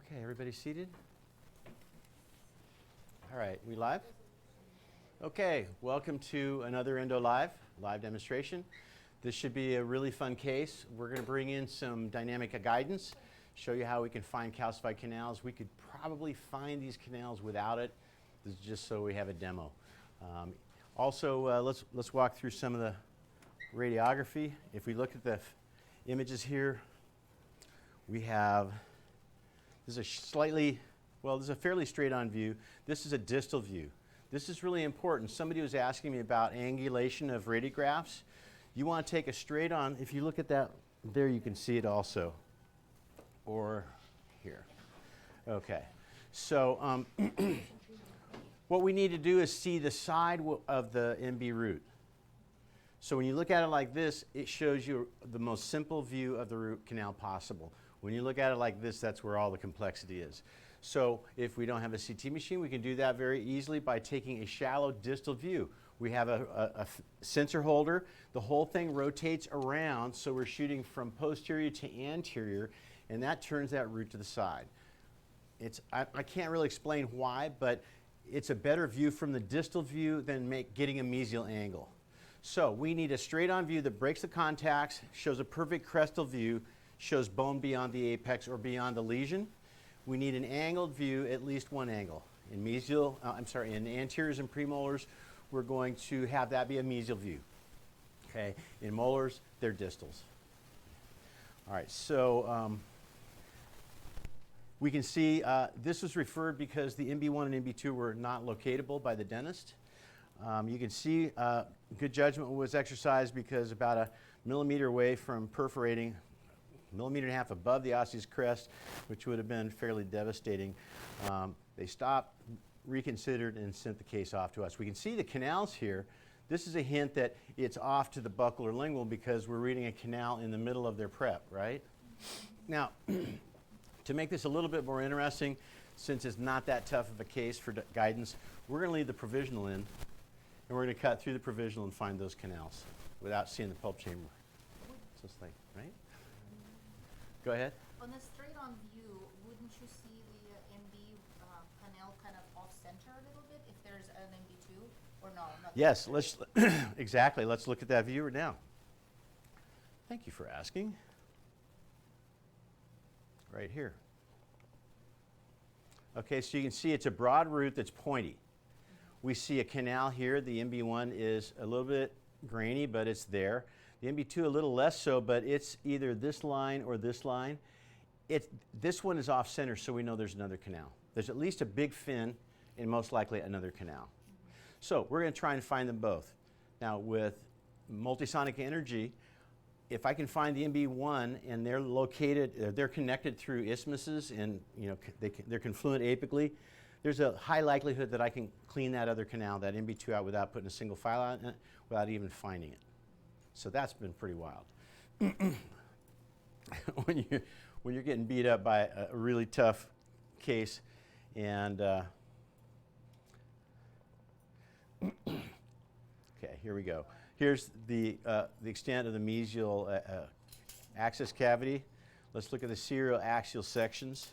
Okay, everybody seated? All right, we live? Okay, welcome to another Endo live demonstration. This should be a really fun case. We're going to bring in some dynamic guidance, show you how we can find calcified canals. We could probably find these canals without it. This is just so we have a demo. Also, let's walk through some of the radiography. If we look at the images here, we have, this is a fairly straight on view. This is a distal view. This is really important. Somebody was asking me about angulation of radiographs. You want to take a straight on, if you look at that, there you can see it also, or here. Okay, so what we need to do is see the side of the MB root. So when you look at it like this, it shows you the most simple view of the root canal possible. When you look at it like this, that's where all the complexity is. So if we don't have a CT machine, we can do that very easily by taking a shallow distal view. We have a sensor holder. The whole thing rotates around, so we're shooting from posterior to anterior, and that turns that root to the side. I can't really explain why, but it's a better view from the distal view than getting a mesial angle. So we need a straight-on view that breaks the contacts, shows a perfect crestal view, shows bone beyond the apex or beyond the lesion. We need an angled view, at least one angle. In anteriors and premolars, we're going to have that be a mesial view. Okay, in molars, they're distals. All right, so we can see this was referred because the MB1 and MB2 were not locatable by the dentist. You can see good judgment was exercised because about a millimeter away from perforating, millimeter and a half above the osseous crest, which would have been fairly devastating. They stopped, reconsidered, and sent the case off to us. We can see the canals here. This is a hint that it's off to the buccal or lingual because we're reading a canal in the middle of their prep, right? Now, to make this a little bit more interesting, since it's not that tough of a case for guidance, we're going to leave the provisional in, and we're going to cut through the provisional and find those canals without seeing the pulp chamber. So it's like, right? Go ahead. On a straight-on view, wouldn't you see the MB canal kind of off-center a little bit if there's an MB2, or no? Yes, exactly. Let's look at that view right now. Thank you for asking. Right here. Okay, so you can see it's a broad root that's pointy. We see a canal here. The MB1 is a little bit grainy, but it's there. The MB2 a little less so, but it's either this line or this line. This one is off center, so we know there's another canal. There's at least a big fin and most likely another canal. So we're going to try and find them both. Now with multisonic energy, if I can find the MB1 and they're located, they're connected through isthmuses and they're confluent apically, there's a high likelihood that I can clean that other canal, that MB2 out without putting a single file out in it, without even finding it. So that's been pretty wild. when you're getting beat up by a really tough case, and okay, here we go. Here's the extent of the mesial access cavity. Let's look at the serial axial sections.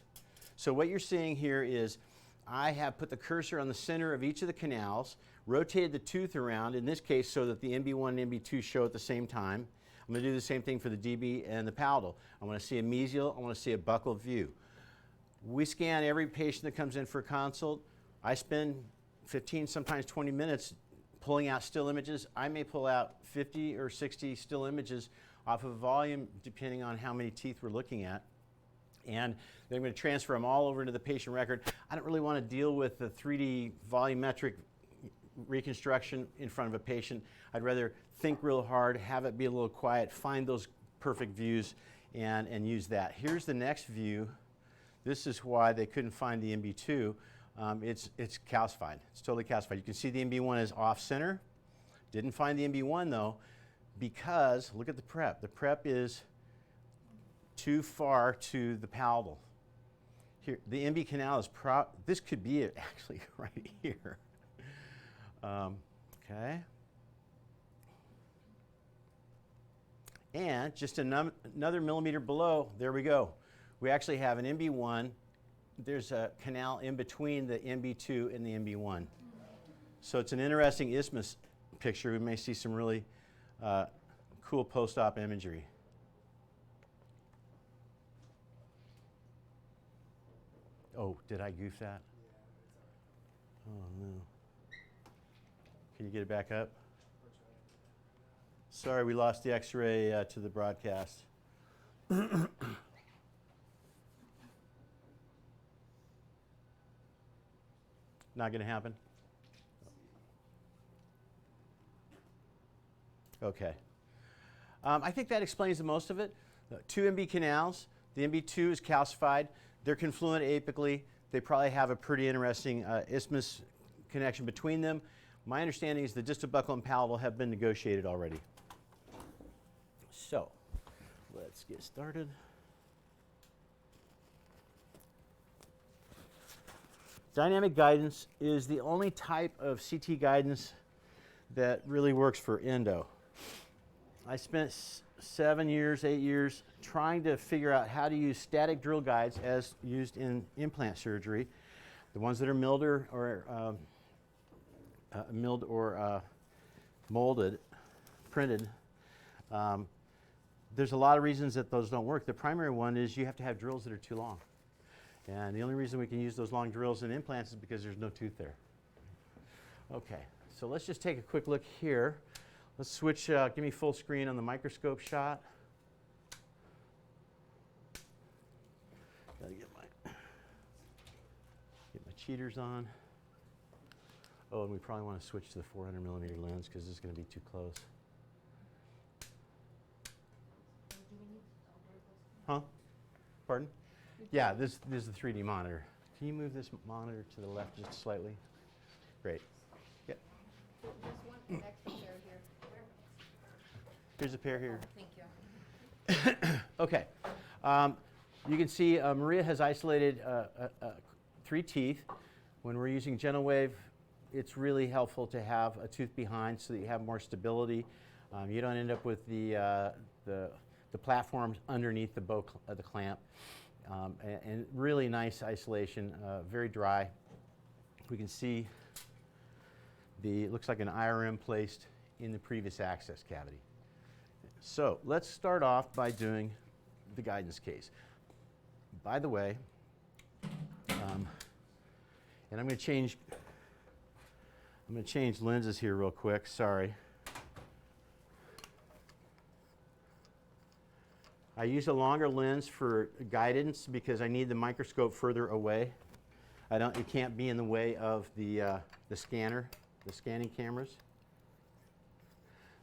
So what you're seeing here is I have put the cursor on the center of each of the canals, rotated the tooth around, in this case so that the MB1 and MB2 show at the same time. I'm going to do the same thing for the DB and the palatal. I want to see a mesial, I want to see a buccal view. We scan every patient that comes in for a consult. I spend 15, sometimes 20 minutes pulling out still images. I may pull out 50 or 60 still images off of volume, depending on how many teeth we're looking at. And then I'm going to transfer them all over into the patient record. I don't really want to deal with the 3D volumetric reconstruction in front of a patient. I'd rather think real hard, have it be a little quiet, find those perfect views, and use that. Here's the next view. This is why they couldn't find the MB2. It's calcified. It's totally calcified. You can see the MB1 is off center. Didn't find the MB1 though, because look at the prep. The prep is too far to the palatal. Here, the MB canal is this could be it actually right here. Okay. And just another millimeter below, there we go. We actually have an MB1 there's a canal in between the MB2 and the MB1. So it's an interesting isthmus picture. We may see some really cool post-op imagery. Oh, did I goof that? Oh, no. Can you get it back up? Sorry, we lost the X-ray to the broadcast. Not going to happen? Okay. I think that explains the most of it. 2 MB canals. The MB2 is calcified. They're confluent apically. They probably have a pretty interesting isthmus connection between them. My understanding is the distal buccal and palatal have been negotiated already. So, let's get started. Dynamic guidance is the only type of CT guidance that really works for endo. I spent 7 years, 8 years trying to figure out how to use static drill guides as used in implant surgery, the ones that are milled or molded, printed. There's a lot of reasons that those don't work. The primary one is you have to have drills that are too long. And the only reason we can use those long drills in implants is because there's no tooth there. Okay, so let's just take a quick look here. Let's switch, give me full screen on the microscope shot. Gotta get my cheaters on. Oh, and we probably want to switch to the 400 millimeter lens because this is going to be too close. Huh? Pardon? Yeah, this is the 3D monitor. Can you move this monitor to the left just slightly? Great. Yeah. There's one extra pair here. Here's a pair here. Oh, thank you. Okay. You can see Maria has isolated 3 teeth. When we're using GentleWave, it's really helpful to have a tooth behind so that you have more stability. You don't end up with the platforms underneath the bow the clamp. And really nice isolation, very dry. We can see it looks like an IRM placed in the previous access cavity. So let's start off by doing the guidance case. By the way, and I'm going to change lenses here real quick. Sorry. I use a longer lens for guidance because I need the microscope further away. It can't be in the way of the scanning cameras.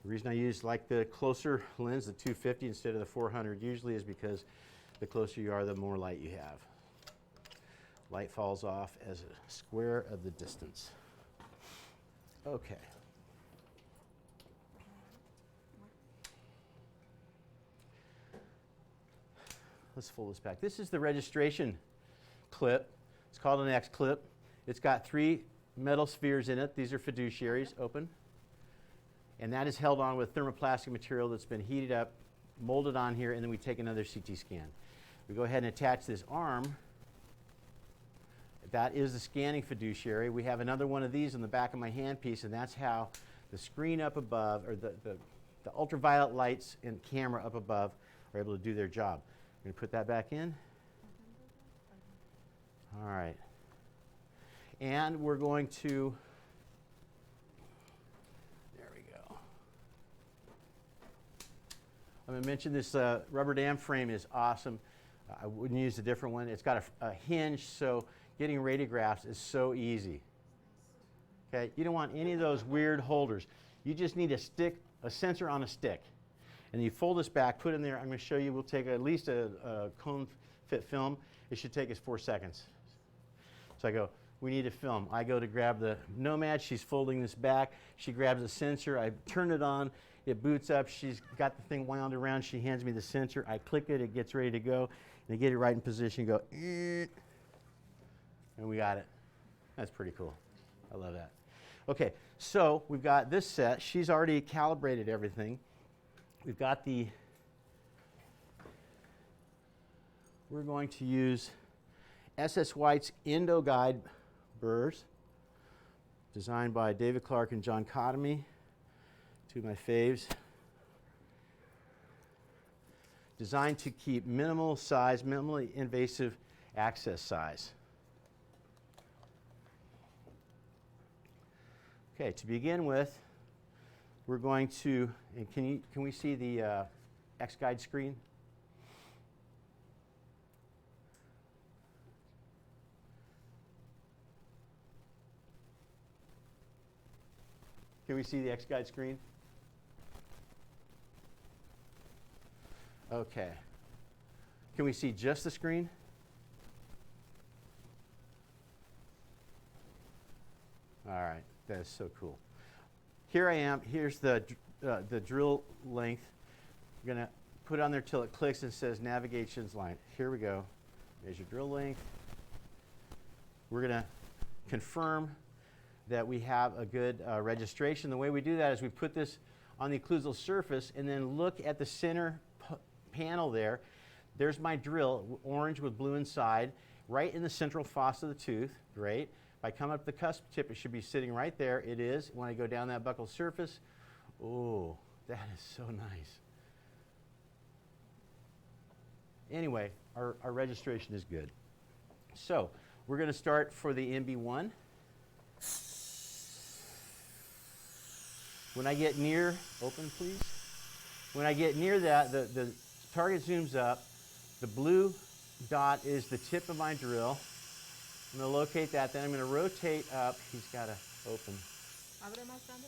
The reason I use the closer lens, the 250 instead of the 400 usually is because the closer you are, the more light you have. Light falls off as a square of the distance. Okay. Let's fold this back. This is the registration clip. It's called an X clip. It's got 3 metal spheres in it. These are fiduciaries, open. And that is held on with thermoplastic material that's been heated up, molded on here, and then we take another CT scan. We go ahead and attach this arm. That is the scanning fiduciary. We have another one of these on the back of my handpiece, and that's how the screen up above, or the ultraviolet lights and camera up above are able to do their job. I'm going to put that back in. All right. And we're going to, there we go. I'm going to mention this rubber dam frame is awesome. I wouldn't use a different one. It's got a hinge, so getting radiographs is so easy. Okay, you don't want any of those weird holders. You just need a sensor on a stick. And you fold this back, put it in there. I'm going to show you, we'll take at least a cone fit film. It should take us 4 seconds. So I go, we need a film. I go to grab the Nomad. She's folding this back. She grabs the sensor. I turn it on. It boots up. She's got the thing wound around. She hands me the sensor. I click it. It gets ready to go. And I get it right in position. Go, and we got it. That's pretty cool. I love that. Okay, so we've got this set. She's already calibrated everything. We've got we're going to use SS White's Endo Guide burrs, designed by David Clark and John Cotomy, two of my faves. Designed to keep minimal size, minimally invasive access size. Okay, to begin with, we're going to, and can we see the X-Guide screen? Can we see the X-Guide screen? Okay. Can we see just the screen? All right, that is so cool. Here I am. Here's the drill length. I'm going to put it on there till it clicks and says navigations line. Here we go. There's your drill length. We're going to confirm that we have a good registration. The way we do that is we put this on the occlusal surface and then look at the center panel there. There's my drill, orange with blue inside, right in the central fossa of the tooth. Great. If I come up the cusp tip, it should be sitting right there. It is. When I go down that buccal surface, oh, that is so nice. Anyway, our registration is good. So we're going to start for the MB1. When I get near, open please. When I get near that, the target zooms up. The blue dot is the tip of my drill. I'm going to locate that, then I'm going to rotate up. He's got to open.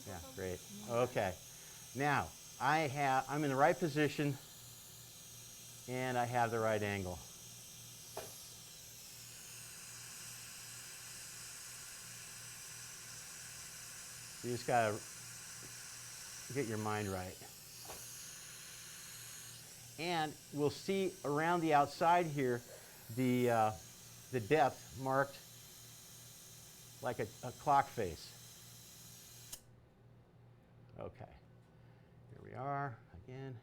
Yeah, great. Okay. Now, I'm in the right position, and I have the right angle. You just got to get your mind right. And we'll see around the outside here the depth marked like a clock face. Okay, here we are again.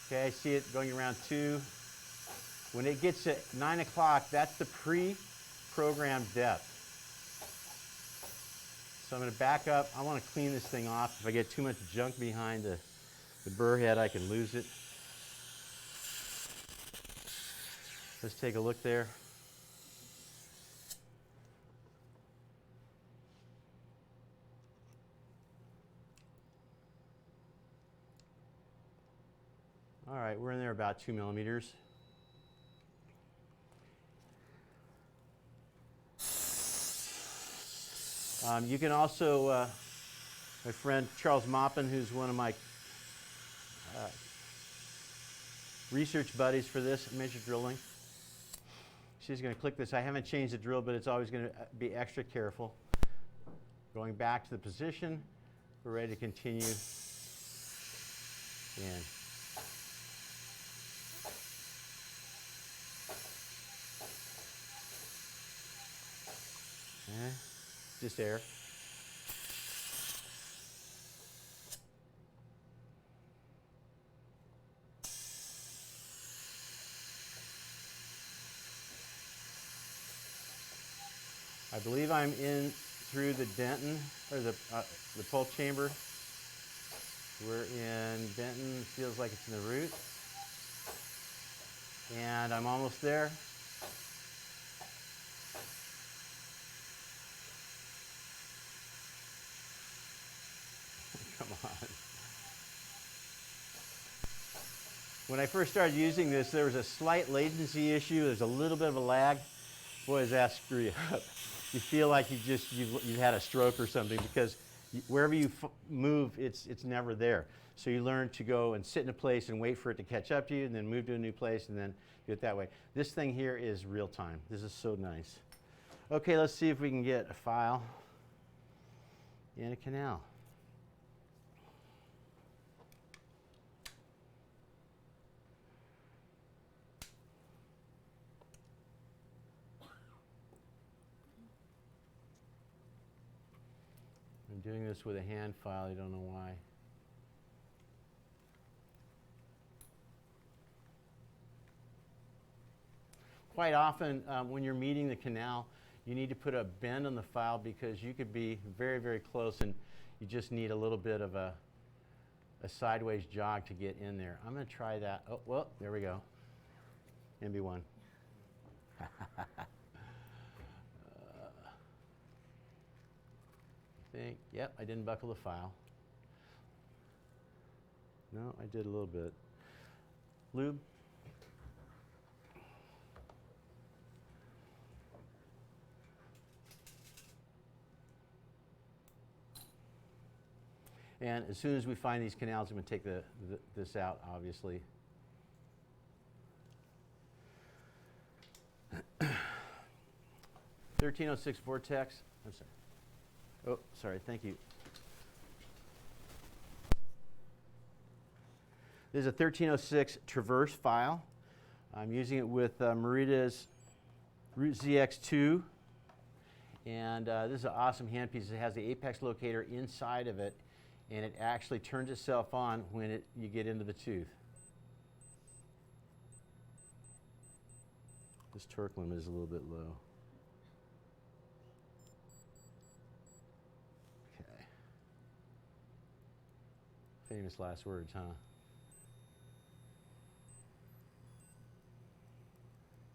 Okay, I see it going around 2. When it gets at 9 o'clock, that's the pre-programmed depth. So I'm going to back up. I want to clean this thing off. If I get too much junk behind the burr head, I can lose it. Let's take a look there. All right, we're in there about 2 millimeters. You can also, my friend Charles Maupin, who's one of my research buddies for this, measure drilling. She's going to click this. I haven't changed the drill, but it's always going to be extra careful. Going back to the position, we're ready to continue in. Just air. I believe I'm in through the dentin, or the pulp chamber. We're in dentin, feels like it's in the root. And I'm almost there. Come on. When I first started using this, there was a slight latency issue. There's a little bit of a lag. Boy, does that screw you up. You feel like you've had a stroke or something, because wherever you move, it's never there. So you learn to go and sit in a place and wait for it to catch up to you, and then move to a new place, and then do it that way. This thing here is real time. This is so nice. Okay, let's see if we can get a file in a canal. I'm doing this with a hand file. I don't know why. quite often when you're meeting the canal, you need to put a bend on the file because you could be very, very close and you just need a little bit of a sideways jog to get in there. I'm going to try that. Oh, well, there we go. MB1. I think, yep, I didn't buckle the file. No, I did a little bit. Lube. And as soon as we find these canals, I'm going to take this out, obviously. 1306 vortex. I'm sorry. Oh, sorry. Thank you. This is a 1306 traverse file. I'm using it with Merita's Root ZX2. And this is an awesome handpiece. It has the apex locator inside of it, and it actually turns itself on when you get into the tooth. This torque limit is a little bit low. Okay. Famous last words, huh?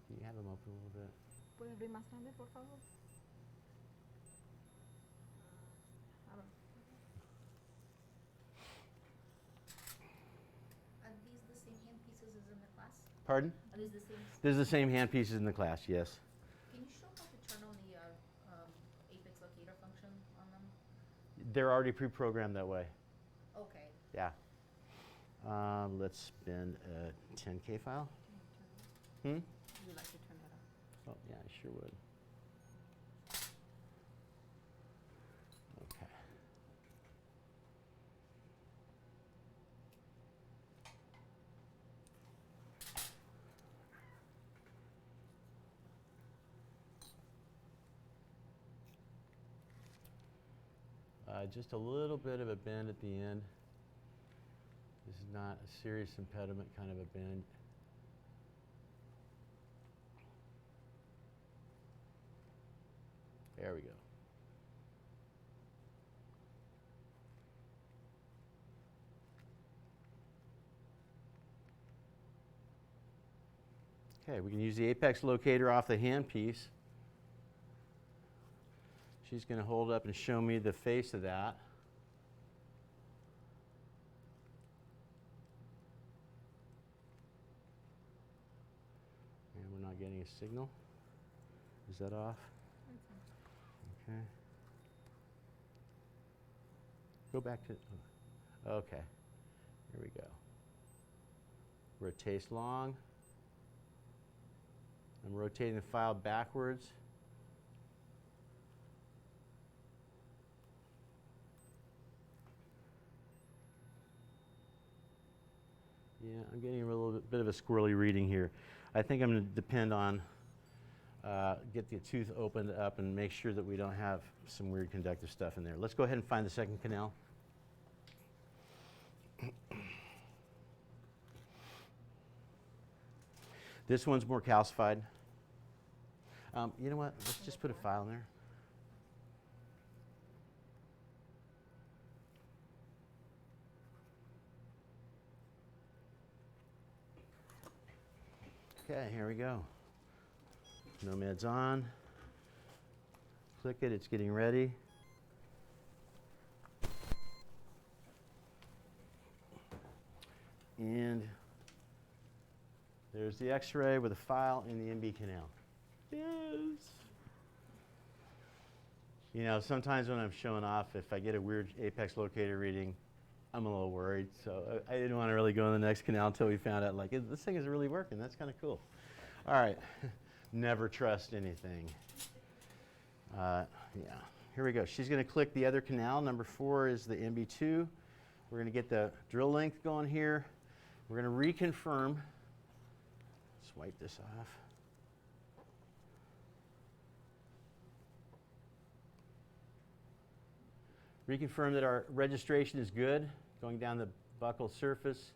Can you have them open a little bit? ¿Puede abrir más grande, por favor? Are these the same hand pieces as in the class? Pardon? Are these the same? This is the same hand pieces in the class, yes. Can you show how to turn on the apex locator function on them? They're already pre-programmed that way. Okay. Yeah. Let's spin a 10K file. Hmm? Would you like to turn that on? Oh, yeah, I sure would. Okay. Just a little bit of a bend at the end. This is not a serious impediment, kind of a bend. There we go. Okay, we can use the apex locator off the handpiece. She's going to hold up and show me the face of that. And we're not getting a signal. Is that off? Okay. Go back to, okay. Here we go. Rotate long. I'm rotating the file backwards. Yeah, I'm getting a little bit of a squirrely reading here. I think I'm going to depend on get the tooth opened up and make sure that we don't have some weird conductive stuff in there. Let's go ahead and find the second canal. This one's more calcified. You know what? Let's just put a file in there. Okay, here we go. No meds on. Click it, it's getting ready. And there's the x-ray with a file in the MB canal. Yes. You know, sometimes when I'm showing off, if I get a weird apex locator reading, I'm a little worried. So I didn't want to really go in the next canal until we found out, like, this thing is really working. That's kind of cool. All right. Never trust anything. Yeah. Here we go. She's going to click the other canal. Number 4 is the MB2. We're going to get the drill length going here. We're going to reconfirm. Swipe this off. Reconfirm that our registration is good, going down the buccal surface.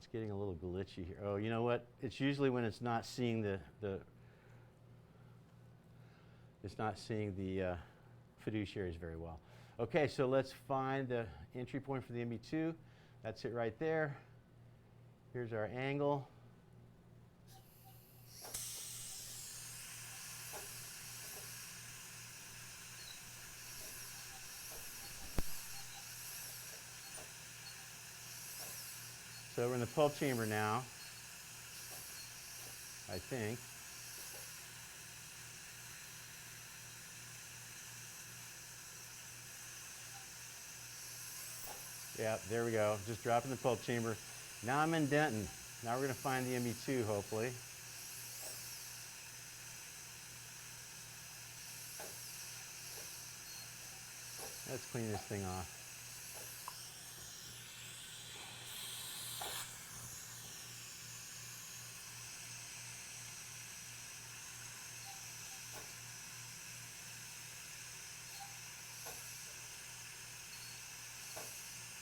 It's getting a little glitchy here. Oh, you know what? It's usually when it's not seeing the fiduciaries very well. Okay, so let's find the entry point for the MB2. That's it right there. Here's our angle. So we're in the pulp chamber now, I think. Yeah, there we go. Just dropping the pulp chamber. Now I'm indenting. Now we're going to find the MB2, hopefully. Let's clean this thing off.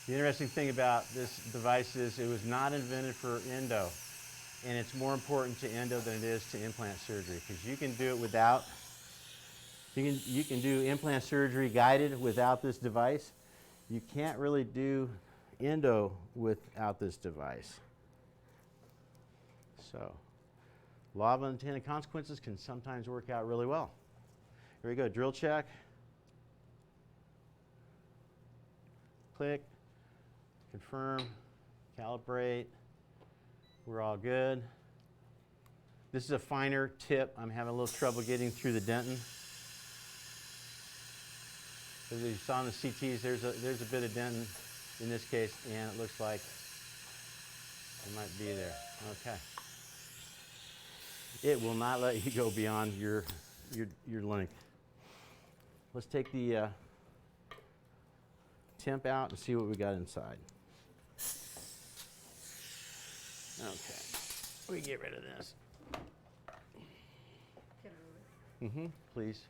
The interesting thing about this device is it was not invented for endo, and it's more important to endo than it is to implant surgery, because you can do it without. You can do implant surgery guided without this device. You can't really do endo without this device. So, law of unintended consequences can sometimes work out really well. Here we go, drill check. Click. Confirm, calibrate, we're all good. This is a finer tip. I'm having a little trouble getting through the dentin. As you saw in the CTs, there's a bit of dentin in this case, and it looks like it might be there. Okay. It will not let you go beyond your length. Let's take the temp out and see what we got inside. Okay, we get rid of this. Can I move it? Please.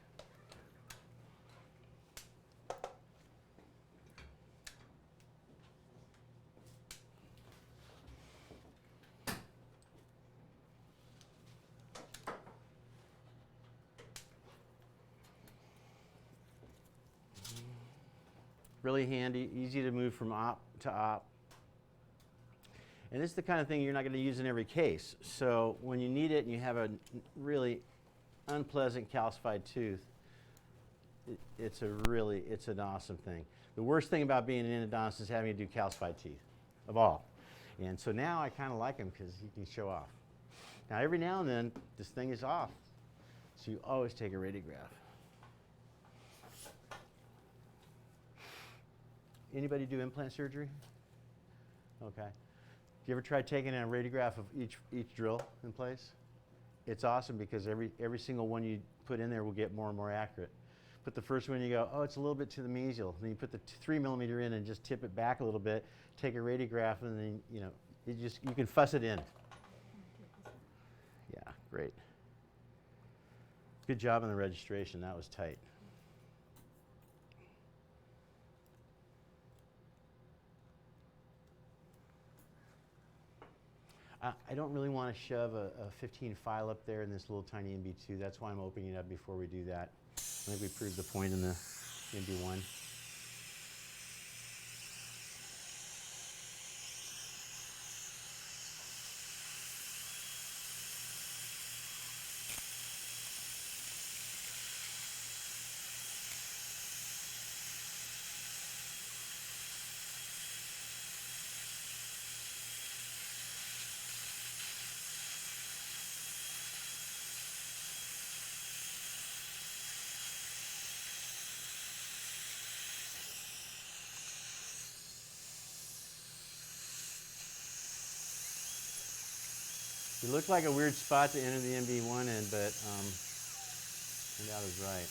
Really handy, easy to move from op to op. And this is the kind of thing you're not going to use in every case. So when you need it and you have a really unpleasant calcified tooth, it's an awesome thing. The worst thing about being an endodontist is having to do calcified teeth, of all. And so now I kind of like them because you can show off. Now every now and then, this thing is off. So you always take a radiograph. Anybody do implant surgery? Okay. You ever tried taking a radiograph of each drill in place? It's awesome because every single one you put in there will get more and more accurate. Put the first one, you go, oh, it's a little bit to the mesial. Then you put the 3 millimeter in and just tip it back a little bit. Take a radiograph, and then you can fuss it in. Yeah, great. Good job on the registration. That was tight. I don't really want to shove a 15 file up there in this little tiny MB2. That's why I'm opening it up before we do that. I think we proved the point in the MB1. It looked like a weird spot to enter the MB1 in, but turned out it was right.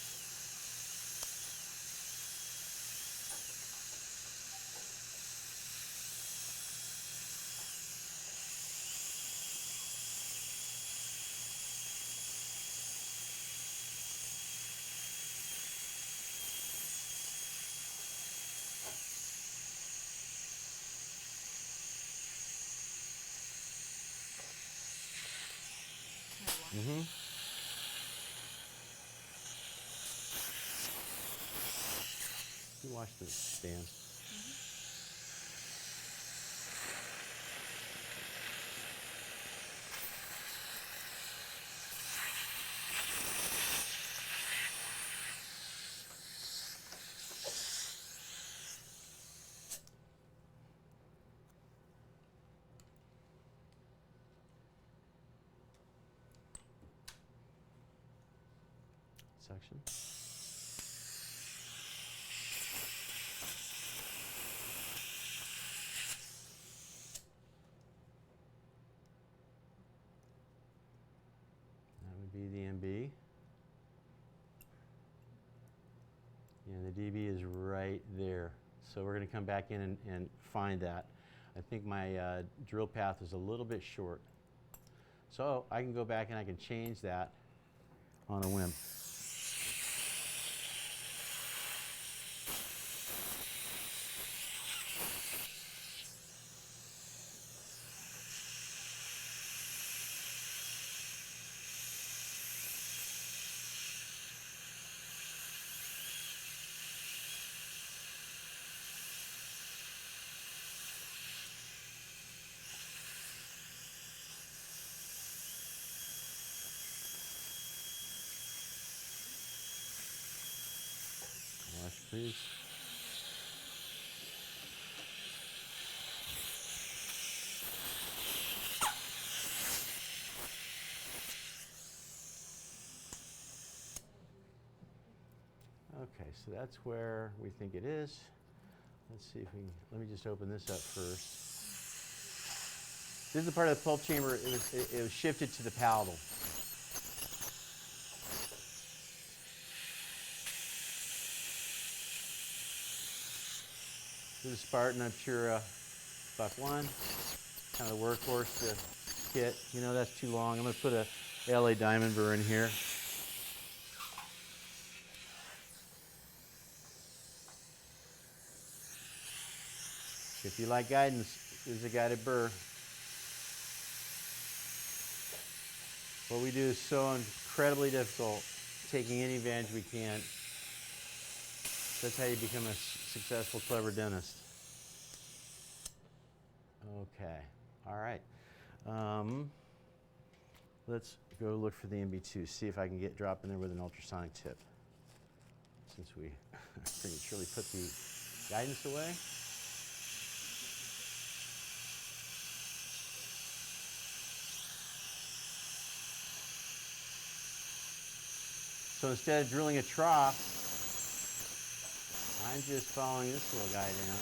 Mm-hmm. You watch the stand. Section. That would be the MB. And the DB is right there. So we're going to come back in and find that. I think my drill path is a little bit short. So I can go back and I can change that on a whim. Wash, please. Okay, so that's where we think it is. Let's see if we can, let me just open this up first. This is the part of the pulp chamber, it was shifted to the palatal. This is Spartan Obtura Buck 1, kind of the workhorse kit. You know, that's too long. I'm going to put a LA diamond burr in here. If you like guidance, there's a guided burr. What we do is so incredibly difficult, taking any advantage we can. That's how you become a successful, clever dentist. Okay, all right. Let's go look for the MB2, see if I can get drop in there with an ultrasonic tip. Since we prematurely put the guidance away. So instead of drilling a trough, I'm just following this little guy down.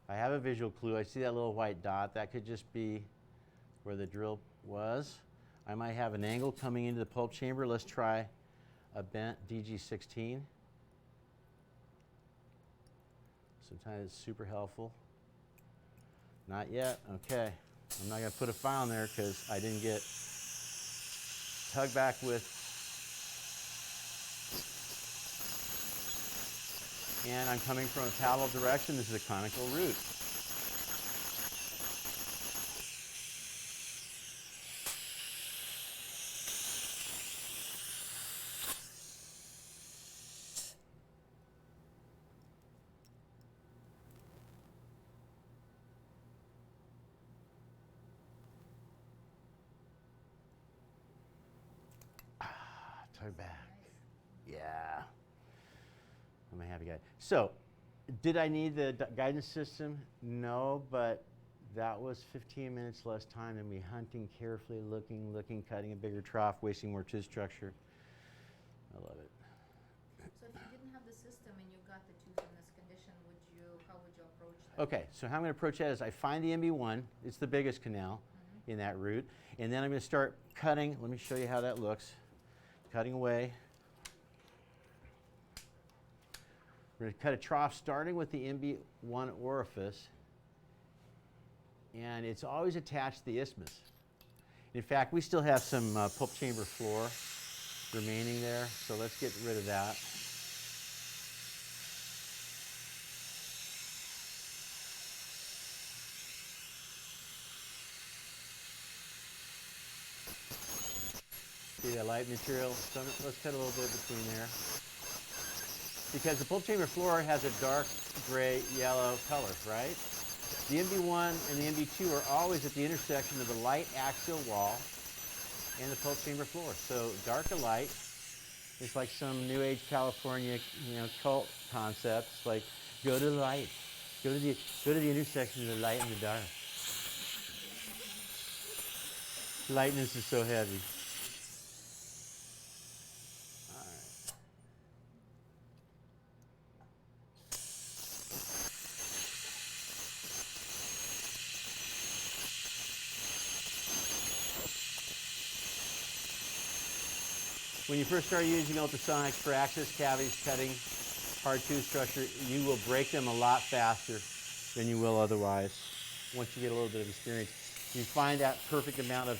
I have a visual clue. I see that little white dot. That could just be where the drill was. I might have an angle coming into the pulp chamber. Let's try a bent DG16. Sometimes it's super helpful. Not yet. Okay. I'm not going to put a file in there because I didn't get tug back with. And I'm coming from a palatal direction. This is a conical root. Tug back. Yeah. I'm a happy guy. So, did I need the guidance system? No, but that was 15 minutes less time than me hunting carefully, looking, cutting a bigger trough, wasting more tooth structure. I love it. So if you didn't have the system and you got the tooth in this condition, how would you approach that? Okay, so how I'm going to approach that is I find the MB1. It's the biggest canal in that root. And then I'm going to start cutting. Let me show you how that looks. Cutting away. We're going to cut a trough starting with the MB1 orifice, and it's always attached to the isthmus. In fact, we still have some pulp chamber floor remaining there, so let's get rid of that. See that light material? So let's cut a little bit between there. Because the pulp chamber floor has a dark gray yellow color, right? The MB1 and the MB2 are always at the intersection of the light axial wall and the pulp chamber floor. So darker light is like some New Age California, cult concepts, like go to the light, go to the intersection of the light and the dark. Lightness is so heavy. When you first start using ultrasonics for access cavities cutting hard tooth structure, you will break them a lot faster than you will otherwise once you get a little bit of experience. You find that perfect amount of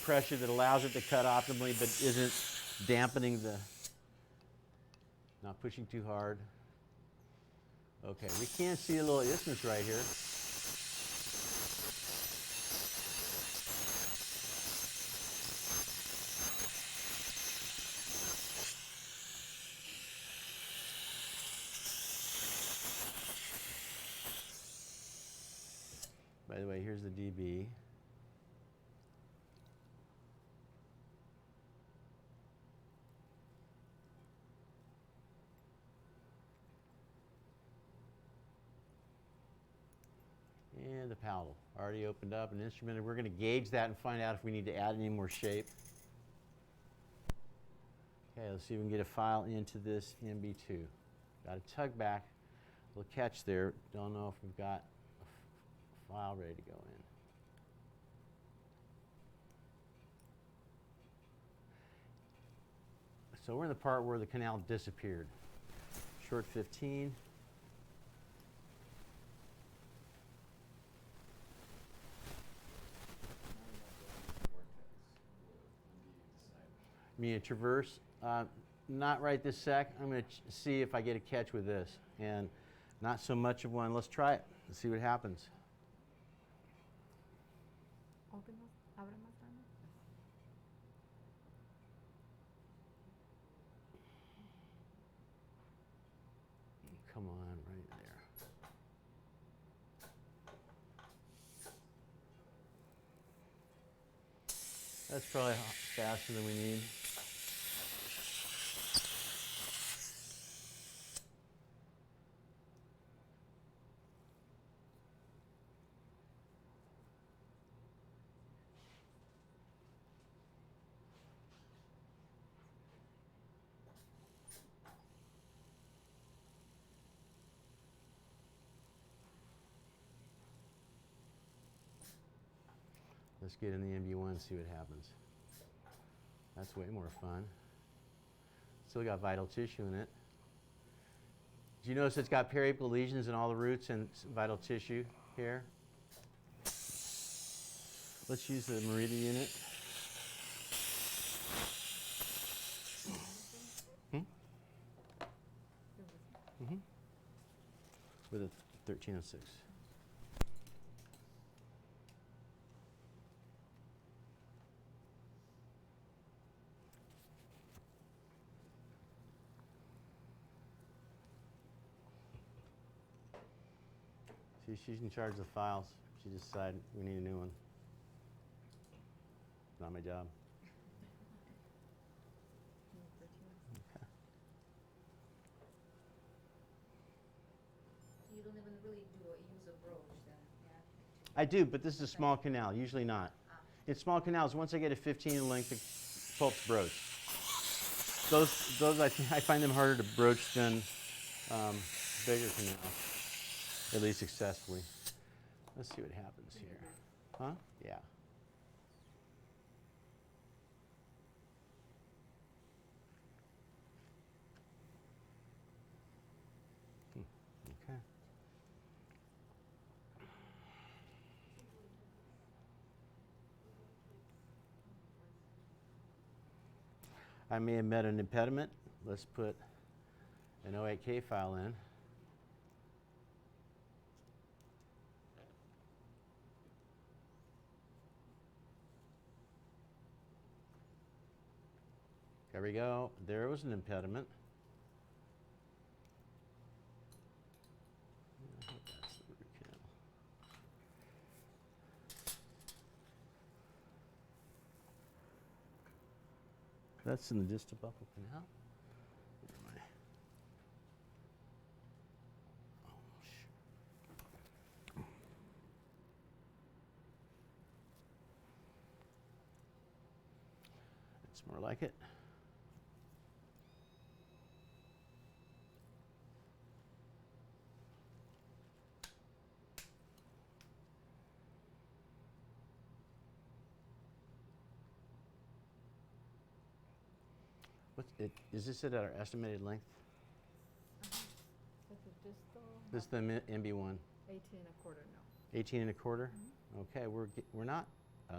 pressure that allows it to cut optimally but isn't dampening not pushing too hard. Okay, we can see a little isthmus right here. By the way, here's the DB. And the palatal already opened up and instrumented. We're going to gauge that and find out if we need to add any more shape. Okay, let's see if we can get a file into this MB2. Got to tug back. A little catch there. Don't know if we've got a file ready to go in. So we're in the part where the canal disappeared. Short 15. You mean a traverse? Not right this sec. I'm going to see if I get a catch with this. And not so much of one. Let's try it. Let's see what happens. Open más, abre más grande. Come on, right there. That's probably faster than we need. Let's get in the MB1 and see what happens. That's way more fun. Still got vital tissue in it. Do you notice it's got periapical lesions in all the roots and vital tissue here? Let's use the Merida unit. With a 1306. See, she's in charge of the files. She just decided we need a new one. Not my job. Okay. You don't even really use a broach then, yeah? I do, but this is a small canal, usually not. In small canals, once I get a 15 length, the pulp's broached. Those I find them harder to broach than bigger canals. At least successfully. Let's see what happens here. Huh? Yeah. I may have met an impediment. Let's put an 08K file in. There we go. There was an impediment. I hope that's the root canal. That's in the distal buccal canal. Where am I? Oh, it's more like it. What's it? Is this it at our estimated length? That's a distal. This is the MB1. 18 and a quarter, no. 18 and a quarter. Okay, we're not.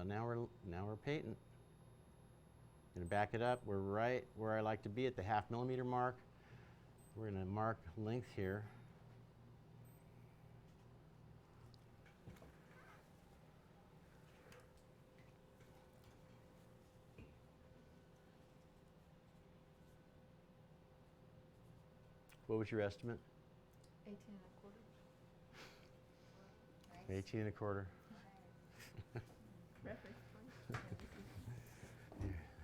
Now we're patent. Gonna back it up. We're right where I like to be at the 0.5 millimeter mark. We're gonna mark length here. What was your estimate? 18 and a quarter. Nice. 18 and a quarter. Perfect.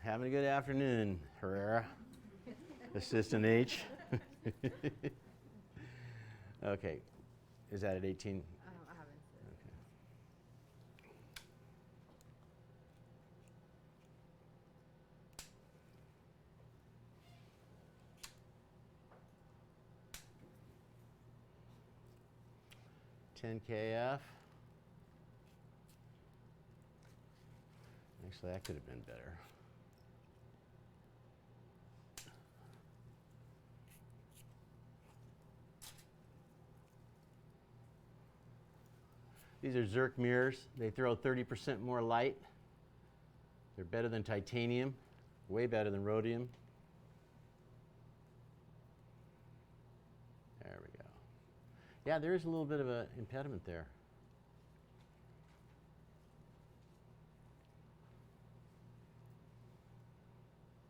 Having a good afternoon, Herrera. Assistant H. Okay. Is that at 18? I haven't said. Okay. $10 KF. Actually, that could have been better. These are Zerk mirrors. They throw 30% more light. They're better than titanium, way better than rhodium. There we go. Yeah, there is a little bit of an impediment there.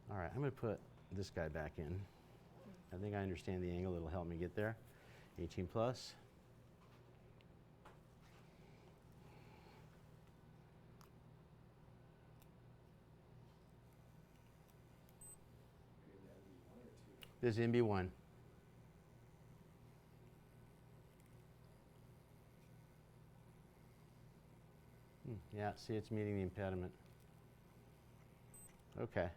All right, I'm going to put this guy back in. I think I understand the angle. It'll help me get there. 18 plus. This is MB1. Yeah, see, it's meeting the impediment. Okay.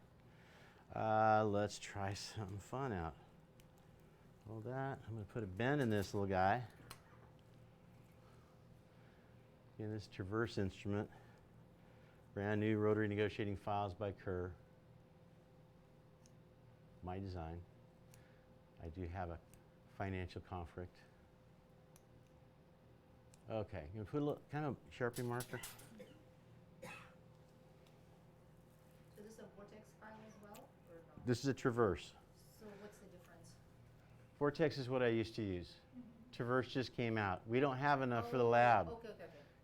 Let's try something fun out. Hold that. I'm going to put a bend in this little guy. In this Traverse instrument. Brand new rotary negotiating files by Kerr. My design. I do have a financial conflict. Okay, you put a little kind of Sharpie marker. So this is a vortex file as well, or no? This is a Traverse. So what's the difference? Vortex is what I used to use. Traverse just came out. We don't have enough for the lab. Okay.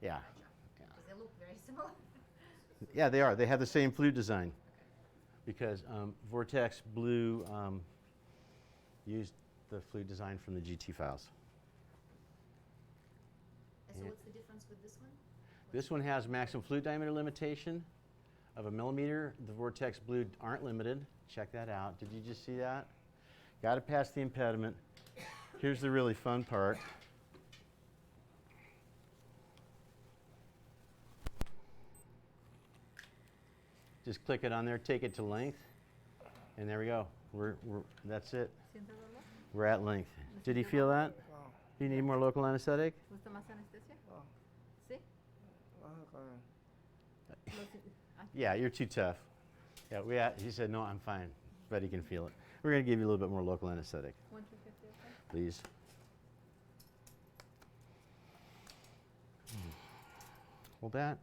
Yeah. Gotcha. Because they look very similar. Yeah, they are. They have the same flute design. Because Vortex Blue used the flute design from the GT files. And so what's the difference with this one? This one has maximum flute diameter limitation of 1 millimeter. The Vortex Blue aren't limited. Check that out. Did you just see that? Got to pass the impediment. Here's the really fun part. Just click it on there, take it to length, and there we go. That's it. ¿Siente dolor? We're at length. Did he feel that? Do you need more local anesthetic? ¿Gusta más anestesia? Oh. ¿Sí? Yeah, you're too tough. Yeah, he said, no, I'm fine, but he can feel it. We're going to give you a little bit more local anesthetic, 150, okay? please. Hold that.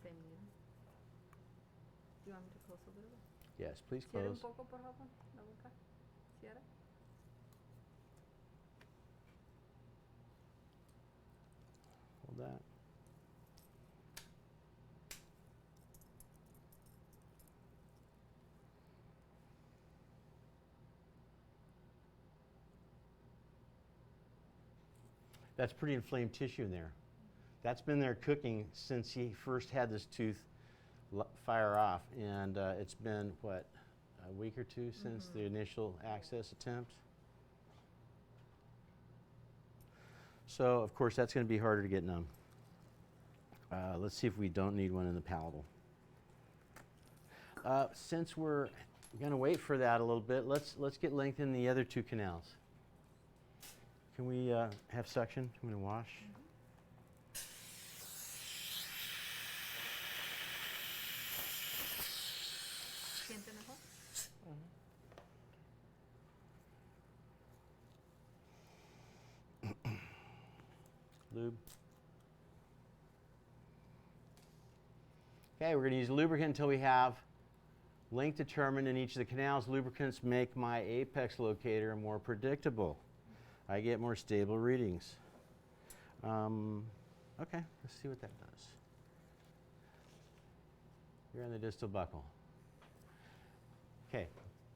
Same needle. Do you want me to close a little bit? Yes, please Cierra un close. poco, por favor, la boca. Cierra. Hold that. That's pretty inflamed tissue in there. That's been there cooking since he first had this tooth fire off, and it's been, what, a week or two since the initial access attempt? So, of course, that's going to be harder to get numb. Let's see if we don't need one in the palatal. Since we're going to wait for that a little bit, let's get length in the other two canals. Can we have suction? I'm going to wash. ¿Siente mejor? Lube. Okay, we're going to use lubricant until we have length determined in each of the canals. Lubricants make my apex locator more predictable. I get more stable readings. Okay, let's see what that does. You're on the distal buccal. Okay,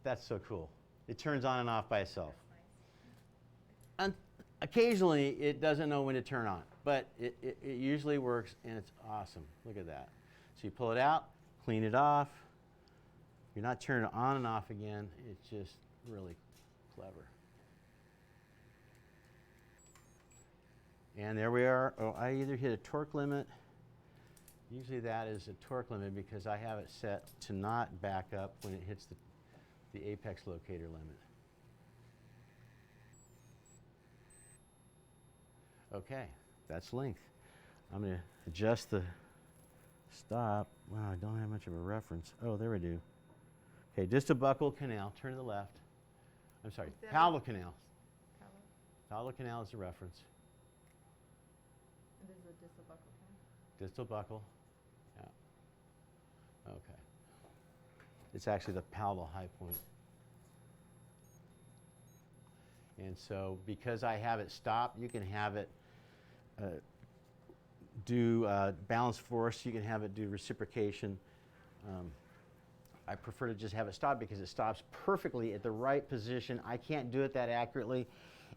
that's so cool. It turns on and off by itself. And occasionally, it doesn't know when to turn on, but it usually works, and it's awesome. Look at that. So you pull it out, clean it off. You're not turning it on and off again. It's just really clever. And there we are. Oh, I either hit a torque limit. Usually that is a torque limit because I have it set to not back up when it hits the apex locator limit. Okay, that's length. I'm going to adjust the stop. Wow, I don't have much of a reference. Oh, there we do. Okay, distal buccal canal, turn to the left. I'm sorry, palatal canal. Palatal canal is the reference. And this is a distal buccal canal. Distal buccal. Yeah. Okay. It's actually the palatal high point. And so because I have it stopped, you can have it do balance force. You can have it do reciprocation. I prefer to just have it stop because it stops perfectly at the right position. I can't do it that accurately.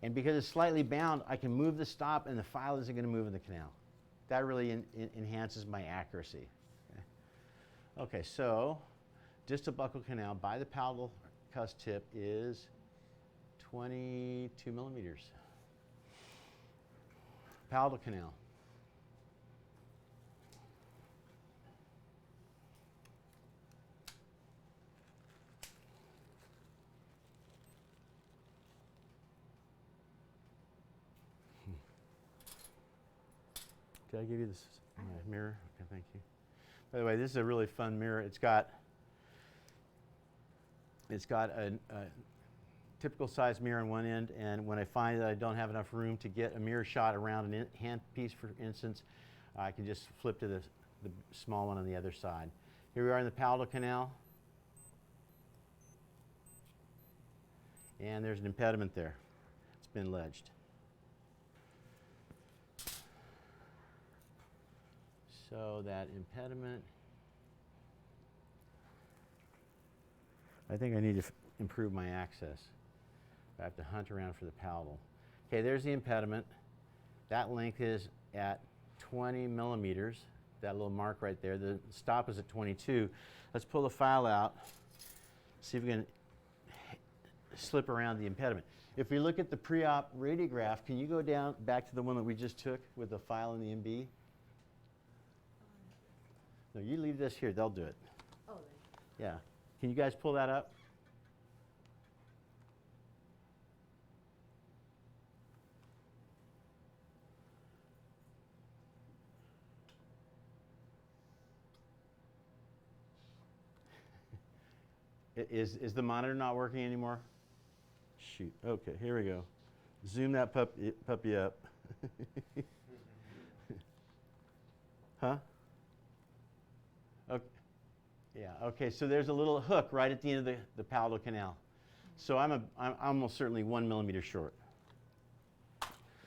And because it's slightly bound, I can move the stop and the file isn't going to move in the canal. That really enhances my accuracy. Okay, so distal buccal canal by the palatal cusp tip is 22 millimeters. Palatal canal. Did I give you this mirror? Okay, thank you. By the way, this is a really fun mirror. It's got a typical size mirror on one end, and when I find that I don't have enough room to get a mirror shot around a handpiece, for instance, I can just flip to the small one on the other side. Here we are in the palatal canal, and there's an impediment there. It's been ledged. So that impediment, I think I need to improve my access. I have to hunt around for the palatal. Okay, there's the impediment. That length is at 20 millimeters, that little mark right there. The stop is at 22. Let's pull the file out, see if we can slip around the impediment. If we look at the pre-op radiograph, can you go down back to the one that we just took with the file and the MB? No, you leave this here, they'll do it. Oh, Yeah. Can you guys pull that up? Is the monitor not working anymore? Shoot. Okay, here we go. Zoom that puppy up. Huh? Okay. Yeah, okay, so there's a little hook right at the end of the palatal canal. So I'm almost certainly 1 millimeter short.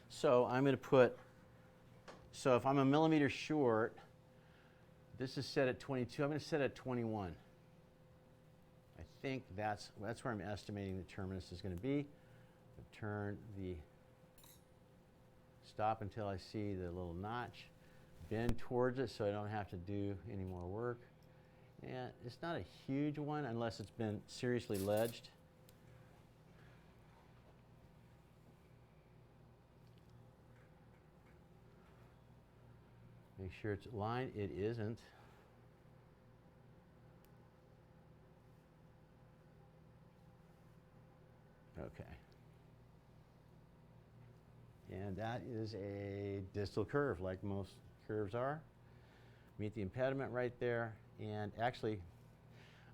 So I'm going to put, so if I'm a millimeter short, this is set at 22, I'm going to set it at 21. I think that's where I'm estimating the terminus is going to be. Turn the, stop until I see the little notch, bend towards it so I don't have to do any more work. And it's not a huge one unless it's been seriously ledged. Make sure it's aligned. It isn't. Okay. And that is a distal curve, like most curves are. Meet the impediment right there. And actually,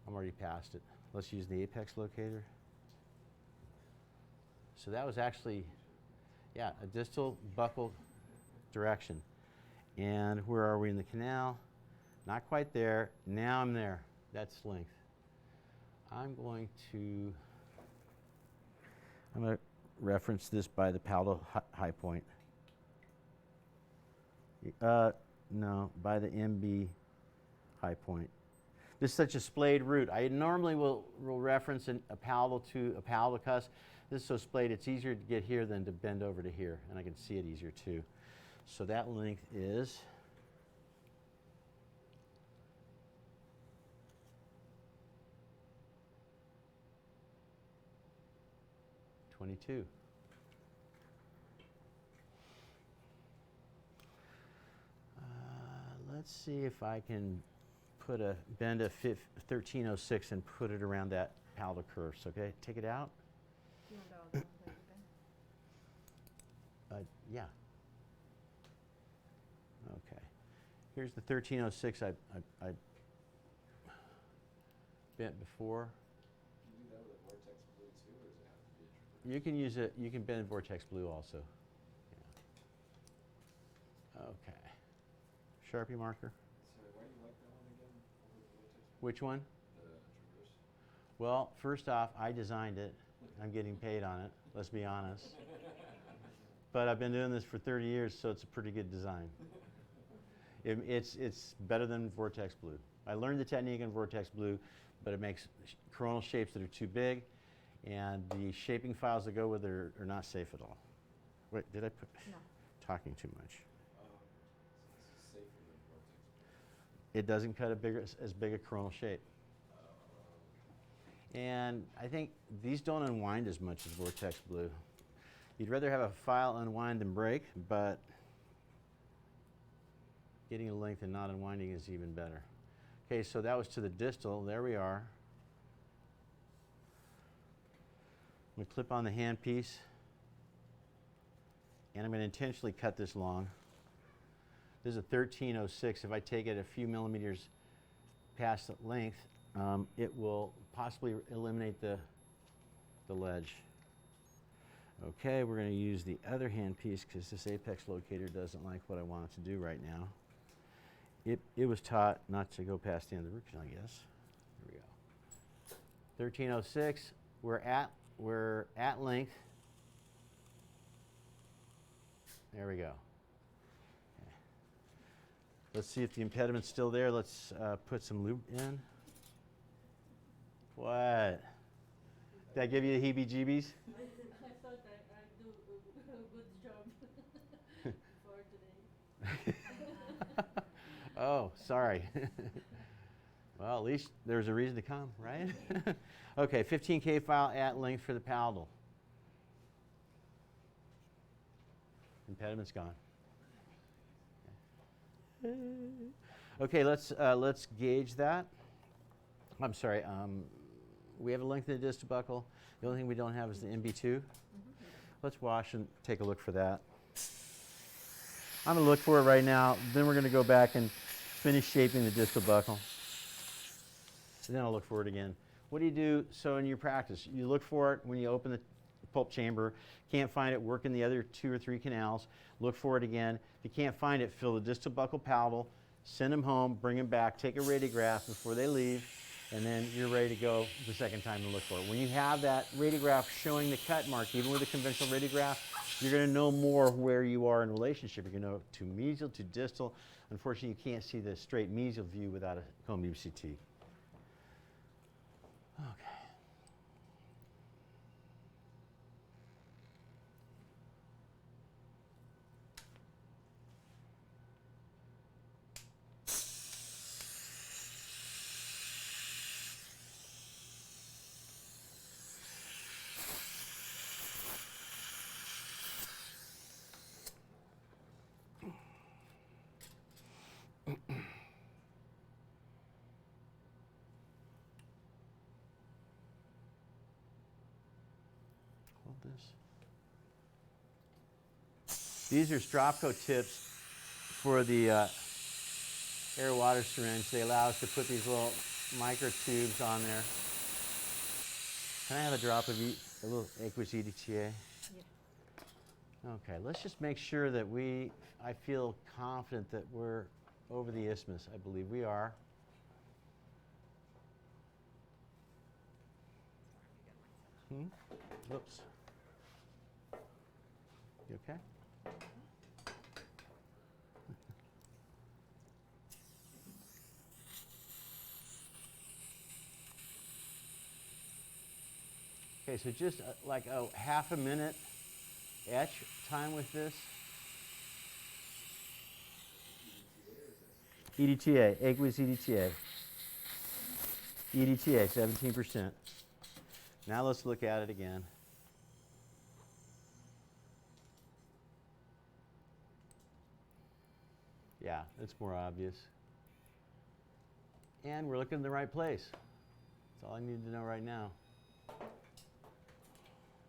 I'm already past it. Let's use the apex locator. So that was actually, yeah, a distal buccal direction. And where are we in the canal? Not quite there. Now I'm there. That's length. I'm going to reference this by the palatal high point. No, by the MB high point. This is such a splayed root. I normally will reference a palatal to a palatal cuss. This is so splayed, it's easier to get here than to bend over to here, and I can see it easier too. So that length is .22. Let's see if I can bend a 1306 and put it around that palatal curve. So, okay, take it out. You want that on the bend? Yeah. Okay. Here's the 1306 I bent before. Can you do that with a vortex blue too, or does it have to be a true? You can use it. You can bend vortex blue also. Yeah. Okay. Sharpie marker. Sorry, why do you like that one again over the vortex blue? Which one? The traverse. Well, first off, I designed it. I'm getting paid on it. Let's be honest. But I've been doing this for 30 years, so it's a pretty good design. It's better than vortex blue. I learned the technique in vortex blue, but it makes coronal shapes that are too big, and the shaping files that go with it are not safe at all. Wait, did I put? No. Talking too much. So this is safer than vortex blue. It doesn't cut as big a coronal shape. And I think these don't unwind as much as vortex blue. You'd rather have a file unwind than break, but getting a length and not unwinding is even better. Okay, so that was to the distal. There we are. I'm going to clip on the handpiece, and I'm going to intentionally cut this long. This is a 1306. If I take it a few millimeters past the length, it will possibly eliminate the ledge. Okay, we're going to use the other handpiece because this apex locator doesn't like what I want it to do right now. It was taught not to go past the end of the root canal, I guess. Here we go. 1306, we're at length. There we go. Okay. Let's see if the impediment's still there. Let's put some lube in. What? Did I give you the heebie-jeebies? I thought I'd do a good job for today. Oh, sorry. Well, at least there's a reason to come, right? Okay, 15K file at length for the palatal. Impediment's gone. Okay, let's gauge that. I'm sorry. We have a length in the distal buccal. The only thing we don't have is the MB2. Let's wash and take a look for that. I'm going to look for it right now. Then we're going to go back and finish shaping the distal buccal. And then I'll look for it again. What do you do? So in your practice, you look for it when you open the pulp chamber. Can't find it, work in the other 2 or 3 canals. Look for it again. If you can't find it, fill the distal buccal palatal, send them home, bring them back, take a radiograph before they leave, and then you're ready to go the second time to look for it. When you have that radiograph showing the cut mark, even with a conventional radiograph, you're going to know more where you are in relationship. You're going to know to mesial, to distal. Unfortunately, you can't see the straight mesial view without a cone beam CT. Okay. Hold this. These are Stropco tips for the air water syringe. They allow us to put these little micro tubes on there. Can I have a drop of a little aqueous EDTA? Yeah. Okay, let's just make sure that I feel confident that we're over the isthmus. I believe we are. Whoops. You okay? Okay, so just like a half a minute etch time with this. EDTA, aqueous EDTA. EDTA, 17%. Now let's look at it again. Yeah, it's more obvious. And we're looking in the right place. That's all I need to know right now. What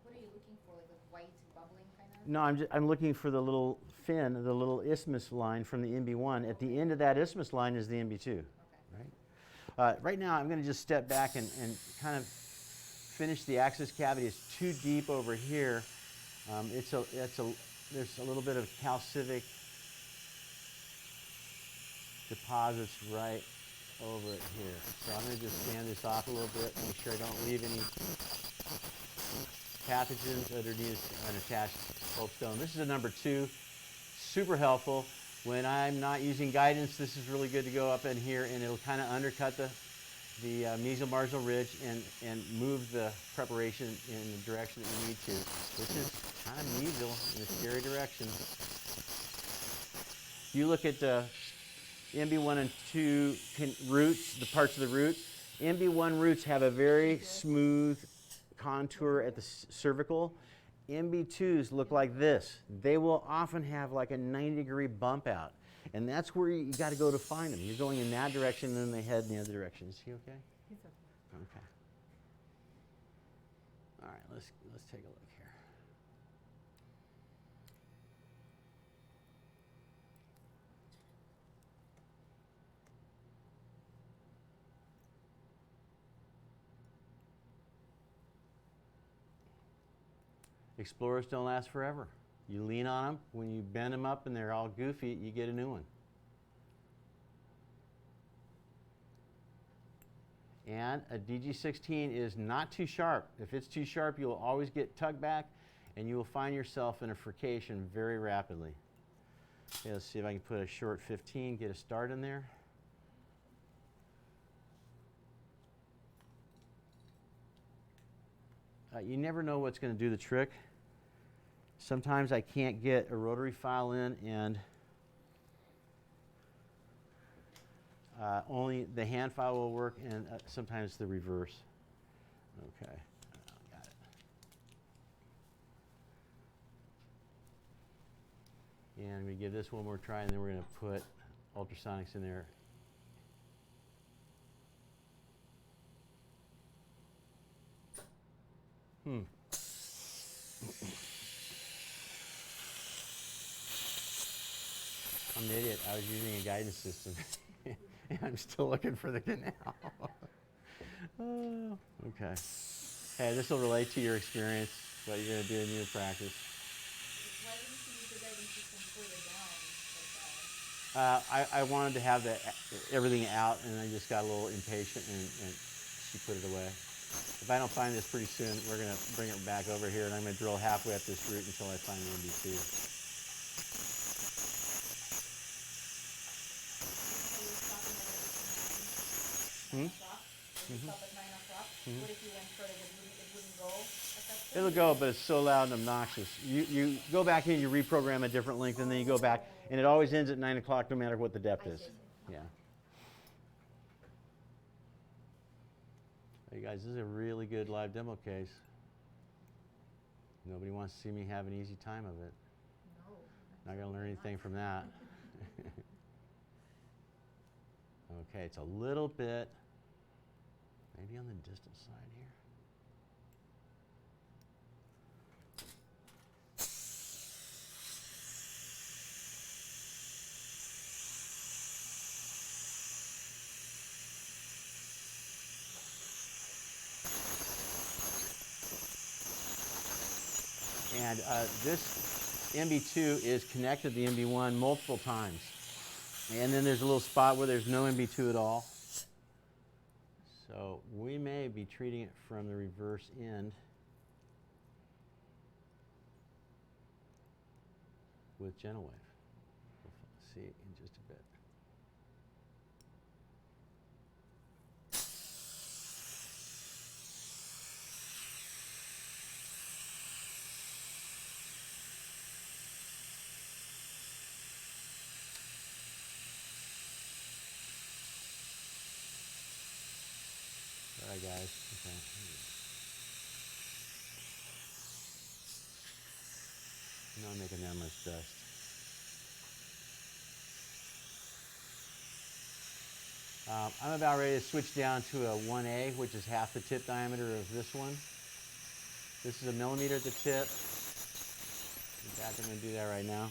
are you looking for, like a white bubbling kind of? No, I'm looking for the little fin, the little isthmus line from the MB1. At the end of that isthmus line is the MB2. Okay. Right? Right now, I'm going to just step back and kind of finish the axis cavity. It's too deep over here. There's a little bit of calcific deposits right over it here. So I'm going to just sand this off a little bit, make sure I don't leave any pathogens underneath an attached pulpstone. This is a number 2, super helpful. When I'm not using guidance, this is really good to go up in here, and it'll kind of undercut the mesial marginal ridge and move the preparation in the direction that you need to, which is kind of mesial in a scary direction. You look at MB1 and 2 roots, the parts of the root. MB1 roots have a very smooth contour at the cervical. MB2s look like this. They will often have like a 90-degree bump out. And that's where you got to go to find them. You're going in that direction, and then they head in the other direction. Is he okay? He's okay. Okay. All right, let's take a look here. Explorers don't last forever. You lean on them. When you bend them up and they're all goofy, you get a new one. And a DG16 is not too sharp. If it's too sharp, you'll always get tugged back, and you will find yourself in a frication very rapidly. Okay, let's see if I can put a short 15, get a start in there. You never know what's going to do the trick. Sometimes I can't get a rotary file in, and only the hand file will work, and sometimes the reverse. Okay, got it. And we give this one more try, and then we're going to put ultrasonics in there. I'm an idiot. I was using a guidance system, and I'm still looking for the canal. Oh, okay. Hey, this will relate to your experience, what you're going to do in your practice. Why didn't you use the guidance system further down? I wanted to have everything out, and I just got a little impatient, and she put it away. If I don't find this pretty soon, we're going to bring it back over here, and I'm going to drill halfway up this root until I find the MB2. So you're stopping at like 9 o'clock? Would you stop at 9 o'clock? What if you went further? It wouldn't go at that point? It'll go, but it's so loud and obnoxious. You go back in, you reprogram a different length, and then you go back, and it always ends at 9 o'clock no matter what the depth I is. see. Yeah. Hey guys, this is a really good live demo case. Nobody wants to see me have an easy time of it. No. Not going to learn anything from that. Okay, it's a little bit, maybe on the distal side here. And this MB2 is connected to the MB1 multiple times. And then there's a little spot where there's no MB2 at all. So we may be treating it from the reverse end with GentleWave. We'll see in just a bit. Sorry guys. Okay. Not making that much dust. I'm about ready to switch down to a 1A, which is half the tip diameter of this one. This is a millimeter at the tip. In fact, I'm going to do that right now.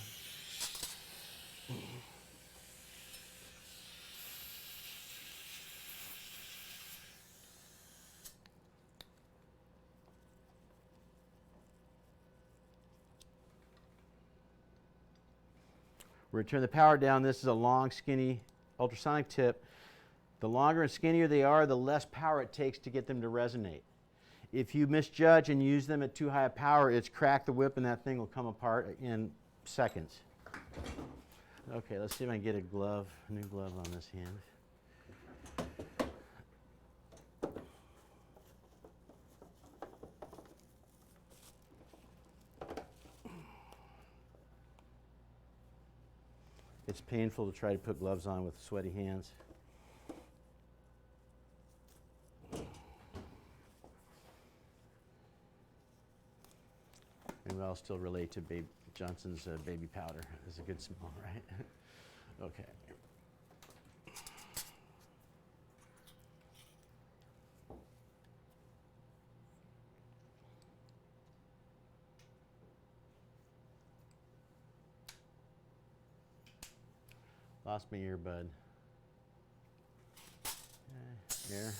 We're going to turn the power down. This is a long, skinny ultrasonic tip. The longer and skinnier they are, the less power it takes to get them to resonate. If you misjudge and use them at too high a power, it's crack the whip and that thing will come apart in seconds. Okay, let's see if I can get a glove, a new glove on this hand. It's painful to try to put gloves on with sweaty hands. And I'll still relate to Johnson's baby powder. It's a good smell, right? Okay. Lost my earbud. Here.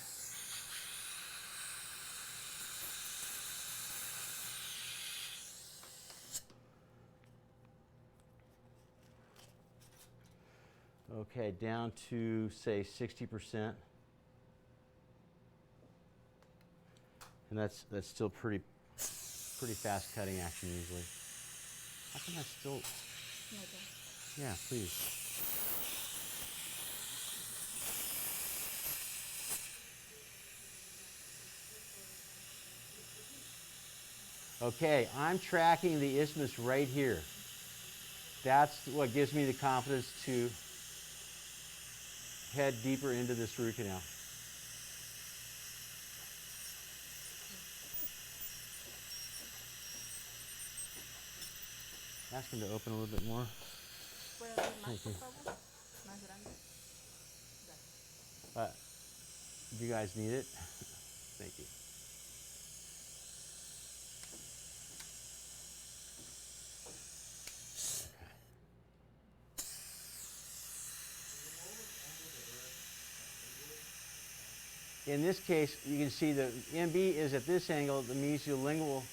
Okay, down to say 60%. And that's still pretty fast cutting action usually. How come I still? Yeah, please. Okay, I'm tracking the isthmus right here. That's what gives me the confidence to head deeper into this root canal. Ask him to open a little bit more. Thank you. Do you guys need it? Thank you. In this case, you can see the MB is at this angle, the mesiolingual,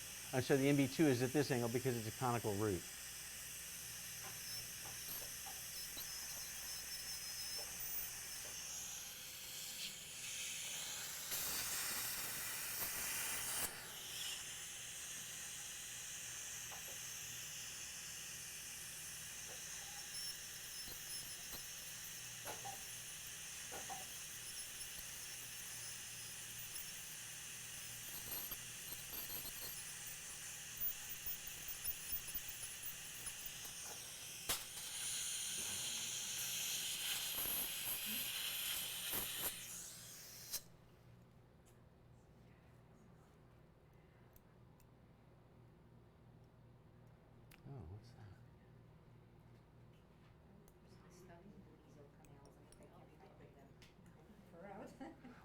so the MB2 is at this angle because it's a conical root.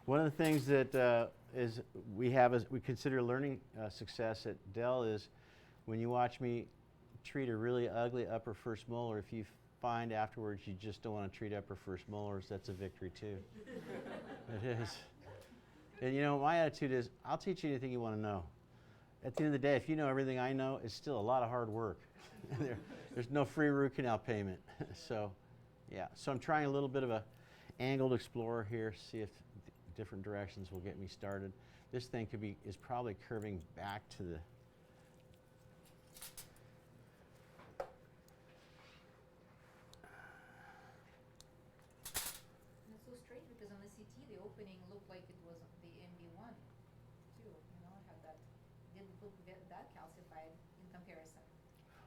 One of the things that is we have as we consider learning success at Dell is when you watch me treat a really ugly upper first molar, if you find afterwards you just don't want to treat upper first molars, that's a victory too. It is. And you know, my attitude is, I'll teach you anything you want to know. At the end of the day, if you know everything I know, it's still a lot of hard work. There's no free root canal payment. So, yeah. So I'm trying a little bit of a angled explorer here, see if different directions will get me started. This thing is probably curving back to the. And it's so strange because on the CT, the opening looked like it was the MB1 too. You know, it had that, didn't look that calcified in comparison.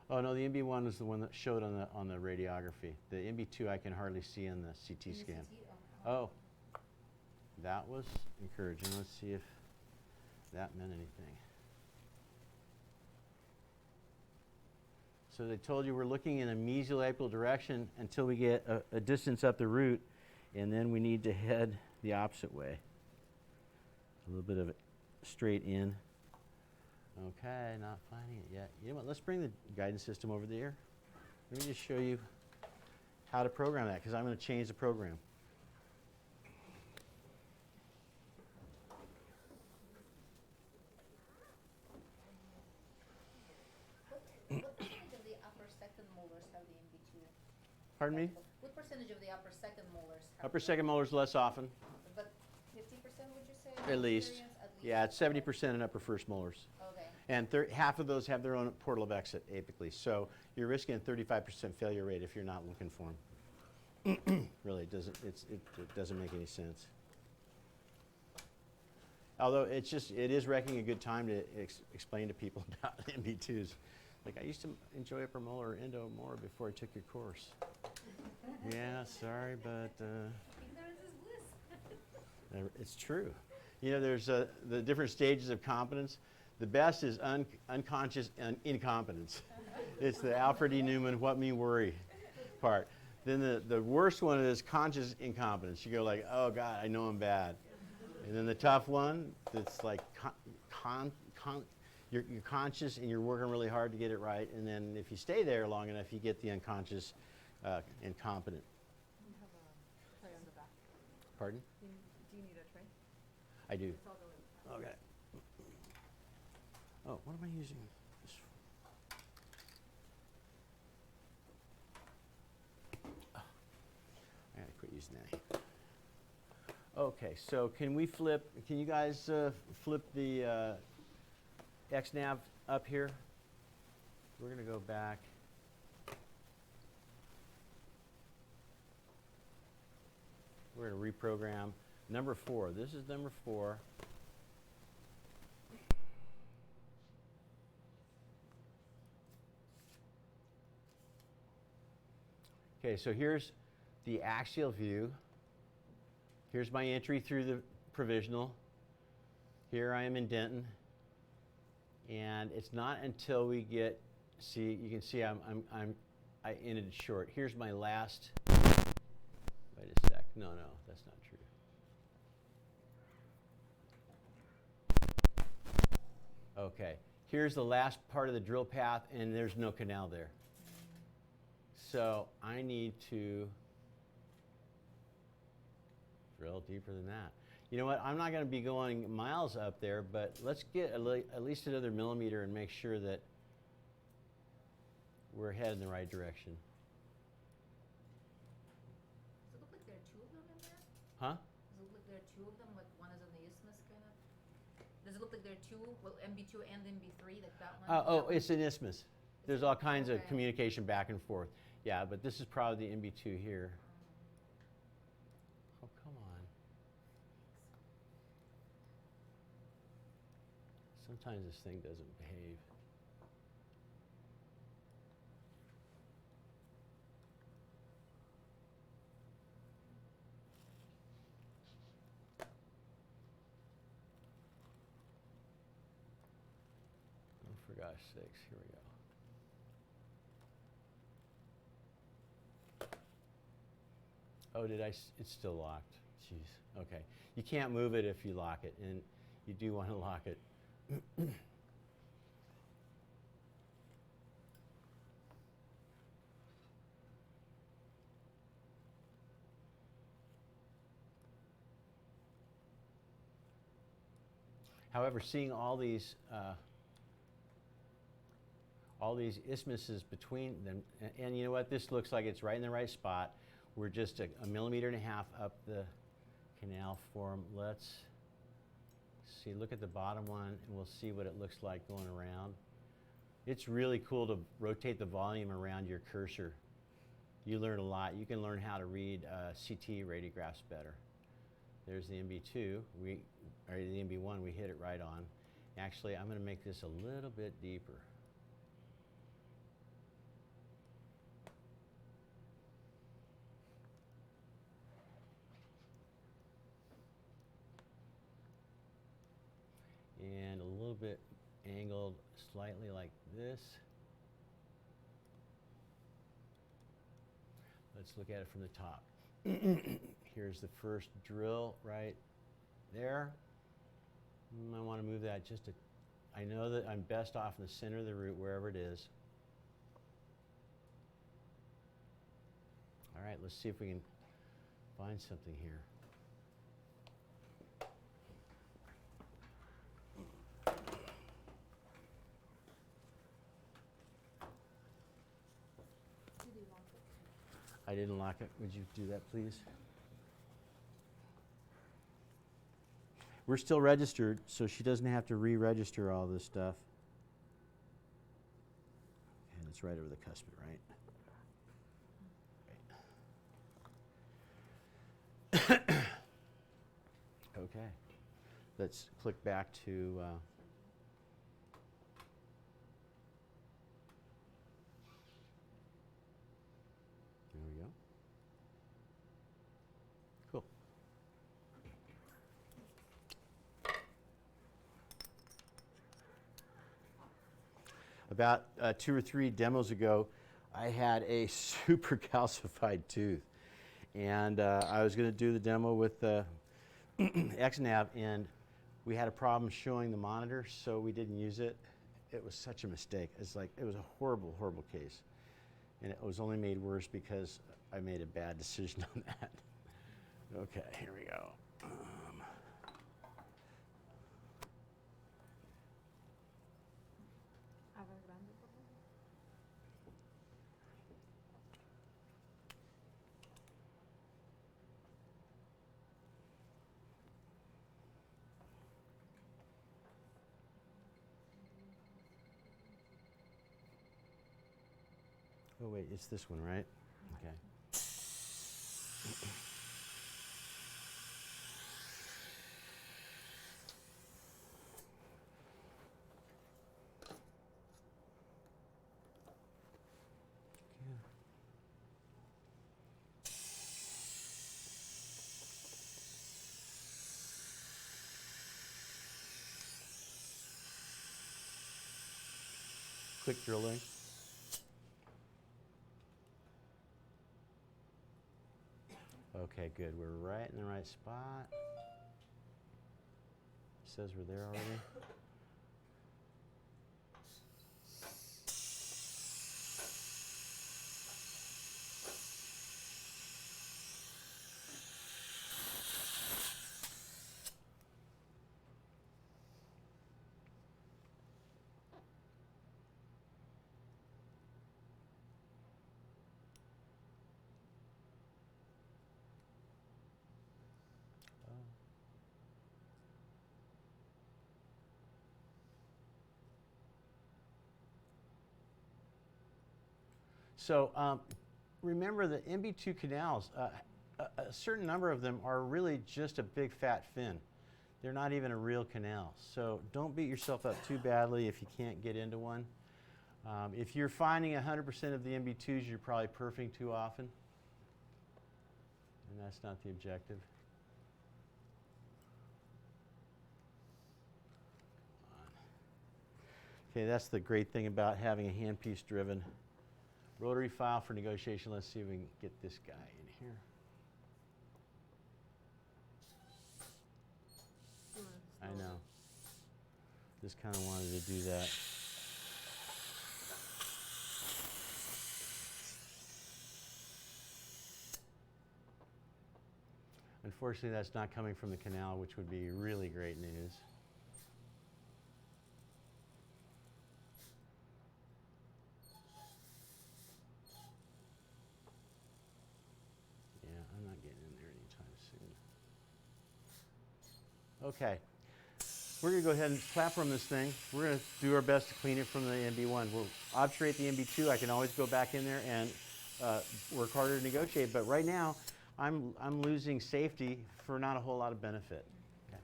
Oh no, the MB1 is the one that showed on the radiography. The MB2 I can hardly see on the CT In the scan. CT? Oh, that was encouraging. Let's see if that meant anything. So they told you we're looking in a mesiolapial direction until we get a distance up the root, and then we need to head the opposite way. A little bit of it straight in. Okay, not finding it yet. You know what, let's bring the guidance system over there. Let me just show you how to program that, because I'm going to change the program. What percentage of the upper second molars have the MB2? Pardon me? What percentage of the upper second molars have Upper second molars less often, But 50% would you say? at in least. experience? At least? Yeah, it's 70% in upper first molars. Okay. And half of those have their own portal of exit apically. So you're risking a 35% failure rate if you're not looking for them. Really, it doesn't make any sense. Although it is wrecking a good time to explain to people about MB2s. Like, I used to enjoy upper molar endo more before I took your course. Yeah, sorry, but Ignorance is bliss. it's true. You know, there's the different stages of competence. The best is unconscious incompetence. It's the Alfred E. Newman, what me worry part. Then the worst one is conscious incompetence. You go like, oh God, I know I'm bad. And then the tough one, that's like you're conscious and you're working really hard to get it right. And then if you stay there long enough, you get the unconscious incompetent. You have a tray on the back. Pardon? Do you need a tray? I do. It's all going. Okay. Oh, what am I using this for? Oh, I gotta quit using that. Okay, so can you guys flip the XNav up here? We're gonna go back. We're gonna reprogram number 4. This is number 4. Okay, so here's the axial view. Here's my entry through the provisional. Here I am in Denton. And it's not until we get, you can see I ended it short. Here's my last, wait a sec, no, that's not true. Okay, here's the last part of the drill path and there's no canal there. So I need to drill deeper than that. You know what, I'm not going to be going miles up there, but let's get at least another millimeter and make sure that we're heading in the right direction. Does it look like there are 2 of them in there? Huh? Does it look like there are 2 of them, like one is on the isthmus kind of? Does it look like there are 2, well, MB2 and MB3, like that one? Oh, it's an isthmus. There's all kinds of Okay. communication back and forth. Yeah, but this is probably the MB2 here. Oh, come on. Sometimes this thing doesn't behave. Oh, for gosh sakes, here we go. Oh, it's still locked. Jeez. Okay. You can't move it if you lock it, and you do want to lock it. However, seeing all these isthmuses between them, and you know what? This looks like it's right in the right spot. We're just a 1.5 millimeters up the canal form. Let's see, look at the bottom one, and we'll see what it looks like going around. It's really cool to rotate the volume around your cursor. You learn a lot. You can learn how to read CT radiographs better. There's the MB2, or the MB1, we hit it right on. Actually, I'm going to make this a little bit deeper. And a little bit angled slightly like this. Let's look at it from the top. Here's the first drill right there. I want to move that just I know that I'm best off in the center of the root, wherever it is. All right, let's see if we can find something here. I didn't lock it. Would you do that, please? We're still registered, so she doesn't have to re-register all this stuff. And it's right over the cuspid, right? Okay. Let's click back to there we go. Cool. About 2 or 3 demos ago, I had a super calcified tooth. And I was going to do the demo with XNAV, and we had a problem showing the monitor, so we didn't use it. It was such a mistake. It's like, it was a horrible, horrible case. And it was only made worse because I made a bad decision on that. Okay, here we go. Oh wait, it's this one, right? Okay. Quick drilling. Okay, good. We're right in the right spot. Says we're there already. So remember the MB2 canals, a certain number of them are really just a big fat fin. They're not even a real canal. So don't beat yourself up too badly if you can't get into one. If you're finding 100% of the MB2s, you're probably perfing too often. And that's not the objective. Okay, that's the great thing about having a handpiece driven rotary file for negotiation. Let's see if we can get this guy in here. Just kind of wanted to do that. Unfortunately, that's not coming from the canal, which would be really great news. Yeah, I'm not getting in there anytime soon. Okay. We're going to go ahead and platform this thing. We're going to do our best to clean it from the MB1. We'll obturate the MB2. I can always go back in there and work harder to negotiate. But right now, I'm losing safety for not a whole lot of benefit. Okay.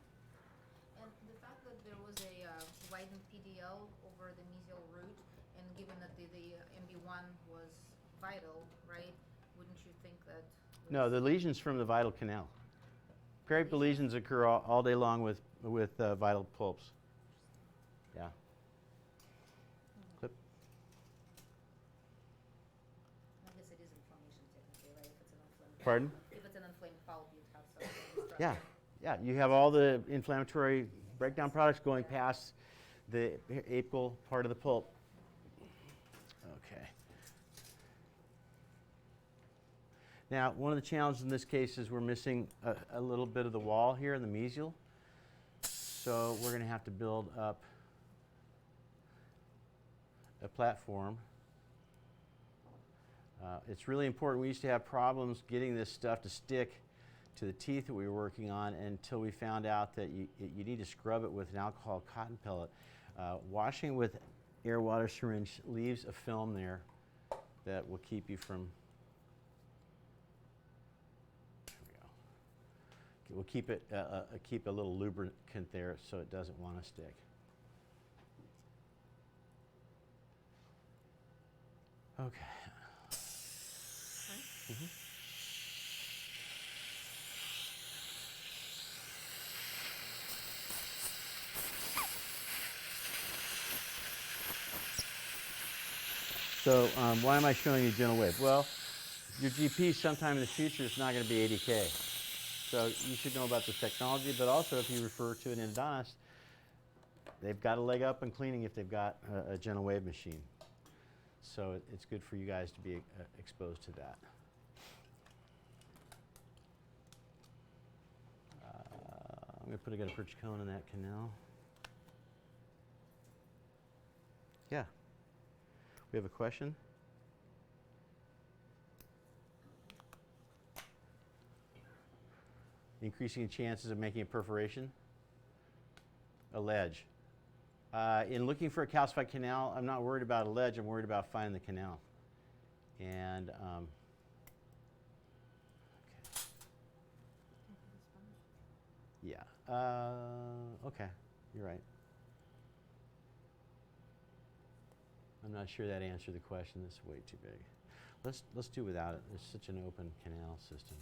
And the fact that there was a widened PDL over the mesial root, and given that the MB1 was vital, right? Wouldn't you think that? No, the lesions from the vital canal. Periapical lesions occur all day long with vital pulps. Yeah. Clip. I guess it is inflammation technically, right? If it's an inflamed. Pardon? If it's an inflamed pulp, you'd have some. Yeah. Yeah, you have all the inflammatory breakdown products going past the apical part of the pulp. Okay. Now, one of the challenges in this case is we're missing a little bit of the wall here in the mesial. So we're going to have to build up a platform. It's really important. We used to have problems getting this stuff to stick to the teeth that we were working on until we found out that you need to scrub it with an alcohol cotton pellet. Washing with air water syringe leaves a film there that will keep you from. We'll keep it keep a little lubricant there so it doesn't want to stick. Okay. Mm-hmm. So why am I showing you GentleWave? Well, your GP sometime in the future is not going to be 80K. So you should know about the technology, but also if you refer to an endodontist, they've got a leg up in cleaning if they've got a GentleWave machine. So it's good for you guys to be exposed to that. I'm going to put a perch cone in that canal. Yeah. We have a question? Increasing chances of making a perforation? A ledge. In looking for a calcified canal, I'm not worried about a ledge, I'm worried about finding the canal. And, okay. Yeah, okay, you're right. I'm not sure that answered the question, this is way too big. Let's do without it, there's such an open canal system.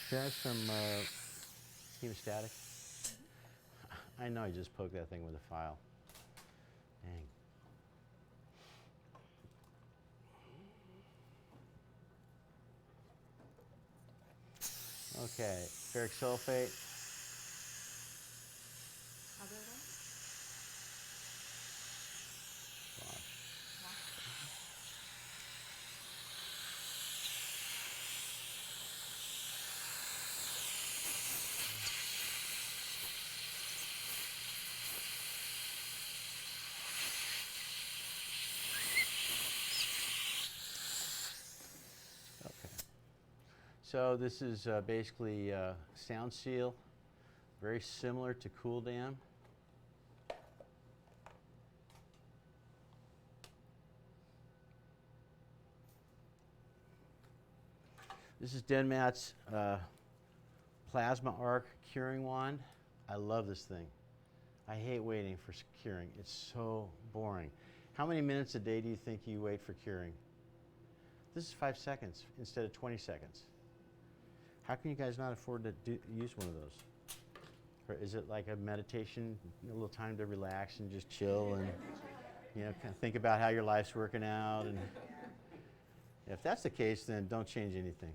Can I have some hemostatic? I know I just poked that thing with a file. Dang. Okay, ferric sulfate. Other than? So this is basically sound seal, very similar to Cool Dam. This is Denmat's plasma arc curing wand. I love this thing. I hate waiting for curing. It's so boring. How many minutes a day do you think you wait for curing? This is 5 seconds instead of 20 seconds. How can you guys not afford to use one of those? Or is it like a meditation, a little time to relax and just chill and kind of think about how your life's working out? And If that's the case, then don't change anything.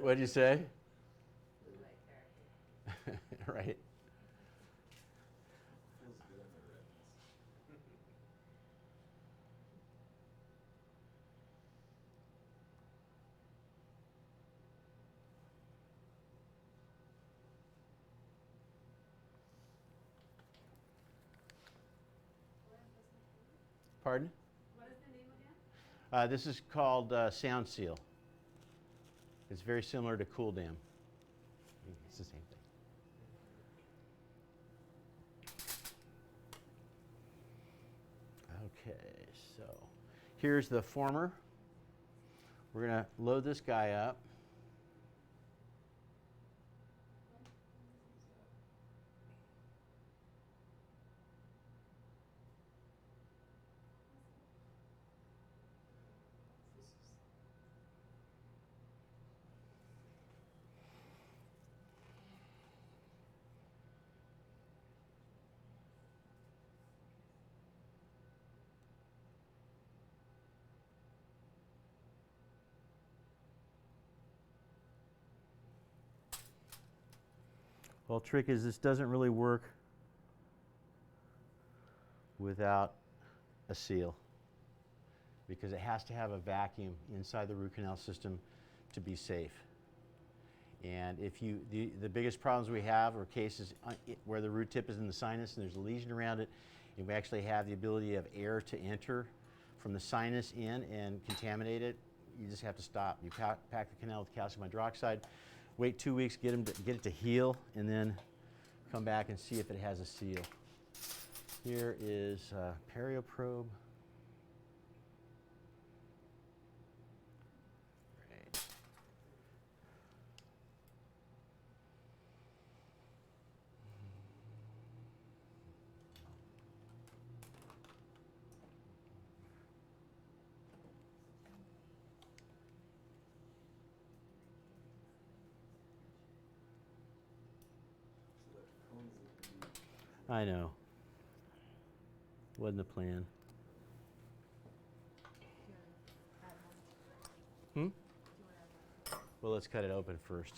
What'd you say? Right. Feels good on the retinas. Pardon? What is the name again? This is called Sound Seal. It's very similar to Cool Dam. It's the same thing. Okay, so here's the former. We're going to load this guy up. Well, trick is this doesn't really work without a seal because it has to have a vacuum inside the root canal system to be safe. And if you, the biggest problems we have are cases where the root tip is in the sinus and there's a lesion around it, and we actually have the ability of air to enter from the sinus in and contaminate it. You just have to stop. You pack the canal with calcium hydroxide, wait 2 weeks, get it to heal, and then come back and see if it has a seal. Here is perioprobe. Great. So that cone's looking I know. Wasn't the plan. Hmm? Well, let's cut it open first.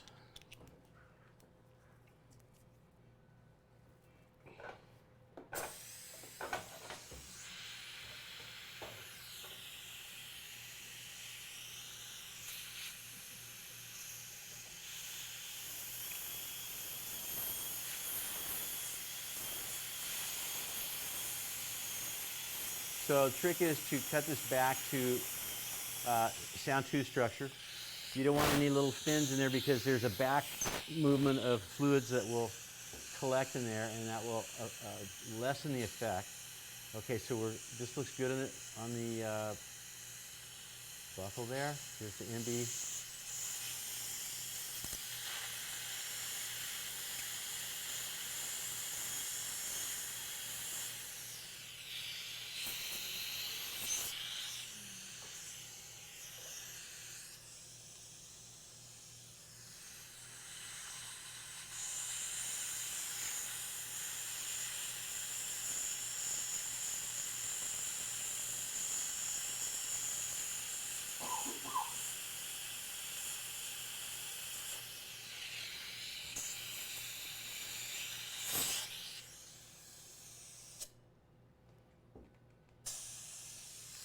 So the trick is to cut this back to sound tooth structure. You don't want any little fins in there because there's a back movement of fluids that will collect in there, and that will lessen the effect. Okay, so this looks good on the buckle there. Here's the MB.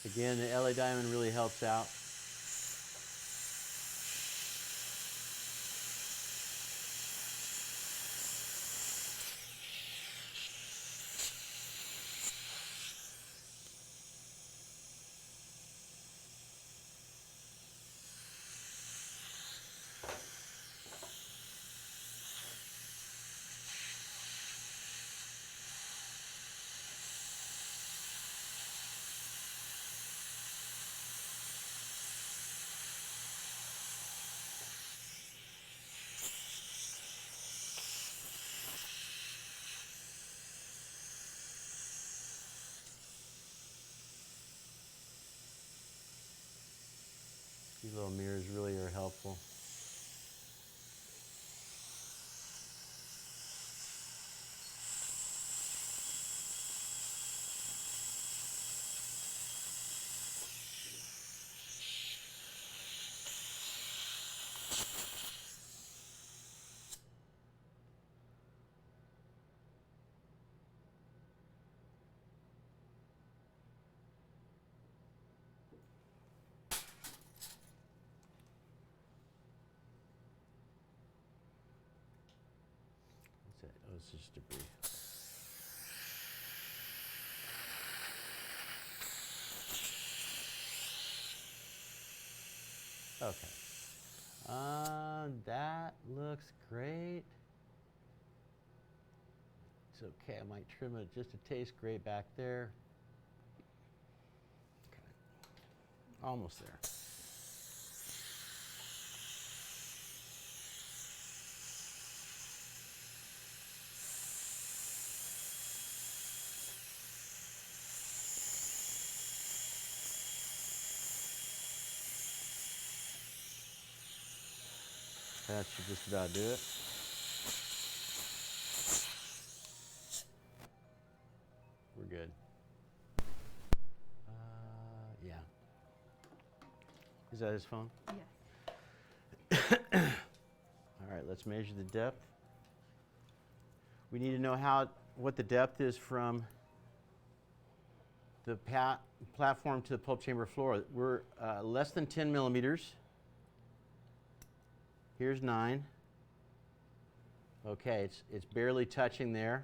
Again, the LA diamond really helps out. These little mirrors really are helpful. It's just debris. Okay. That looks great. It's okay. I might trim it just a taste great back there. Okay. Almost there. That should just about do it. We're good. Yeah. Is that his phone? Yes. All right, let's measure the depth. We need to know what the depth is from the platform to the pulp chamber floor. We're less than 10 millimeters. Here's 9. Okay, it's barely touching there.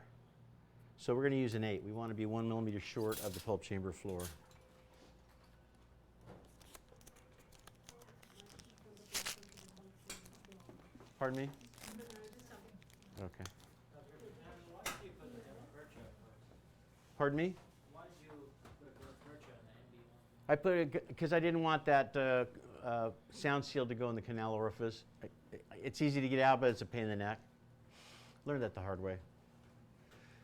So we're going to use an 8. We want to be 1 millimeter short of the pulp chamber floor. Pardon me? Okay. Pardon me? Why did you put a virtue on the MB1? I put it because I didn't want that sound seal to go in the canal orifice. It's easy to get out, but it's a pain in the neck. Learned that the hard way.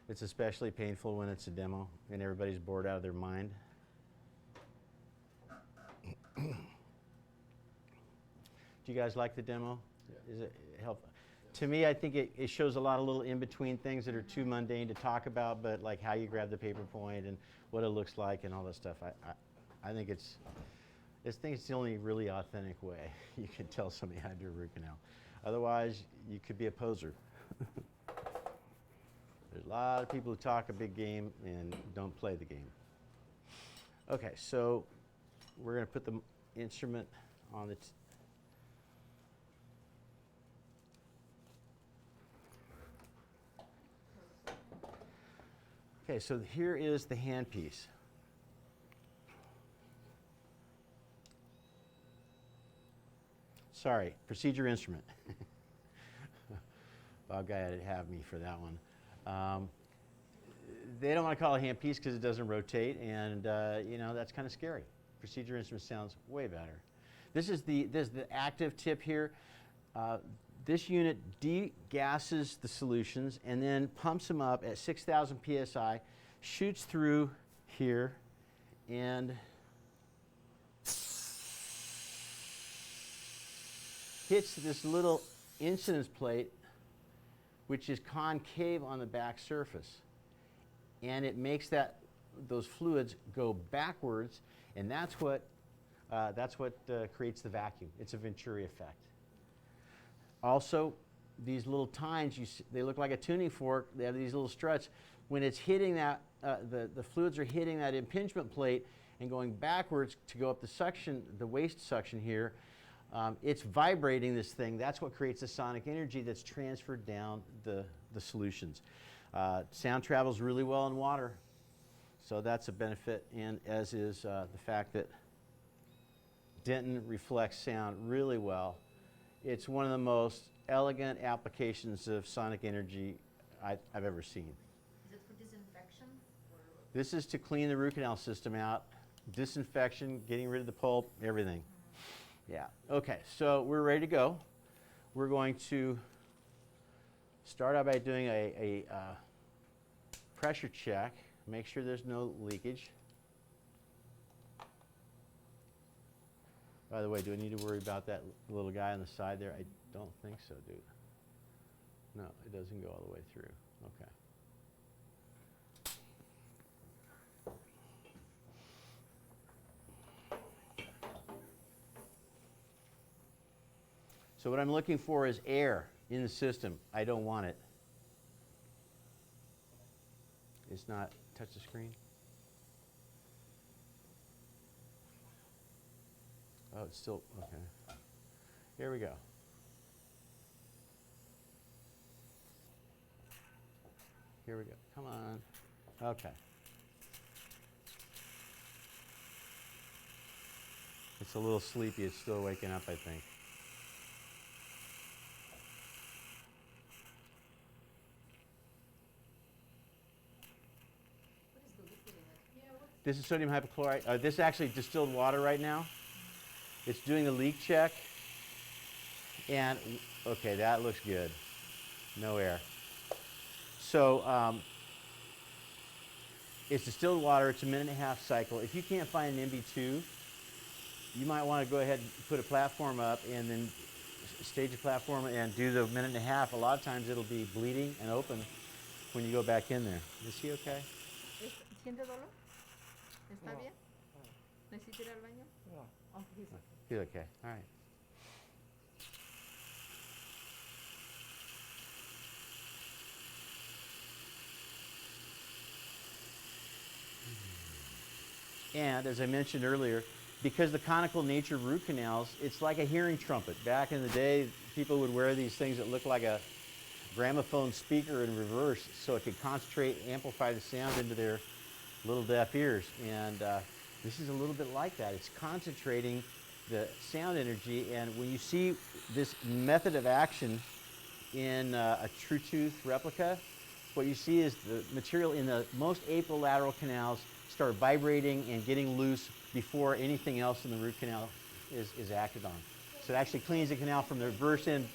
It's especially painful when it's a demo and everybody's bored out of their mind. Do you guys like the demo? Yeah. Is it helpful? To me, I think it shows a lot of little in-between things that are too mundane to talk about, but like how you grab the paper point and what it looks like and all that stuff. I think it's the only really authentic way you can tell somebody how to do a root canal. Otherwise, you could be a poser. There's a lot of people who talk a big game and don't play the game. Okay, so we're going to put the instrument on the okay, so here is the handpiece. Sorry, procedure instrument. Bob Guy had to have me for that one. They don't want to call it a handpiece because it doesn't rotate, and you know, that's kind of scary. Procedure instrument sounds way better. This is the active tip here. This unit degasses the solutions and then pumps them up at 6,000 psi, shoots through here, and hits this little incidence plate, which is concave on the back surface. And it makes those fluids go backwards, and that's what creates the vacuum. It's a Venturi effect. Also, these little tines, they look like a tuning fork. They have these little struts. When it's hitting that, the fluids are hitting that impingement plate and going backwards to go up the suction, the waste suction here, it's vibrating this thing. That's what creates the sonic energy that's transferred down the solutions. Sound travels really well in water, so that's a benefit, and as is the fact that Denton reflects sound really well. It's one of the most elegant applications of sonic energy I've ever seen. Is it for disinfection? Or This is to clean the root canal system out, disinfection, getting rid of the pulp, everything. Yeah, okay, so we're ready to go. We're going to start out by doing a pressure check, make sure there's no leakage. By the way, do I need to worry about that little guy on the side there? I don't think so, dude. No, it doesn't go all the way through. Okay. So what I'm looking for is air in the system. I don't want it. It's not, touch the screen. Oh, it's still, okay. Here we go. Here we go. Come on. Okay. It's a little sleepy. It's still waking up, I think. What is the liquid in it? Yeah, what's This is sodium hypochlorite. This is actually distilled water right now. It's doing the leak check. And, okay, that looks good. No air. So, it's distilled water. It's a 1.5-minute cycle. If you can't find an MB2, you might want to go ahead and put a platform up and then stage a platform and do the 1.5 minutes. A lot of times it'll be bleeding and open when you go back in there. Is he okay? ¿Siente dolor? ¿Está bien? ¿Necesita ir al baño? No. Oh, he's okay. He's okay. All right. And as I mentioned earlier, because the conical nature of root canals, it's like a hearing trumpet. Back in the day, people would wear these things that look like a gramophone speaker in reverse so it could concentrate, amplify the sound into their little deaf ears. And this is a little bit like that. It's concentrating the sound energy. And when you see this method of action in a true tooth replica, what you see is the material in the most apolateral canals start vibrating and getting loose before anything else in the root canal is acted on. So it actually cleans the canal from the reverse end.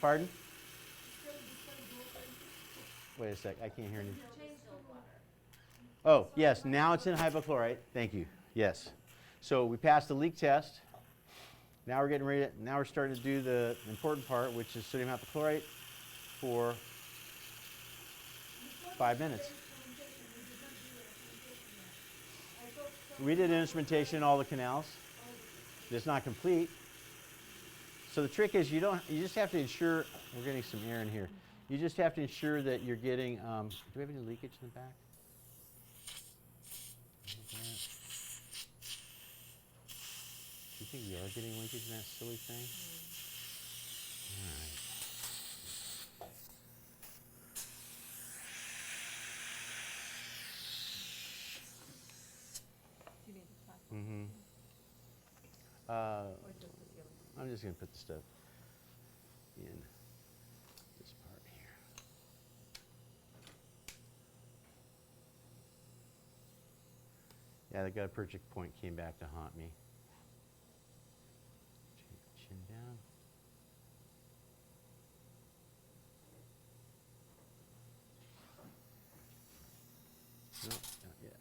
Pardon? Wait a sec, I can't hear you. Oh, yes, now it's in hypochlorite. Thank you. Yes. So we passed the leak test. Now we're getting ready now we're starting to do the important part, which is sodium hypochlorite for 5 minutes. We did instrumentation in all the canals. It's not complete. So the trick is you just have to ensure, we're getting some air in here. You just have to ensure that you're getting, do we have any leakage in the back? Do you think we are getting leakage in that silly thing? All right. You need the plastic. Mm-hmm. Or just the ceiling? I'm just going to put the stuff in this part here. Yeah, the gut purchase point came back to haunt me. Chin down. No, not yet.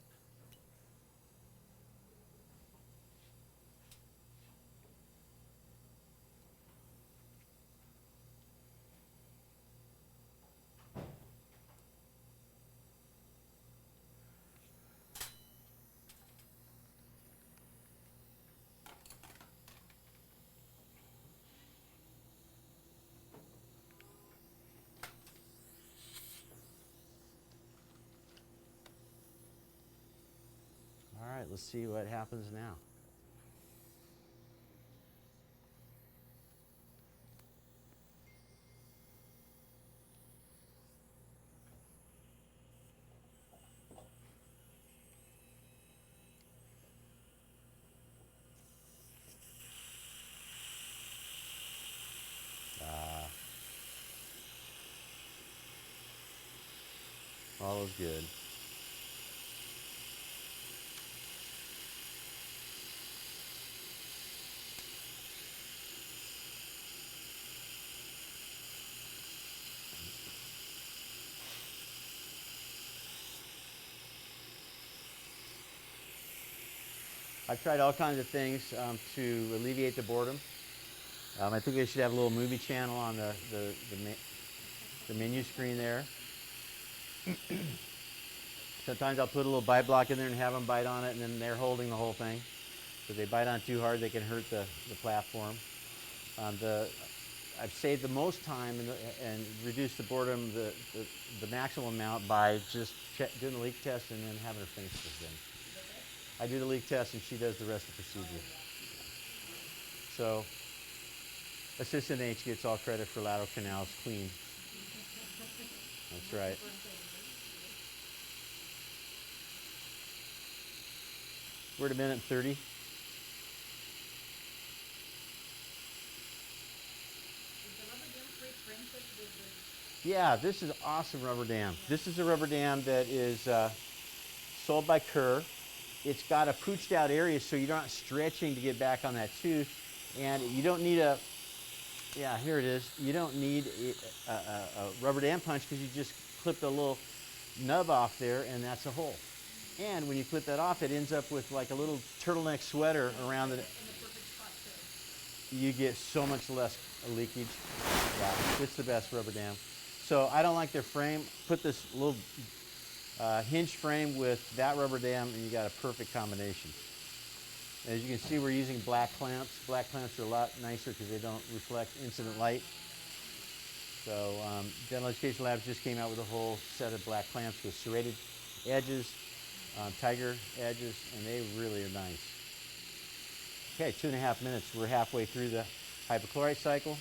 All right, let's see what happens now. All is good. I've tried all kinds of things to alleviate the boredom. I think they should have a little movie channel on the menu screen there. Sometimes I'll put a little bite block in there and have them bite on it, and then they're holding the whole thing. If they bite on it too hard, they can hurt the platform. I've saved the most time and reduced the boredom the maximum amount by just doing the leak test and then having her finish this thing. I do the leak test and she does the rest of the procedure. So, Assistant H gets all credit for lateral canals clean. That's right. We're at 1:30. Is the rubber dam pre-printed with the Yeah, this is awesome rubber dam. This is a rubber dam that is sold by Kerr. It's got a pooched out area so you're not stretching to get back on that tooth. And you don't need a, yeah, here it is. You don't need a rubber dam punch because you just clip the little nub off there and that's a hole. And when you clip that off, it ends up with like a little turtleneck sweater around it. in the perfect spot too? You get so much less leakage. Yeah, it's the best rubber dam. So I don't like their frame. Put this little hinge frame with that rubber dam and you got a perfect combination. As you can see, we're using black clamps. Black clamps are a lot nicer because they don't reflect incident light. So Dental Education Labs just came out with a whole set of black clamps with serrated edges, tiger edges, and they really are nice. Okay, 2.5 minutes. We're halfway through the hypochlorite cycle.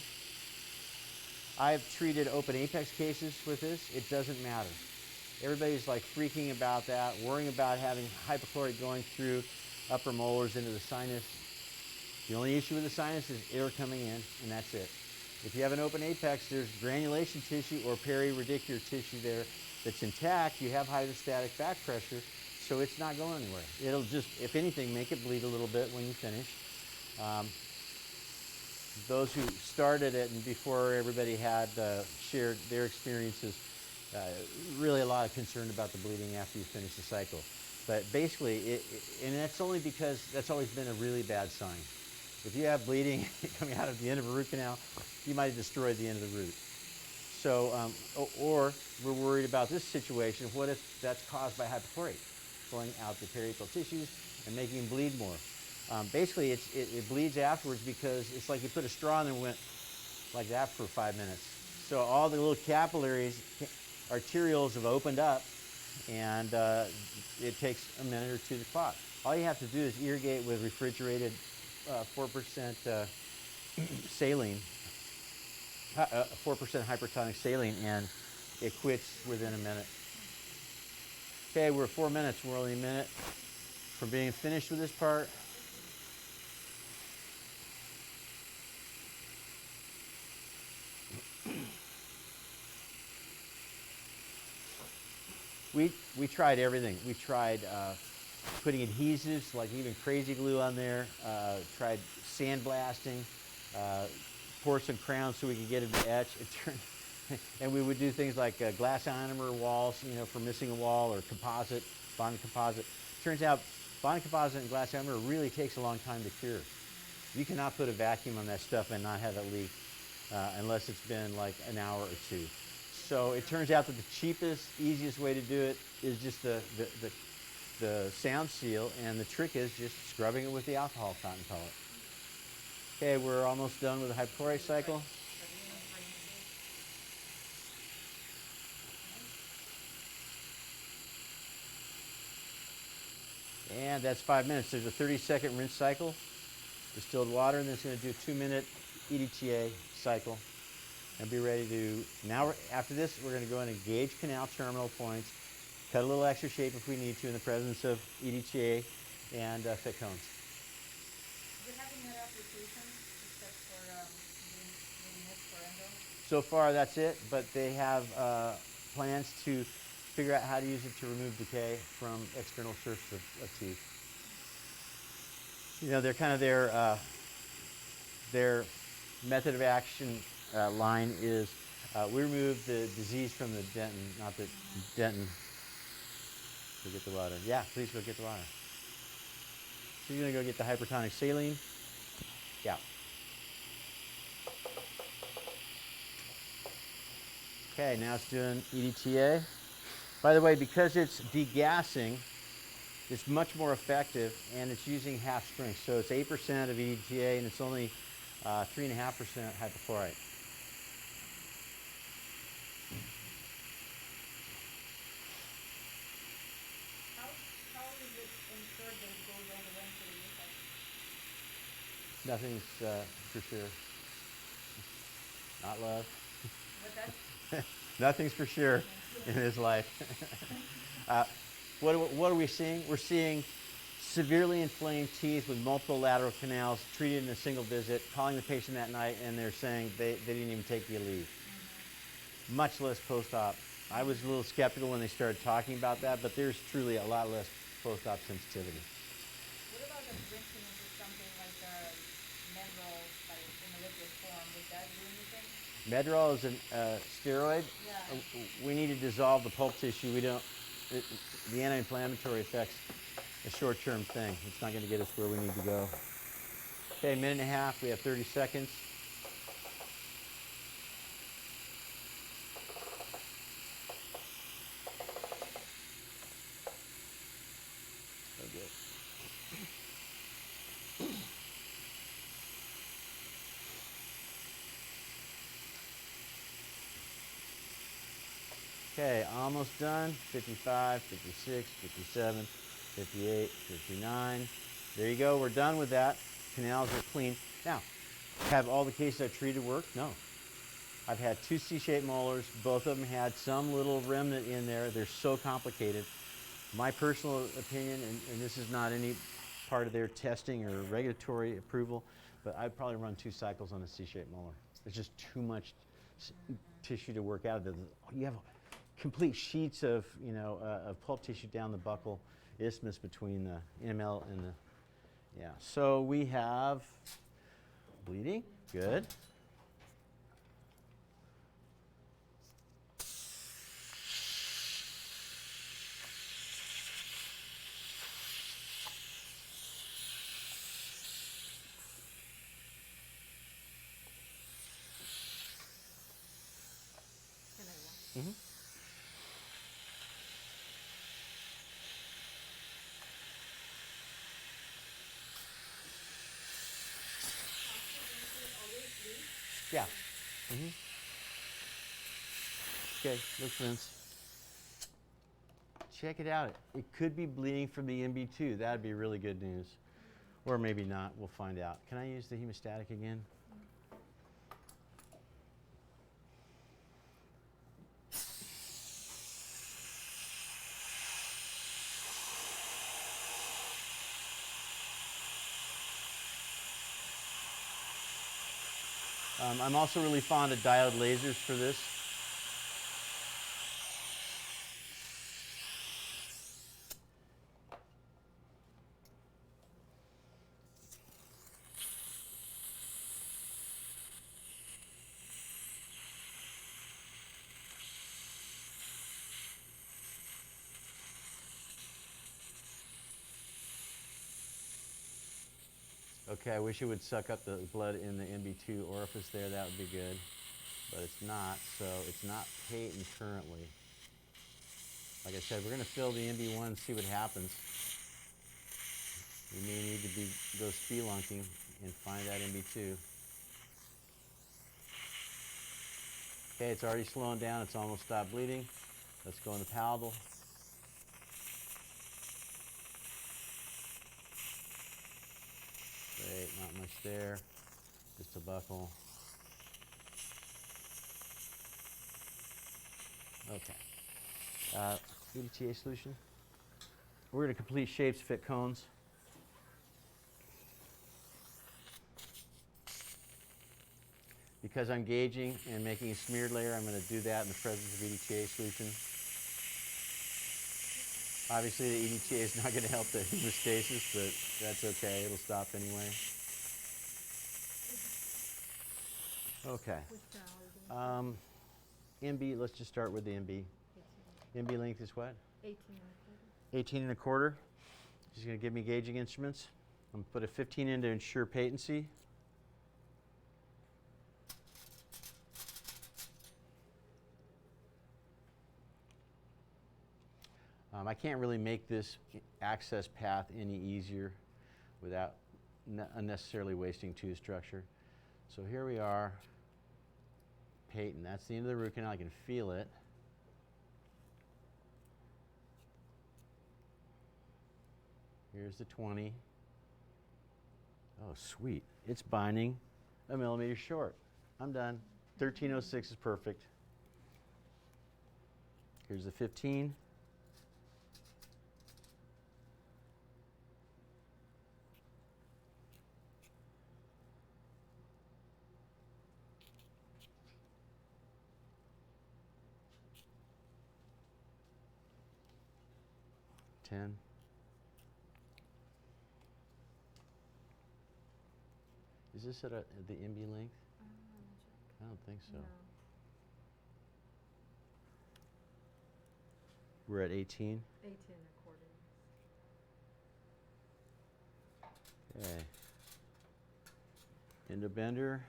I've treated open apex cases with this. It doesn't matter. Everybody's like freaking about that, worrying about having hypochlorite going through upper molars into the sinus. The only issue with the sinus is air coming in, and that's it. If you have an open apex, there's granulation tissue or periradicular tissue there that's intact. You have hydrostatic back pressure, so it's not going anywhere. It'll just, if anything, make it bleed a little bit when you finish. Those who started it and before everybody had shared their experiences, really a lot of concern about the bleeding after you finish the cycle. But basically, and that's only because that's always been a really bad sign. If you have bleeding coming out of the end of a root canal, you might have destroyed the end of the root. So, or we're worried about this situation. What if that's caused by hypochlorite, pulling out the periapical tissues and making them bleed more? Basically, it bleeds afterwards because it's like you put a straw in and went like that for 5 minutes. So all the little capillaries, arterioles have opened up, and it takes a minute or two to clot. All you have to do is irrigate with refrigerated 4% saline, 4% hypertonic saline, and it quits within a minute. Okay, we're at 4 minutes. We're only a minute from being finished with this part. We tried everything. We tried putting adhesives, like even crazy glue on there, tried sandblasting, pour some crowns so we could get it to etch. And we would do things like glass ionomer walls, you know, for missing a wall, or composite, bonded composite. Turns out bonded composite and glass ionomer really takes a long time to cure. You cannot put a vacuum on that stuff and not have it leak unless it's been like an hour or two. So it turns out that the cheapest, easiest way to do it is just the sound seal, and the trick is just scrubbing it with the alcohol cotton pellet. Okay, we're almost done with the hypochlorite cycle. And that's 5 minutes. There's a 30-second rinse cycle, distilled water, and then it's going to do a 2-minute EDTA cycle. And be ready to, now after this, we're going to go in and gauge canal terminal points, cut a little extra shape if we need to in the presence of EDTA, and fit cones. Do you have any other applications except for doing this for endo? So far, that's it, but they have plans to figure out how to use it to remove decay from external surface of teeth. You know, they're kind of their method of action line is we remove the disease from the dentin, not the dentin. Go get the water. Yeah, please go get the water. So you're going to go get the hypertonic saline. Yeah. Okay, now it's doing EDTA. By the way, because it's degassing, it's much more effective, and it's using half strength. So it's 8% of EDTA, and it's only 3.5% hypochlorite. How is it ensured that it goes all the way to the inside? Nothing's for sure. Not love. But that's Nothing's for sure in his life. What are we seeing? We're seeing severely inflamed teeth with multiple lateral canals, treated in a single visit, calling the patient that night, and they're saying they didn't even take the leave, much less post-op. I was a little skeptical when they started talking about that, but there's truly a lot less post-op sensitivity. What about the drinking into something like Medrol, like in a liquid form? Would that do anything? Medrol is a steroid. Yeah. We need to dissolve the pulp tissue. The anti-inflammatory effect's a short-term thing. It's not going to get us where we need to go. Okay, minute and a half. We have 30 seconds. Okay, almost done. 55, 56, 57, 58, 59. There you go, we're done with that. Canals are clean. Now, have all the cases I've treated worked? No. I've had 2 C-shaped molars. Both of them had some little remnant in there. They're so complicated. My personal opinion, and this is not any part of their testing or regulatory approval, but I'd probably run 2 cycles on a C-shaped molar. There's just too much tissue to work out of it. You have complete sheets of, of pulp tissue down the buccal isthmus between the enamel and the, yeah. So we have bleeding, good. Mm-hmm. Yeah. Mm-hmm. Okay, let's rinse. Check it out. It could be bleeding from the MB2. That'd be really good news. Or maybe not. We'll find out. Can I use the hemostatic again? I'm also really fond of diode lasers for this. Okay, I wish it would suck up the blood in the MB2 orifice there. That would be good. But it's not, so it's not patent currently. Like I said, we're going to fill the MB1 and see what happens. We may need to go spelunking and find that MB2. Okay, it's already slowing down. It's almost stopped bleeding. Let's go in the palatal. Great, not much there. Just a buccal. Okay. EDTA solution. We're going to complete shapes, fit cones. Because I'm gauging and making a smeared layer, I'm going to do that in the presence of EDTA solution. Obviously, the EDTA is not going to help the hemostasis, but that's okay. It'll stop anyway. Okay. MB, let's just start with the MB. MB length is what? 18 18 and a quarter. She's going to give me gauging instruments. I'm going to put a 15 in to ensure patency. I can't really make this access path any easier without unnecessarily wasting tooth structure. So here we are, patent. That's the end of the root canal. I can feel it. Here's the 20. Oh, sweet. It's binding a millimeter short. I'm done. 1306 is perfect. Here's the 15. 10. Is this at the MB length? I don't think so. No. We're at 18. 18 according. Okay. Endo bender.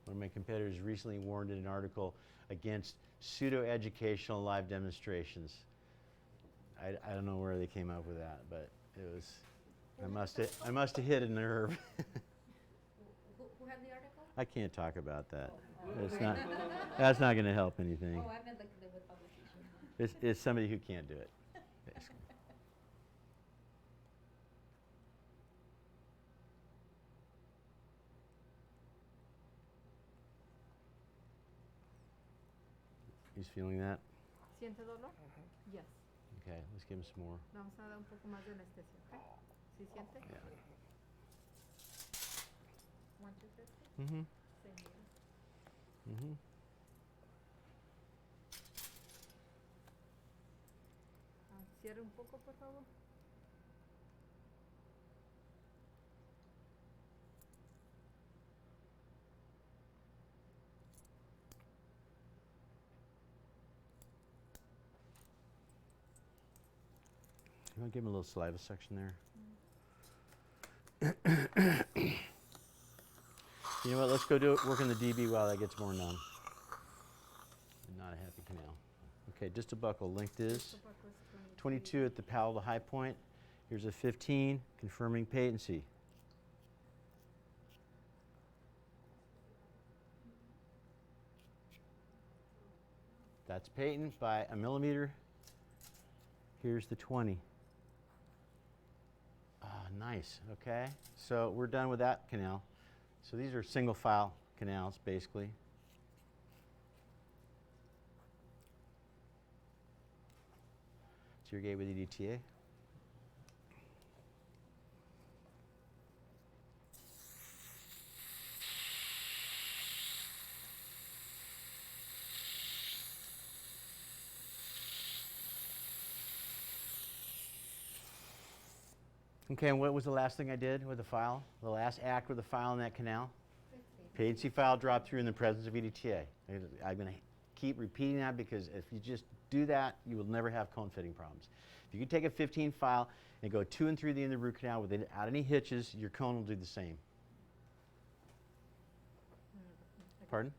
One of my competitors recently warned in an article against pseudo-educational live demonstrations. I don't know where they came up with that, but it was, I must have hit a nerve. Who had the article? I can't talk about that. It's okay. not, that's not going to help anything. Oh, I meant like the with publication. It's somebody who can't do it, basically. He's feeling that? ¿Siente dolor? Yes. Okay, let's give him some more. Vamos a dar un poco más de anestesia, ¿ok? ¿Sí siente? Yeah. 1, 2, 3. Mm-hmm. Same here. Mm-hmm. Cierre un poco, por favor. You want to give him a little saliva suction there? You know what? Let's go work on the DB while that gets more numb. Not a happy canal. Okay, distal buckle length is Distal buckle is 22 at the palatal high point. Here's a 15, confirming patency. That's patent by a millimeter. Here's the 20. Ah, nice, okay. So we're done with that canal. So these are single file canals, basically. Tear gate with EDTA. Okay, and what was the last thing I did with the file? The last act with the file in that canal? Patency file dropped through in the presence of EDTA. I'm going to keep repeating that because if you just do that, you will never have cone fitting problems. If you can take a 15 file and go to and through the end of the root canal without any hitches, your cone will do the same. Pardon?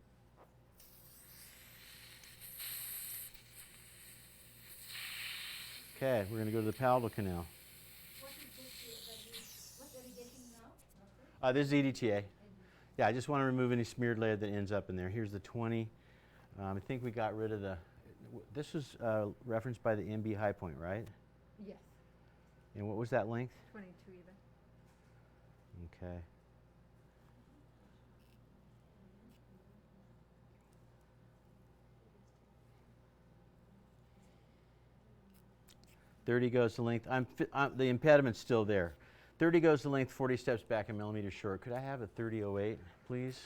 Okay, we're going to go to the palatal canal. This is EDTA. Yeah, I just want to remove any smeared layer that ends up in there. Here's the 20. I think we got rid of the, this was referenced by the MB high point, right? Yes. And what was that length? 22 even. Okay. $30 goes to length. The impediment's still there. 30 goes to length, 40 steps back, a millimeter short. Could I have a 3008, please?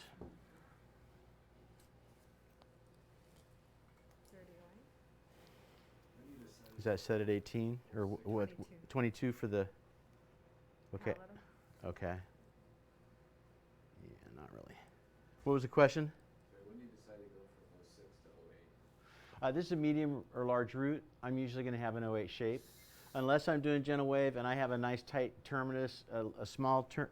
31. Is that set at 18? Or what? 22 for the, okay. Palatal. Okay. Yeah, not really. What was the question? When do you decide to go from 06 to 08? This is a medium or large root. I'm usually going to have an 08 shape. Unless I'm doing GentleWave and I have a nice tight terminus, a small I'm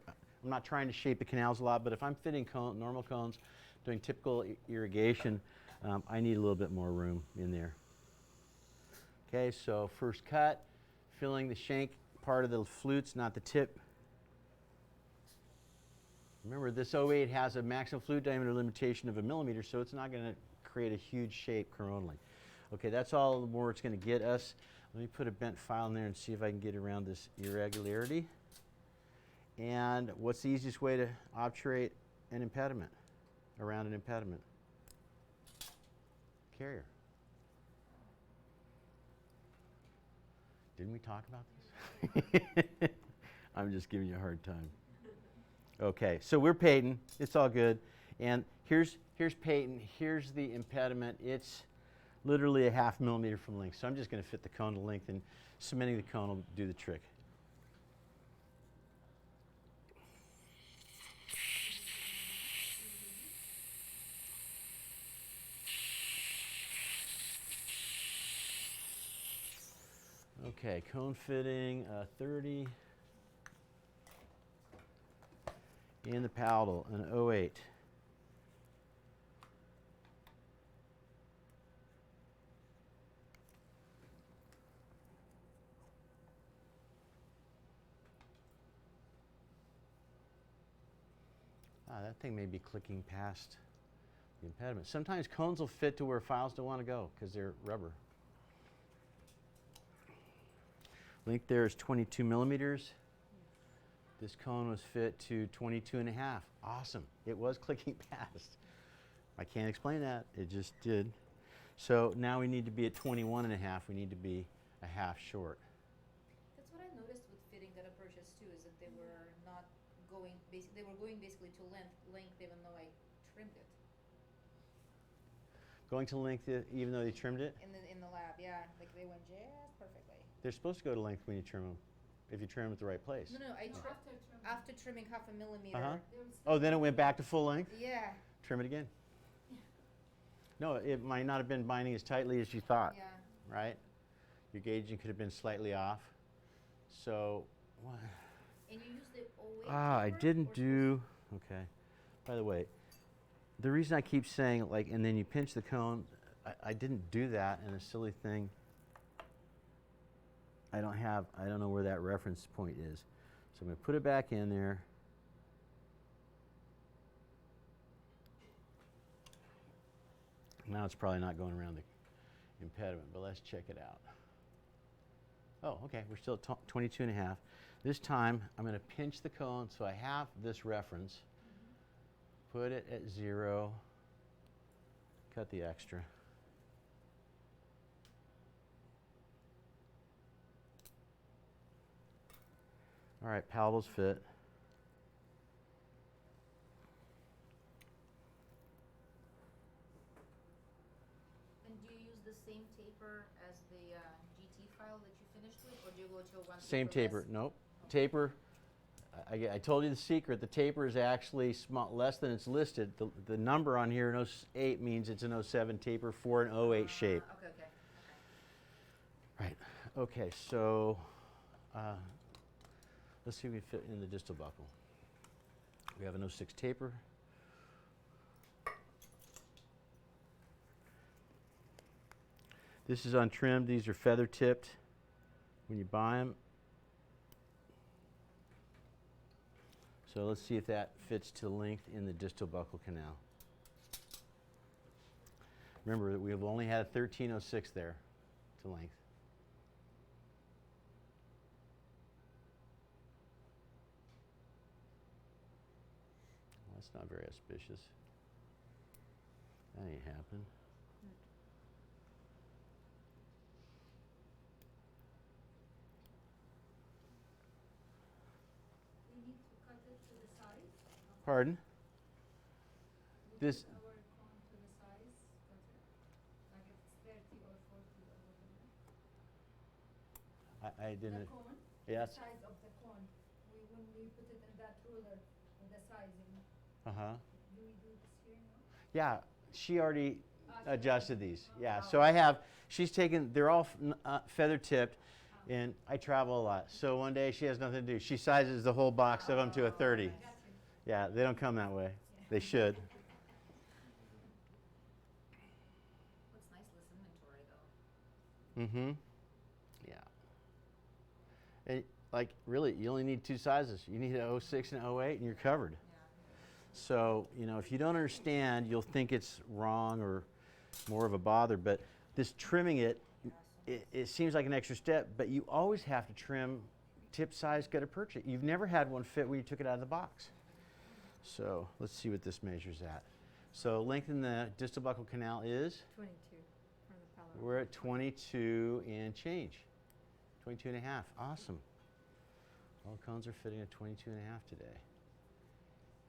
not trying to shape the canals a lot, but if I'm fitting normal cones, doing typical irrigation, I need a little bit more room in there. Okay, so first cut, filling the shank part of the flutes, not the tip. Remember, this 08 has a maximum flute diameter limitation of a millimeter, so it's not going to create a huge shape coronally. Okay, that's all the more it's going to get us. Let me put a bent file in there and see if I can get around this irregularity. And what's the easiest way to obturate an impediment, around an impediment? Carrier. Didn't we talk about this? I'm just giving you a hard time. Okay, so we're Peyton. It's all good. And here's Peyton. Here's the impediment. It's literally a 1/2 millimeter from length. So I'm just going to fit the cone to length, and cementing the cone will do the trick. Okay, cone fitting 30. And the paddle, an 08. That thing may be clicking past the impediment. Sometimes cones will fit to where files don't want to go because they're rubber. Length there is 22 millimeters. This cone was fit to 22.5. Awesome. It was clicking past. I can't explain that. It just did. So now we need to be at 21.5. We need to be a 1/2 short. That's what I noticed with fitting that I purchased too, is that they were not going, they were going basically to length even though I trimmed it. Going to length even though they trimmed it? In the lab, yeah. Like they went just perfectly. They're supposed to go to length when you trim them, if you trim them at the right place. No, I after trimming 1/2 millimeter. Uh-huh. Oh, then it went back to full length? Yeah. Trim it again. No, it might not have been binding as tightly as you thought, Yeah. right? Your gauging could have been slightly off. So, what? And you use the 08 I taper, didn't or do, okay. By the way, the reason I keep saying, like, and then you pinch the cone, I didn't do that, and a silly thing, I don't know where that reference point is. So I'm going to put it back in there. Now it's probably not going around the impediment, but let's check it out. Oh, okay, we're still at 22.5. This time, I'm going to pinch the cone so I have this reference. Put it at 0. Cut the extra. All right, paddles fit. And do you use the same taper as the GT file that you finished with, or do you go to one Same taper taper. Nope. Taper. I told you the secret. The taper is actually less than it's listed. The number on here, an 08, means it's an 07 taper for an 08 shape. Okay. Right. Okay, so let's see if we fit in the distal buckle. We have an 06 taper. This is untrimmed. These are feather tipped when you buy them. So let's see if that fits to length in the distal buccal canal. Remember that we've only had a 1306 there to length. That's not very auspicious. That ain't happening. We need to cut it to the size. Pardon? We This- put our cone to the size, cut it. Like if it's 30 or 40 or whatever. I didn't. The cone, Yes. the size of the cone. When we put it in that ruler with the sizing, Uh-huh. do we do this here now? Yeah, she already She adjusted already- these. Yeah, oh. so I have, she's taken, they're all feather tipped, and I travel a lot. So one day she has nothing to do. She sizes the whole box of them to a 30. I got you. Yeah, they don't come that way. They should. What's nice, less inventory though. Mm-hmm. Yeah. And like, really, you only need 2 sizes. You need an 06 and an 08, and you're covered. So, you know, if you don't understand, you'll think it's wrong or more of a bother. But this trimming it seems like an extra step, but you always have to trim tip size gutter perch. You've never had one fit where you took it out of the box. So let's see what this measures at. So length in the distal buccal canal is? 22 for the palate. We're at 22 and change. 22 and a half. Awesome. All cones are fitting at 22 and a half today.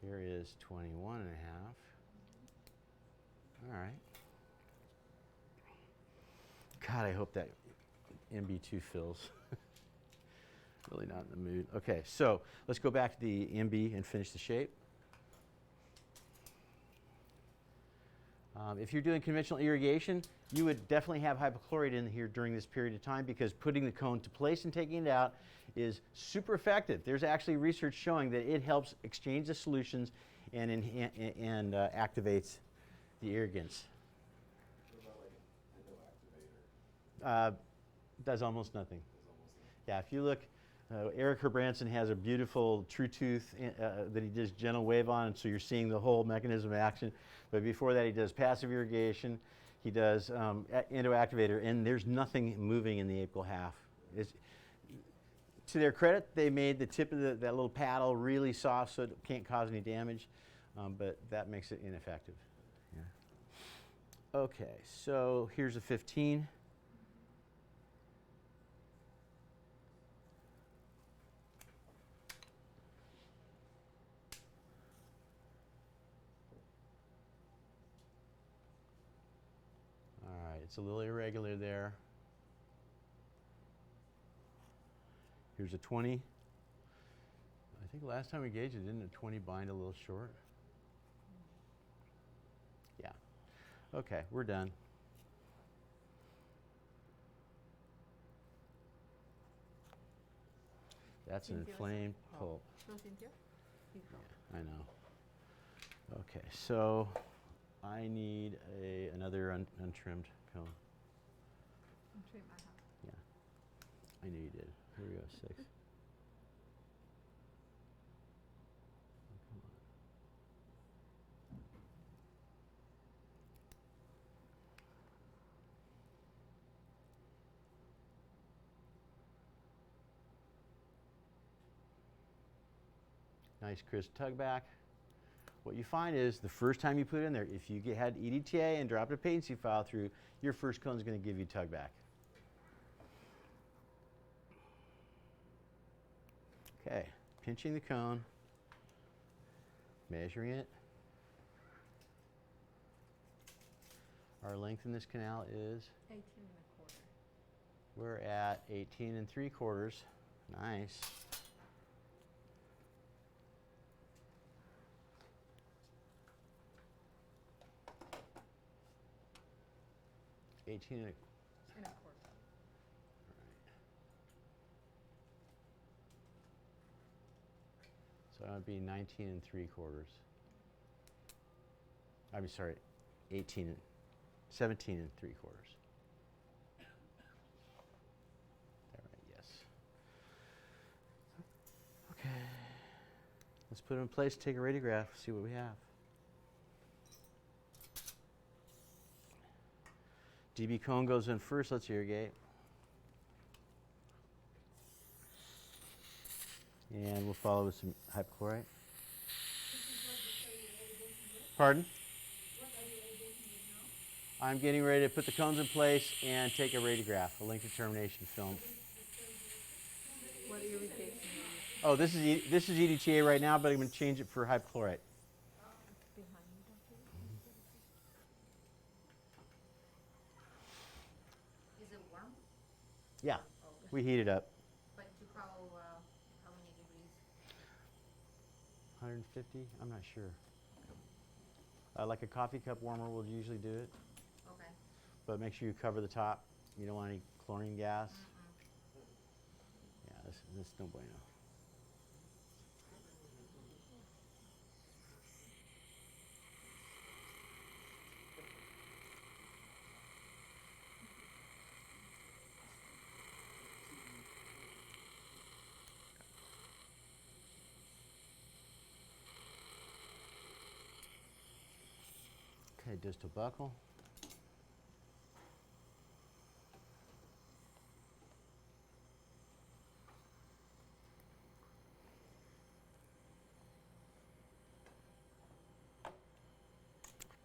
Here is 21 and a half. All right. God, I hope that MB2 fills. Really not in the mood. Okay, so let's go back to the MB and finish the shape. If you're doing conventional irrigation, you would definitely have hypochlorite in here during this period of time because putting the cone to place and taking it out is super effective. There's actually research showing that it helps exchange the solutions and activates the irrigants. What about like endo activator? Does almost nothing. Does almost nothing. Yeah, if you look, Eric Herbranson has a beautiful true tooth that he does GentleWave on, and so you're seeing the whole mechanism of action. But before that, he does passive irrigation. He does endoactivator, and there's nothing moving in the apical half. To their credit, they made the tip of that little paddle really soft so it can't cause any damage, but that makes it ineffective. Yeah. Okay, so here's a 15. It's a little irregular there. Here's a 20. I think last time we gauged it, didn't a 20 bind a little short? Yeah. Okay, we're done. That's an inflamed pulp. ¿Lo sintió? Sí. Yeah, I know. Okay, so I need another untrimmed cone. Trim, ajá. Yeah, I knew you did. Here we go, 6. Oh, come on. Nice crisp tug back. What you find is the first time you put it in there, if you had EDTA and dropped a patency file through, your first cone is going to give you tug back. Okay, pinching the cone, measuring it. Our length in this canal is? 18 and a quarter. We're at 18 3/4. Nice. And a And a quarter. So that would be 19 3/4. I'm sorry, 17 3/4. All right, yes. Okay. Let's put it in place, take a radiograph, see what we have. DB cone goes in first, let's irrigate. And we'll follow with some hypochlorite. Pardon? I'm getting ready to put the cones in place and take a radiograph, a length determination film. What irrigation? Oh, this is EDTA right now, but I'm going to change it for hypochlorite. Behind you, Is it warm? Yeah, Oh, we heat it up. but to how many degrees? 150? I'm not sure. Like a coffee cup warmer will usually do it, Okay. but make sure you cover the top. You don't want any chlorine gas. Yeah, this is no bueno. Okay, distal buckle.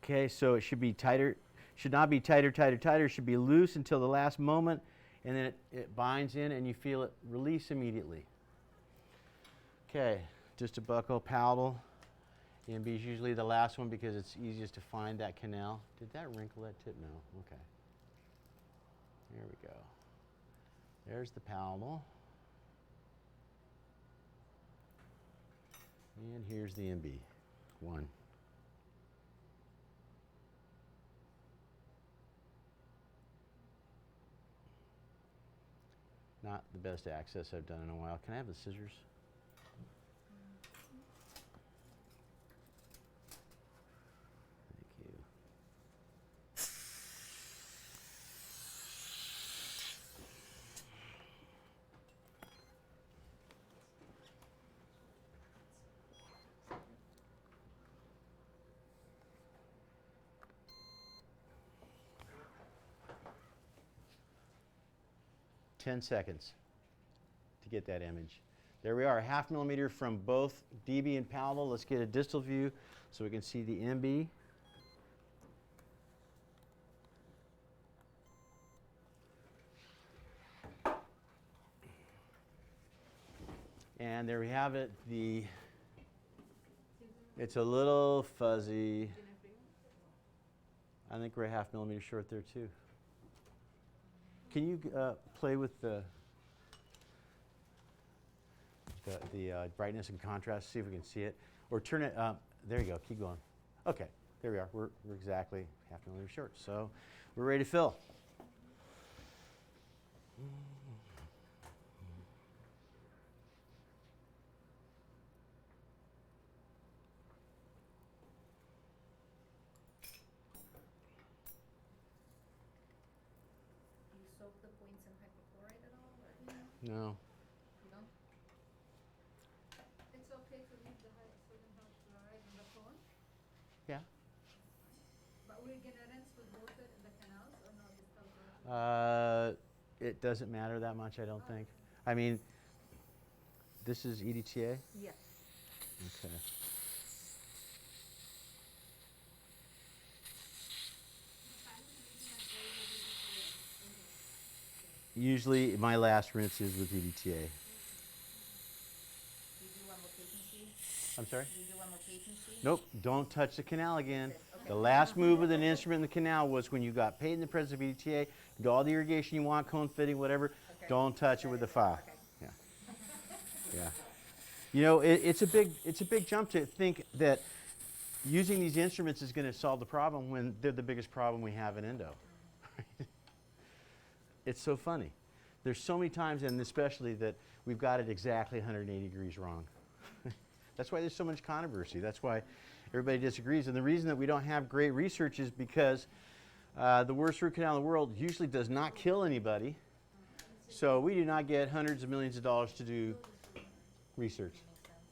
Okay, so it should be tighter, should not be tighter, tighter. It should be loose until the last moment, and then it binds in and you feel it release immediately. Okay, just a buckle, paddle, MB is usually the last one because it's easiest to find that canal. Did that wrinkle that tip? No. Okay. There we go. There's the palatal. And here's the MB. One. Not the best access I've done in a while. Can I have the scissors? Thank you. 10 seconds to get that image. There we are, 1/2 millimeter from both DB and palatal. Let's get a distal view so we can see the MB. And there we have it. It's a little fuzzy. I think we're 1/2 millimeter short there too. Can you play with the brightness and contrast, see if we can see it? Or turn it, there you go, keep going. Okay, there we are. We're exactly 1/2 millimeter short. So we're ready to fill. Do you soak the points in hypochlorite at all? Or, No. you don't? It's okay to leave the sodium hypochlorite in the cone, Yeah. but we're gonna rinse with water in the canals or no? It's still It doesn't matter that much, I don't think. I mean, this is EDTA? Yes. Okay. Usually, my last rinse is with EDTA. You do one more patency? I'm sorry? You do one more patency? Nope, don't touch the canal again. Okay. The last move with an instrument in the canal was when you got paid in the presence of EDTA, do all the irrigation you want, cone fitting, whatever, Okay. don't touch it with the file. Okay. Yeah. Yeah. You know, it's a big jump to think that using these instruments is going to solve the problem when they're the biggest problem we have in endo. It's so funny. There's so many times, and especially that we've got it exactly 180 degrees wrong. That's why there's so much controversy. That's why everybody disagrees. And the reason that we don't have great research is because the worst root canal in the world usually does not kill anybody. So we do not get hundreds of millions of dollars to do research.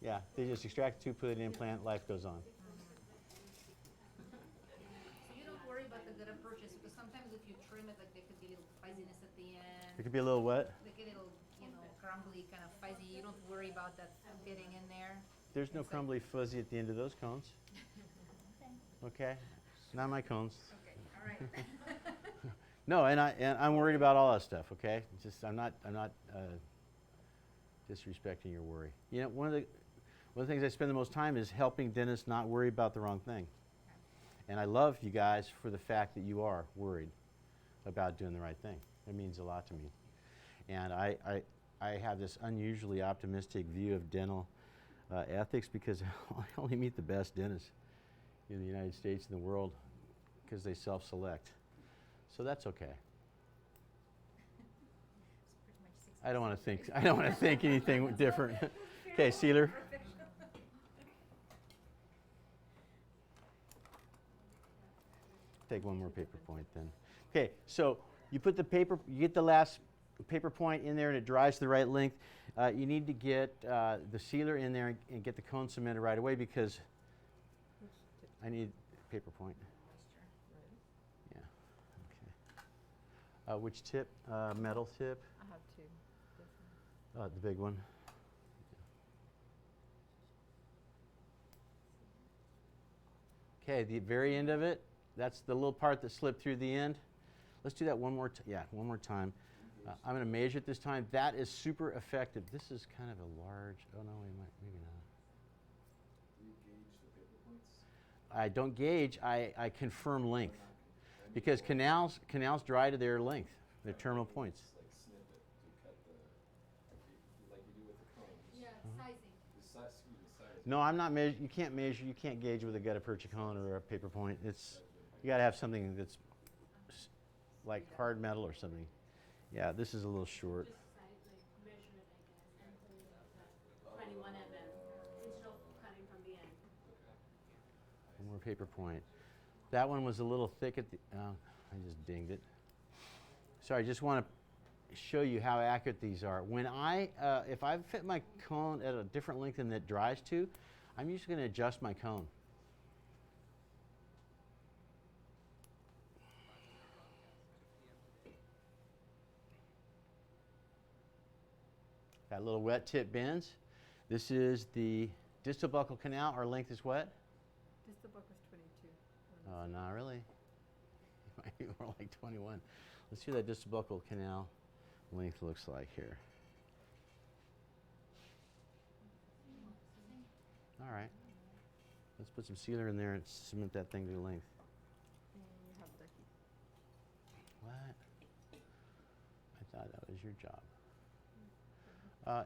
Yeah, they just extract the tube, put it in an implant, life goes on. So you don't worry about the good approaches because sometimes if you trim it, like there could be a little fuzziness at the end. It could be a little what? Like a little, crumbly, kind of fuzzy. You don't worry about that getting in there. There's no crumbly fuzzy at the end of those cones. Okay? Not my cones. Okay, all right. No, and I'm worried about all that stuff, okay? It's just I'm not disrespecting your worry. You know, one of the things I spend the most time is helping dentists not worry about the wrong thing. And I love you guys for the fact that you are worried about doing the right thing. It means a lot to me. And I have this unusually optimistic view of dental ethics because I only meet the best dentists in the United States and the world because they self-select. So that's okay. I don't want to think anything different. Okay, sealer. Take one more paper point then. Okay, so you put the paper, you get the last paper point in there and it dries to the right length. You need to get the sealer in there and get the cone cemented right away because I need paper point. Yeah, okay. Which tip? Metal tip? I have two. The big one. Okay, the very end of it, that's the little part that slipped through the end. Let's do that one more time. I'm going to measure it this time. That is super effective. This is kind of a large, oh no, maybe not. Do you gauge the paper I don't gauge, I confirm length. Because canals dry to their length, their terminal points. Just like snip it to cut the, like you do with the cones. Yeah, sizing. The size, screw the size. No, I'm not measure. You can't measure. You can't gauge with a gutta percha cone or a paper point. It's you got to have something that's like hard metal or something. Yeah, this is a little short. Just size, like measure it, I guess, and hold it at 21 instead of cutting from the end. One more paper point. That one was a little thick at the. I just dinged it. Sorry, I just want to show you how accurate these are. When if I fit my cone at a different length than it dries to, I'm usually going to adjust my cone. Got little wet tip bends. This is the distal buccal canal. Our length is what? Distal buccal is 22. Oh, not really. It might be more like 21. Let's see what that distal buccal canal length looks like here. All right. Let's put some sealer in there and cement that thing to length. And you have the heat. What? I thought that was your job.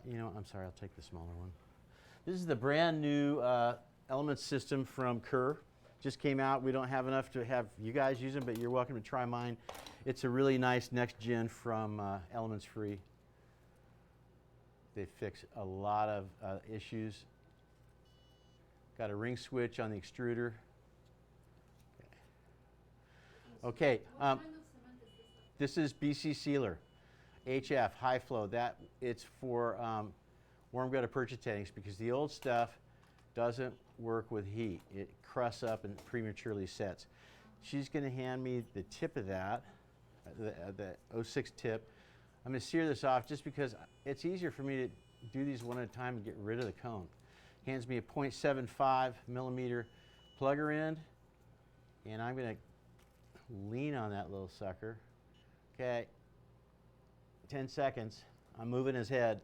You know, I'm sorry, I'll take the smaller one. This is the brand new element system from Kerr. Just came out. We don't have enough to have you guys use them, but you're welcome to try mine. It's a really nice next gen from Elements Free. They fix a lot of issues. Got a ring switch on the extruder. Okay. What kind of cement is this? This is BC Sealer, HF, high flow. That it's for warm gutta percha tanks because the old stuff doesn't work with heat. It crusts up and prematurely sets. She's going to hand me the tip of that, the 06 tip. I'm going to sear this off just because it's easier for me to do these one at a time and get rid of the cone. Hands me a 0.75 millimeter plugger end, and I'm going to lean on that little sucker. Okay, 10 seconds. I'm moving his head.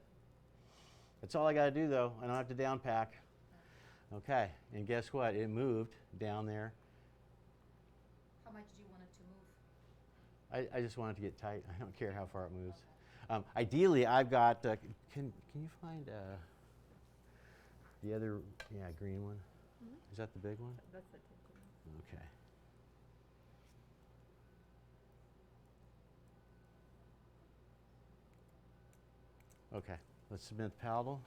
That's all I got to do, though. I don't have to down pack. Okay, and guess what? It moved down there. How much do you want it to move? I just want it to get tight. I don't care how far it moves. Ideally, I've got. Can you find the other green one? Mhm. Is that the big one? That's the tip. Okay. Okay, let's submit the paddle.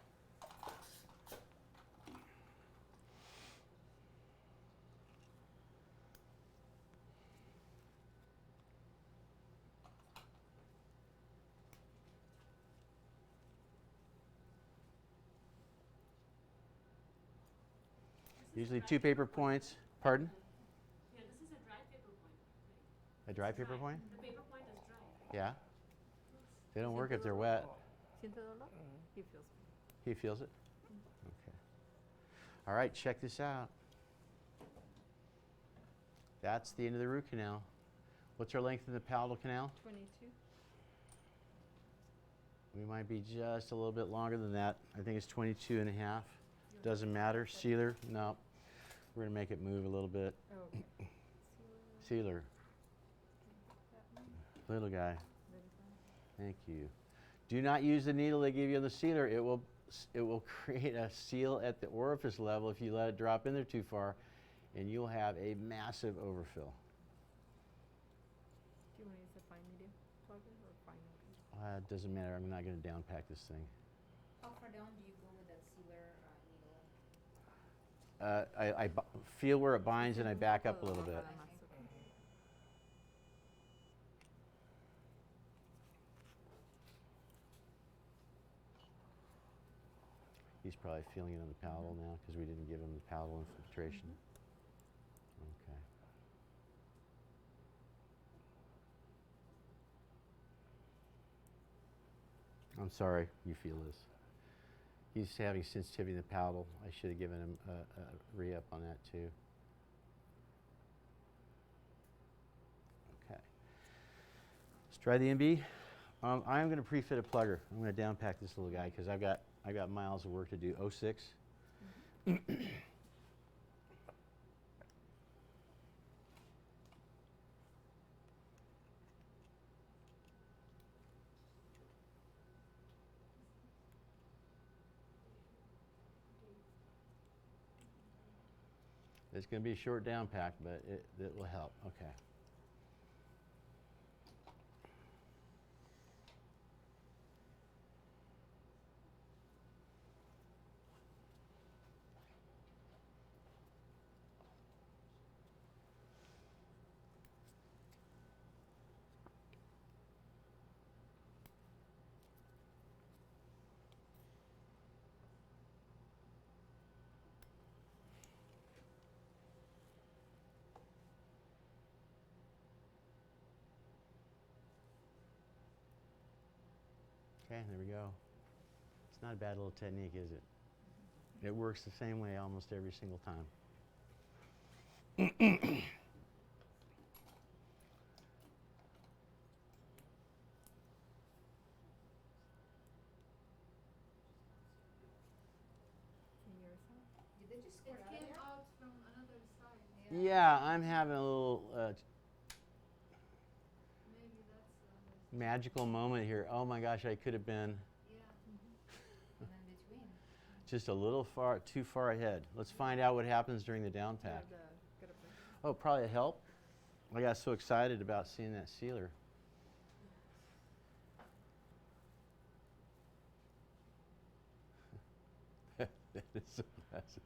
Usually 2 paper points. Pardon? Yeah, this is a dry paper point, right? A dry paper point? The paper point is dry. Yeah. They don't work if they're wet. ¿Siente dolor? He feels it. He feels it? Okay. All right, check this out. That's the end of the root canal. What's our length in the palatal canal? 22. We might be just a little bit longer than that. I think it's 22 and a half. Doesn't matter. Sealer? No. We're going to make it move a little bit. Okay. Sealer. That one. Little guy. Very fine. Thank you. Do not use the needle they give you on the sealer. It will create a seal at the orifice level if you let it drop in there too far, and you'll have a massive overfill. Do you want to use a fine medium plugger or fine? It doesn't matter. I'm not going to down pack this thing. How far down do you go with that sealer needle? I feel where it binds and I back up a little bit. He's probably feeling it on the palatal now because we didn't give him the palatal infiltration. Okay. I'm sorry you feel this. He's having sensitivity in the palatal. I should have given him a re-up on that too. Okay. Let's try the MB. I'm going to pre-fit a plugger. I'm going to down pack this little guy because I've got miles of work to do. 06. It's going to be a short down pack, but it will help. Okay. Okay, there we go. It's not a bad little technique, is it? It works the same way almost every single time. Did they just squirt It out of came there? out from another side. Yeah, I'm having a little Maybe that's magical moment here. Oh my gosh, I could have been yeah. And then between. just a little too far ahead. Let's find out what happens during the down pack. Oh, probably a help. I got so excited about seeing that sealer. That is so classic.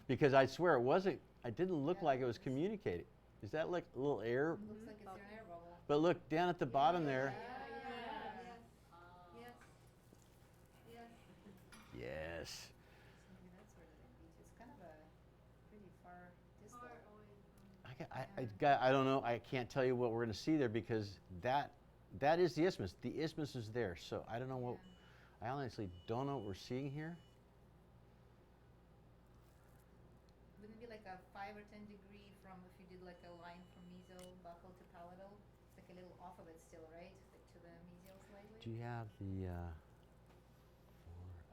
Because I swear it didn't look like it was communicating. Is that like a little air? Looks like it's an air bubble. But look down at the bottom there. Yes. Yes. Yes. Maybe that's where the beach is. Kind of a pretty far distal. Far away from. I don't know. I can't tell you what we're going to see there because that is the isthmus. The isthmus is there. So I don't know what. I honestly don't know what we're seeing here. Wouldn't it be like a 5 or 10 degree from if you did like a line from mesobuccal to palatal? It's like a little off of it still, right? Like to the mesial slightly. Do you have the?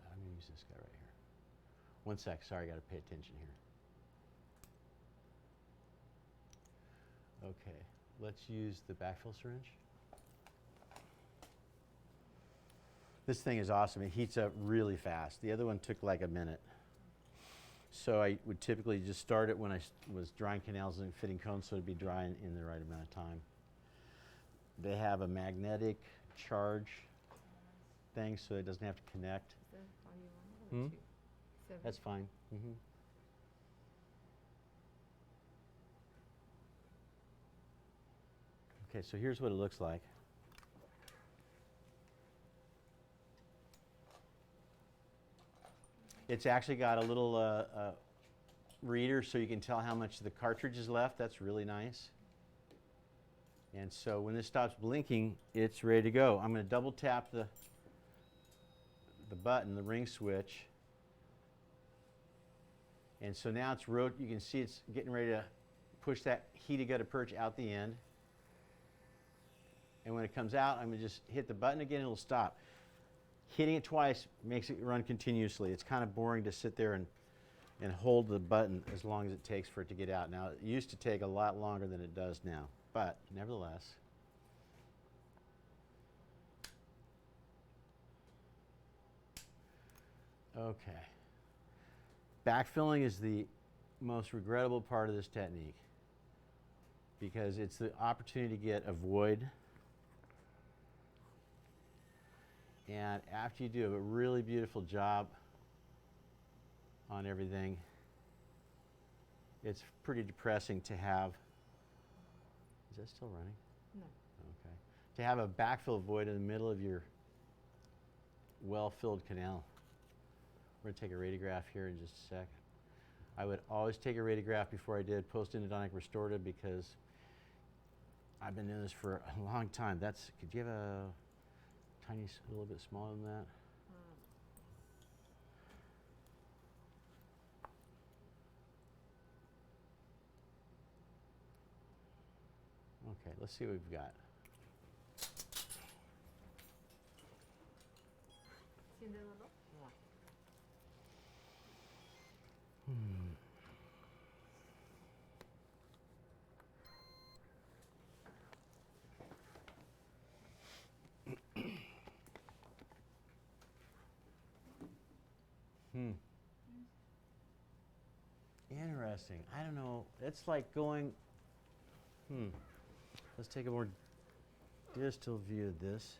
I'm going to use this guy right here. One sec. Sorry, I got to pay attention here. Okay, let's use the backfill syringe. This thing is awesome. It heats up really fast. The other one took like a minute. So I would typically just start it when I was drying canals and fitting cones, so it'd be dry in the right amount of time. They have a magnetic charge thing, so it doesn't have to connect. Hmm? That's fine. Mm-hmm. Okay, so here's what it looks like. It's actually got a little reader so you can tell how much the cartridge is left. That's really nice. And so when this stops blinking, it's ready to go. I'm going to double tap the button, the ring switch. And so now it's you can see it's getting ready to push that heated gutta perch out the end. And when it comes out, I'm going to just hit the button again and it'll stop. Hitting it twice makes it run continuously. It's kind of boring to sit there and hold the button as long as it takes for it to get out. Now, it used to take a lot longer than it does now, but nevertheless. Okay. Backfilling is the most regrettable part of this technique because it's the opportunity to get a void. And after you do a really beautiful job on everything, it's pretty depressing to have. Is that still running? No. Okay. To have a backfill void in the middle of your well-filled canal. We're going to take a radiograph here in just a sec. I would always take a radiograph before I did post-endodontic restorative because I've been doing this for a long time. Could you have a tiny, a little bit smaller than that? Okay, let's see what we've got. ¿Siente dolor? interesting. I don't know. It's like going, let's take a more distal view of this.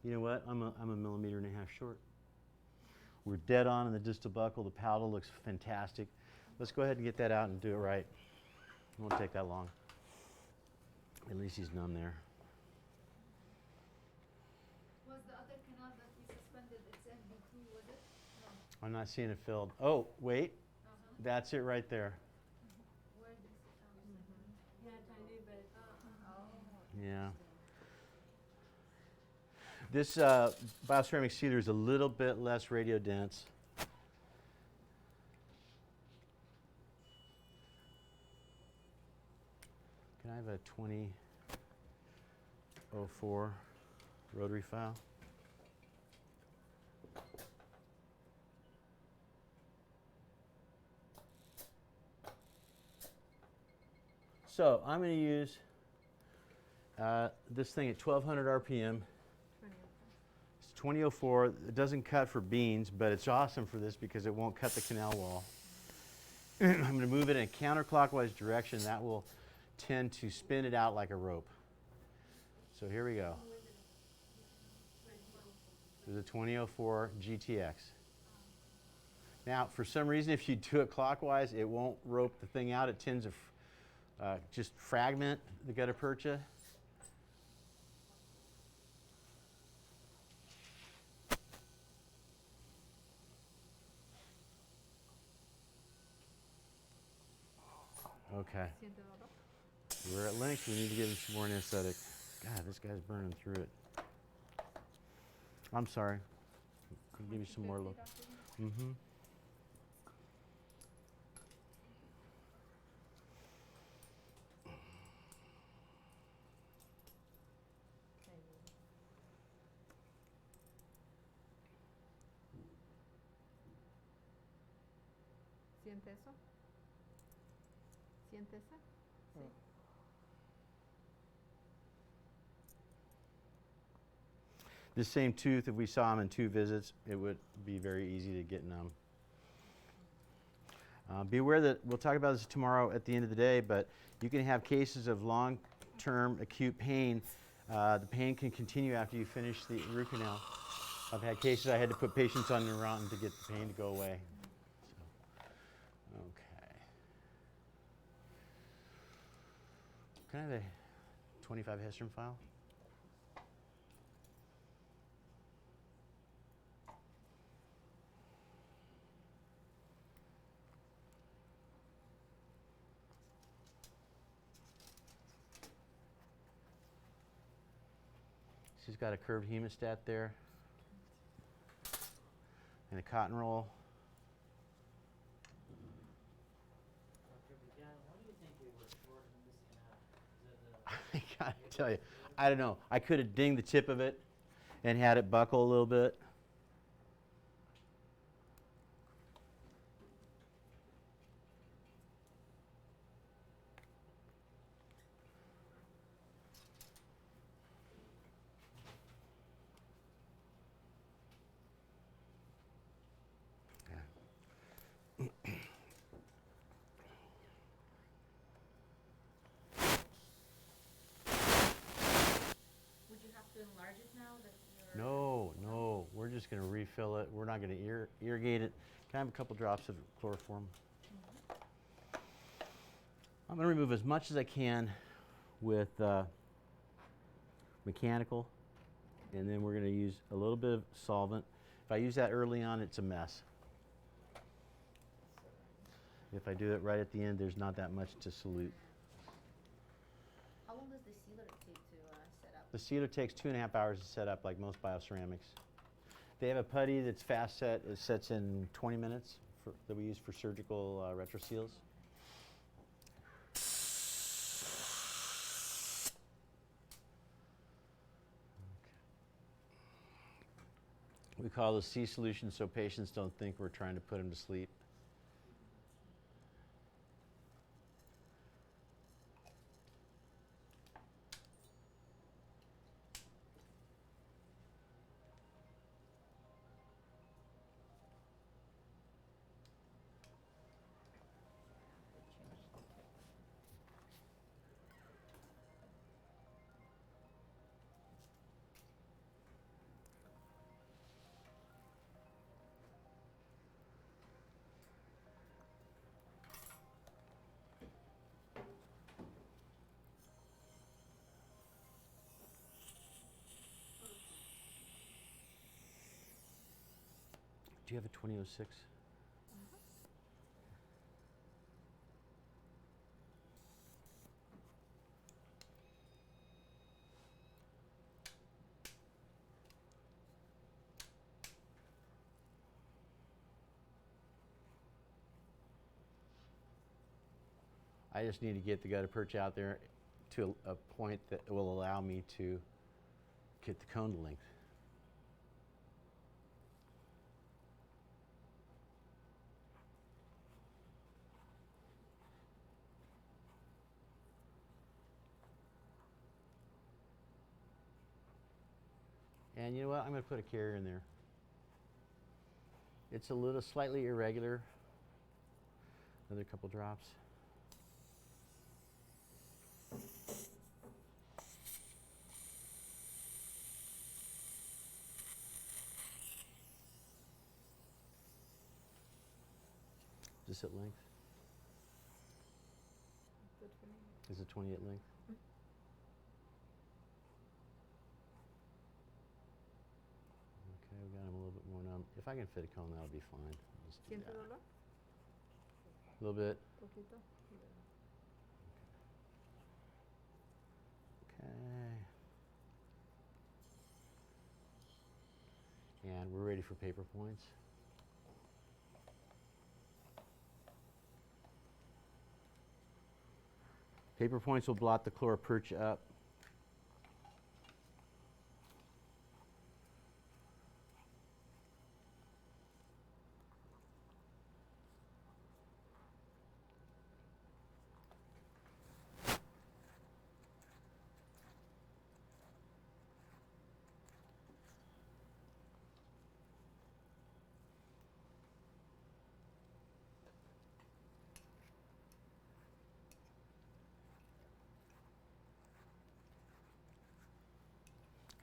You know what? I'm a millimeter and a half short. We're dead on in the distal buccal. The palatal looks fantastic. Let's go ahead and get that out and do it right. It won't take that long. At least he's numb there. Was the other canal that we suspended, it's MB2, was it? No. I'm not seeing it filled. Oh, wait. Uh-huh. That's it right there. Where did it Yeah, tiny bit. Oh. Yeah. This bioceramic sealer is a little bit less radiodense. Can I have a 2004 rotary file? So I'm going to use this thing at 1200 RPM. It's 2004. It doesn't cut for beans, but it's awesome for this because it won't cut the canal wall. I'm going to move it in a counterclockwise direction. That will tend to spin it out like a rope. So here we go. There's a 2004 GTX. Now, for some reason, if you do it clockwise, it won't rope the thing out. It tends to just fragment the gutta percha. Okay. ¿Siente dolor? We're at length. We need to give him some more anesthetic. God, this guy's burning through it. I'm sorry. I'll give you some more. Mm-hmm. ¿Siente eso? ¿Siente ese? Sí. This same tooth, if we saw him in 2 visits, it would be very easy to get numb. Be aware that we'll talk about this tomorrow at the end of the day, but you can have cases of long-term acute pain. The pain can continue after you finish the root canal. I've had cases I had to put patients on Neurontin to get the pain to go away. So, okay. Can I have a 25 Hestrom file? She's got a curved hemostat there and a cotton roll. Dr. Buchanan, why do you think we were short in this canal? Is it I gotta tell you, I don't know. I could have dinged the tip of it and had it buckle a little bit. Would you have to enlarge it now that you're... No, we're just going to refill it. We're not going to irrigate it. Can I have a couple drops of chloroform? I'm going to remove as much as I can with mechanical, and then we're going to use a little bit of solvent. If I use that early on, it's a mess. If I do it right at the end, there's not that much to solute. How long does the sealer take to set up? The sealer takes 2.5 hours to set up, like most bioceramics. They have a putty that's fast set. It sets in 20 minutes that we use for surgical retro seals. We call those C solutions so patients don't think we're trying to put them to sleep. Do you have a 2006? I just need to get the gutta perch out there to a point that will allow me to get the cone to length. And you know what? I'm going to put a carrier in there. It's a little slightly irregular. Another couple drops. Is this at length? Good for me. Is it 20 at length? Okay, we got him a little bit more numb. If I can fit a cone, that'll be fine. I'll just do ¿Siente that. dolor? A little bit. Poquito. Okay. And we're ready for paper points. Paper points will blot the chloroperch up.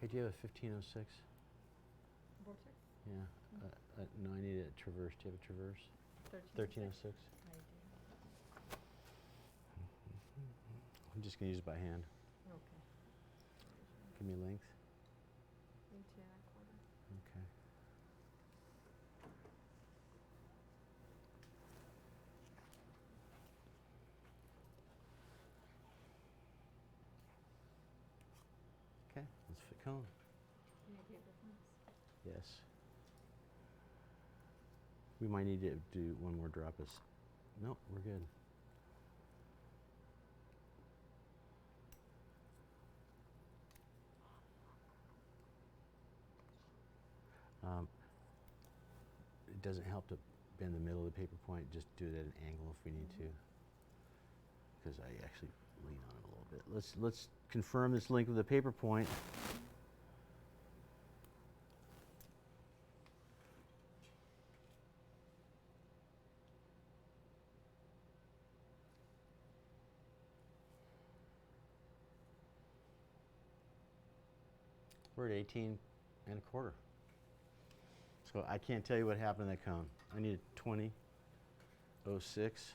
Okay, do you have a 1506? Vortex? Yeah. No, I need a traverse. Do you have a traverse? 1306? I do. I'm just going to use it by hand. Okay. Give me length. 18 and a quarter. Okay. Okay, let's fit cone. You need paper points? Yes. We might need to do one more drop. Nope, we're good. It doesn't help to bend the middle of the paper point. Just do it at an angle if we need to. Because I actually lean on it a little bit. Let's confirm this length of the paper point. We're at 18 and a quarter. So I can't tell you what happened to that cone. I need a 2006.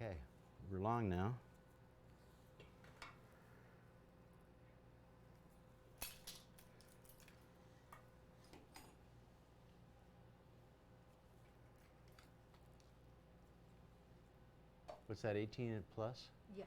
Okay, we're long now. What's that, 18 and plus? Yes.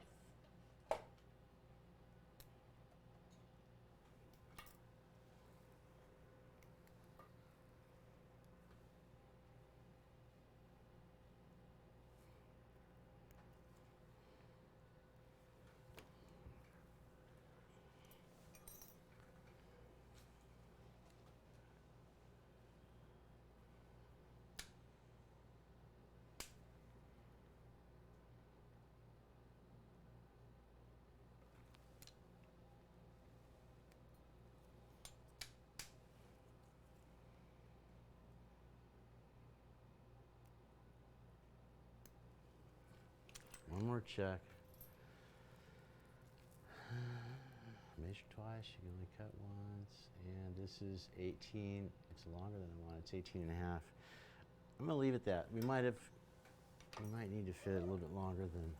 One more check. Measure twice, you can only cut once. And this is 18. It's longer than I want. It's 18 and a half. I'm going to leave it that. We might need to fit it a little bit longer than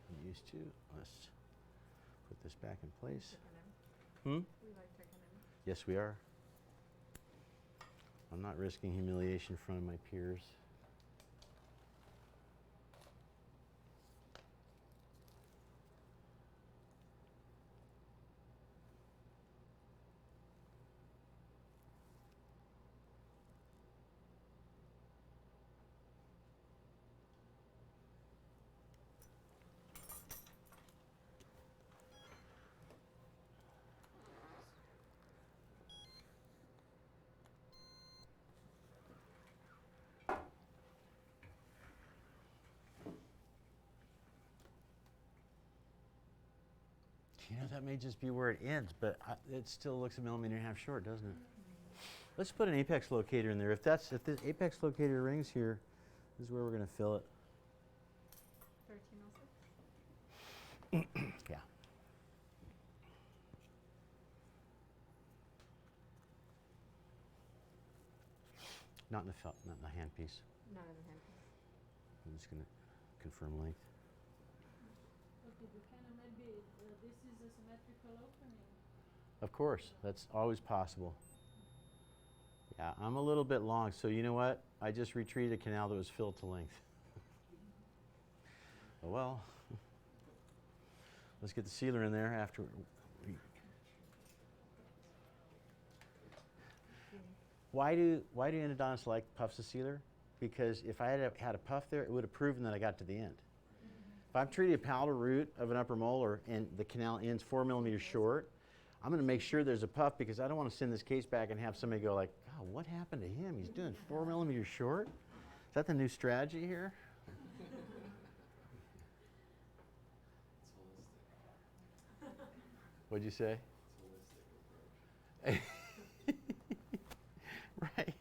I'm used to. Let's put this back in place. We like checking in. Yes, we are. I'm not risking humiliation in front of my peers. You know, that may just be where it ends, but it still looks a millimeter and a half short, doesn't it? Let's put an apex locator in there. If this apex locator rings here, this is where we're going to fill it. 1306. Yeah. Not in the felt, not in the handpiece. Not in the hand. I'm just going to confirm length. Okay, Buchanan, maybe this is a symmetrical opening. Of course, that's always possible. Yeah, I'm a little bit long, so you know what? I just retreated a canal that was filled to length. Oh well. Let's get the sealer in there after we. Why do endodontists like puffs of sealer? Because if I had a puff there, it would have proven that I got to the end. If I'm treating a palatal root of an upper molar and the canal ends 4 millimeters short, I'm going to make sure there's a puff because I don't want to send this case back and have somebody go like, "Oh, what happened to him? He's doing 4 millimeters short." Is that the new strategy here? It's holistic. What'd you say? It's holistic approach. Right.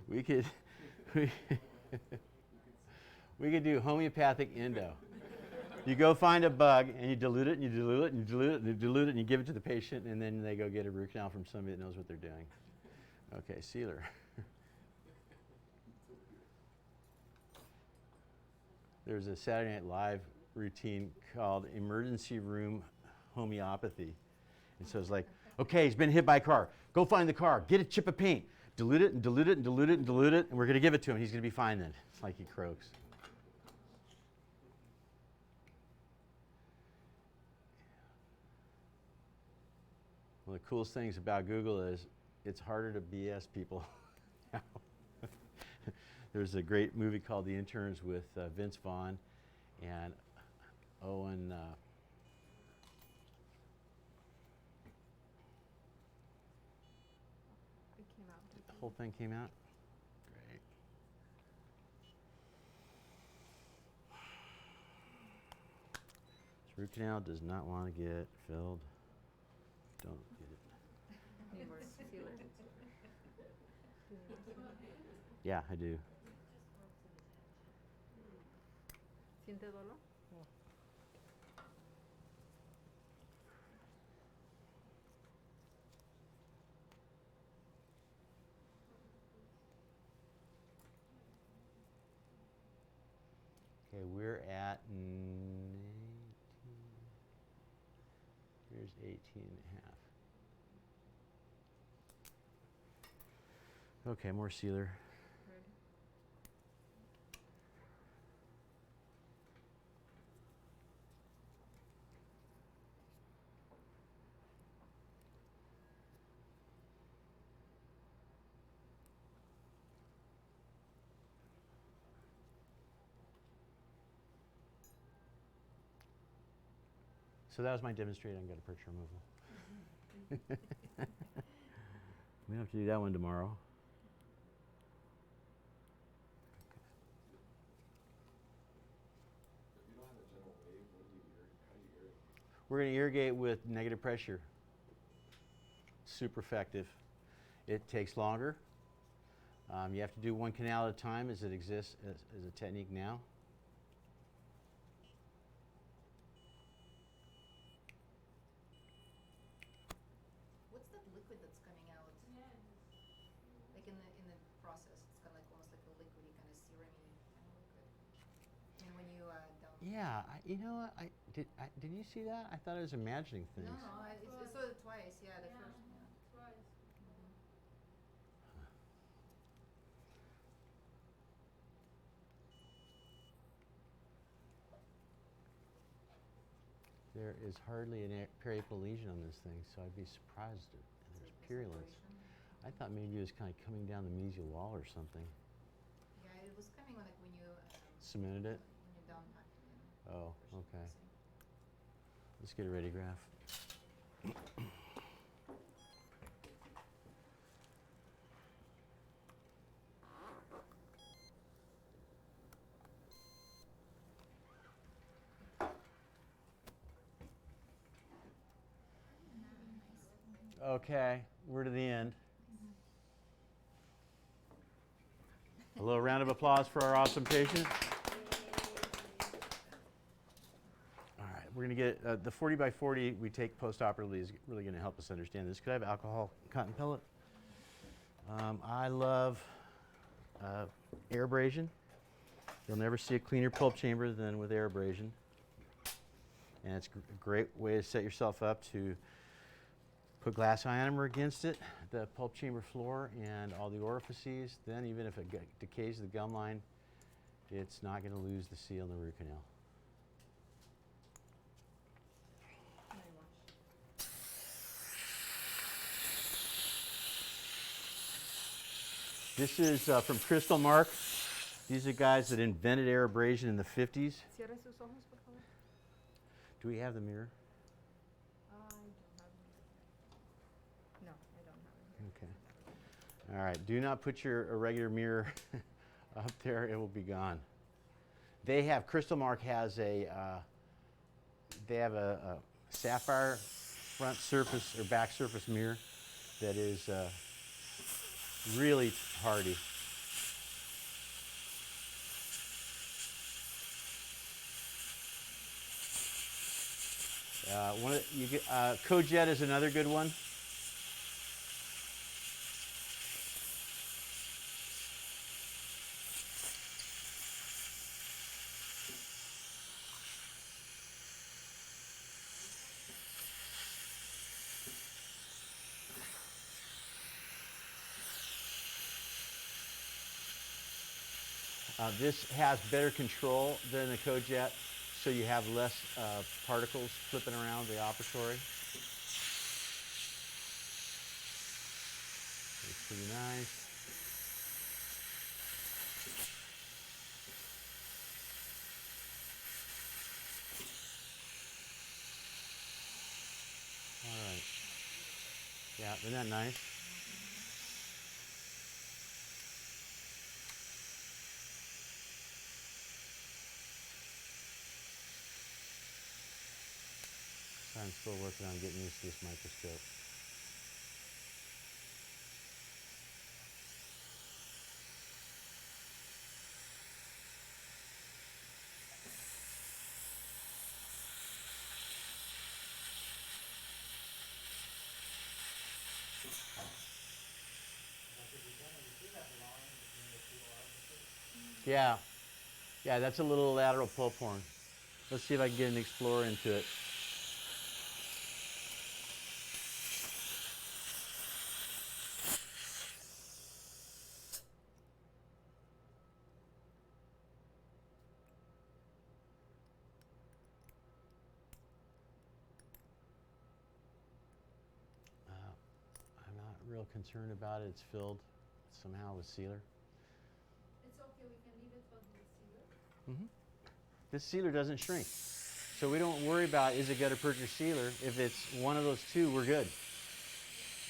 We could we could do homeopathic endo. You go find a bug and you dilute it and you dilute it and you dilute it and you dilute it and you give it to the patient and then they go get a root canal from somebody that knows what they're doing. Okay, sealer. There's a Saturday Night Live routine called emergency room homeopathy. And so it's like, okay, he's been hit by a car. Go find the car. Get a chip of paint. Dilute it and dilute it and dilute it and dilute it, and we're going to give it to him. He's going to be fine then. It's like he croaks. One of the coolest things about Google is it's harder to BS people now. There's a great movie called The Interns with Vince Vaughn and Owen. It came out. The whole thing came out? Great. This root canal does not want to get filled. Don't get it. Need more sealer. Yeah, I do. ¿Siente dolor? Okay, we're at 18. Here's 18 and a half. Okay, more sealer. Ready? So that was my demonstrate on gut aperture removal. We have to do that one tomorrow. If you don't have a gentle wave, what do you how do you irrigate? We're going to irrigate with negative pressure. Super effective. It takes longer. You have to do one canal at a time as it exists as a technique now. Yeah, you know what? Did you see that? I thought I was imagining things. No, no, I saw it twice. Yeah, the Yeah. first. Yeah. Twice. There is hardly an periapical lesion on this thing, so I'd be surprised if there's purulence. I thought maybe it was kind of coming down the mesial wall or something. Yeah, it was coming like when you Cemented it? when you down packing it. Oh, okay. Let's get a radiograph. Okay, we're to the end. A little round of applause for our awesome patient. All right, we're going to get the 40 by 40 we take post-operatively is really going to help us understand this. Could I have alcohol cotton pellet? I love air abrasion. You'll never see a cleaner pulp chamber than with air abrasion. And it's a great way to set yourself up to put glass ionomer against it, the pulp chamber floor, and all the orifices. Then even if it decays the gum line, it's not going to lose the seal in the root canal. This is from Crystal Mark. These are guys that invented air abrasion in the 50s. Cierre sus ojos, por favor. Do we have the mirror? I don't have it. No, I don't have it here. Okay. All right. Do not put your irregular mirror up there. It will be gone. They have, Crystal Mark has a, they have a sapphire front surface or back surface mirror that is really hardy. Cojet is another good one. This has better control than the Cojet, so you have less particles flipping around the operatory. It's pretty nice. All right. Yeah, isn't that nice? I'm still working on getting used to this microscope. Dr. Buchanan, you see that line between the two orifices? Yeah. Yeah, that's a little lateral pulp horn. Let's see if I can get an Explorer into it. I'm not real concerned about it. It's filled somehow with sealer. It's okay, we can leave it for the sealer. Mm-hmm. This sealer doesn't shrink. So we don't worry about is it gutta perch or sealer. If it's one of those two, we're good.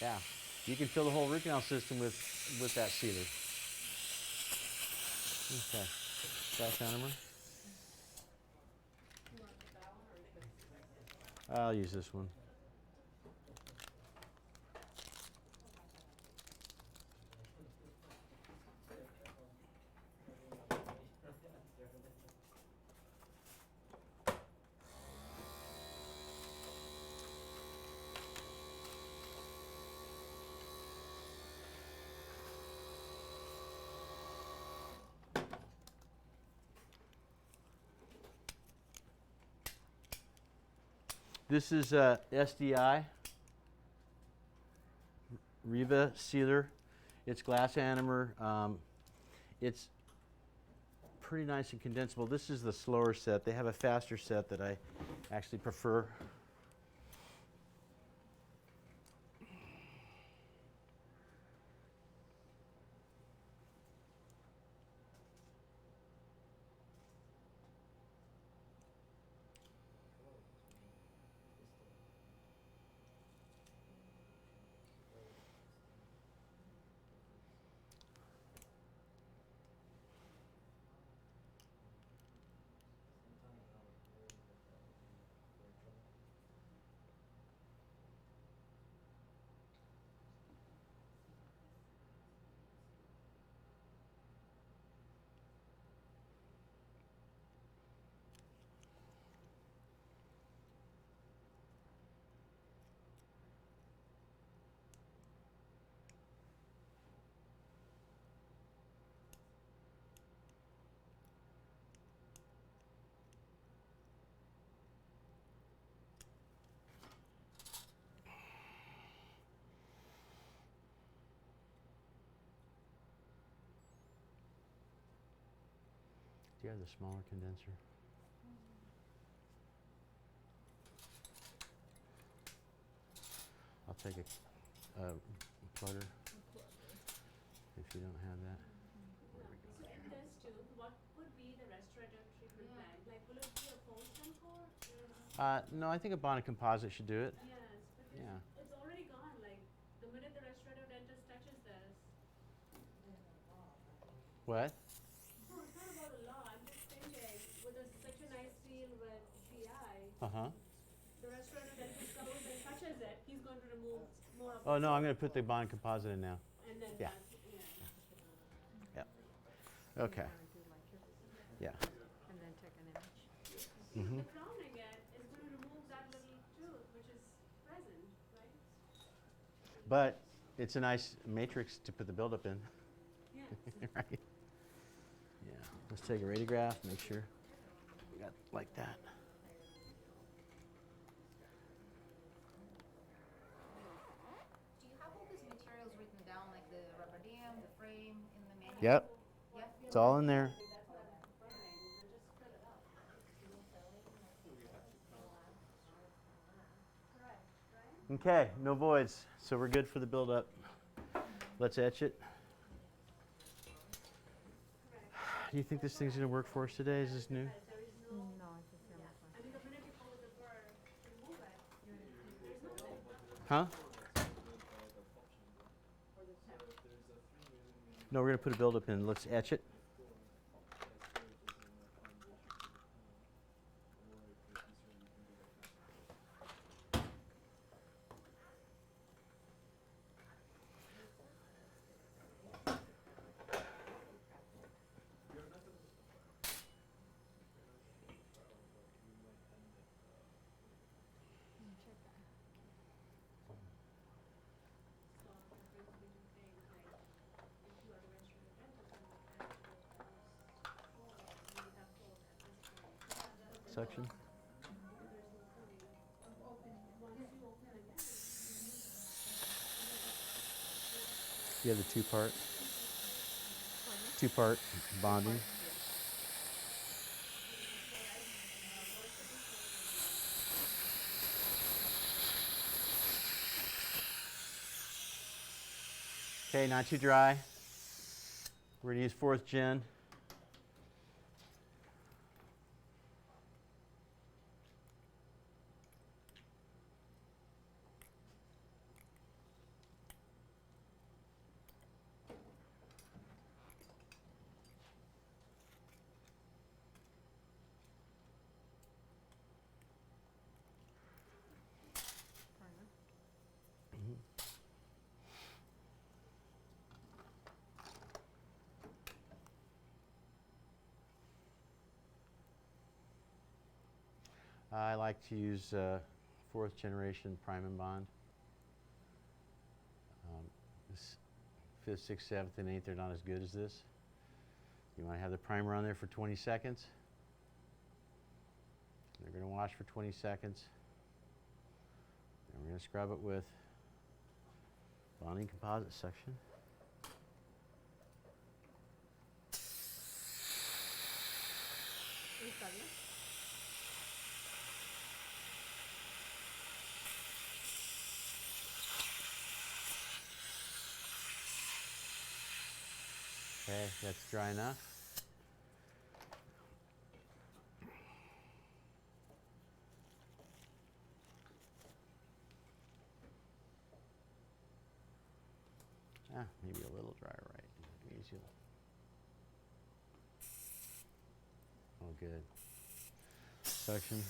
Yeah. You can fill the whole root canal system with that sealer. Okay. Glass ionomer. You want that one or this? I'll use this one. This is SDI, Riva Sealer. It's glass anamer. It's pretty nice and condensable. This is the slower set. They have a faster set that I actually prefer. Do you have the smaller condenser? I'll take a plutter if you don't have that. So in this tube, what would be the restorative treatment plan? Like, will it be a foam stem core? No, I think a bonded composite should do it. Yes, because Yeah. it's already gone. Like, the minute the restorative dentist touches this. What? No, it's not about a law. I'm just thinking, with such a nice seal with GI, Uh-huh. the restorative dentist goes and touches it, he's going to remove more of Oh, the no, I'm seal. going to put the bonded composite in now. And then Yeah. yeah. Okay. Do like your, Yeah. and then take an image. See, Mhm. the crown again is going to remove that little tooth which is present, right? But it's a nice matrix to put the buildup in. Yeah. Right? Yeah. Let's take a radiograph, make sure we got like that. Do you have all these materials written down, like the rubber dam, the frame, in the manual? Yep. Yeah? It's all in there. Okay, no voids, so we're good for the buildup. Let's etch it. Do you think this thing's gonna work for us today? Is this new? No, it's the same as one. I mean, the minute you pull the burr, remove it. There's nothing. Huh? No, we're gonna put a buildup in. Let's etch it. Section. You have the two-part bonding. Okay, not too dry. We're gonna use 4th gen. I like to use 4th generation prime and bond. This 5th, 6th, 7th, and 8th are not as good as this. You want to have the primer on there for 20 seconds. They're going to wash for 20 seconds. And we're going to scrub it with bonding composite section. ¿Está bien? Okay, that's dry enough. Maybe a little dry, right? Easy. Oh, good. Suction.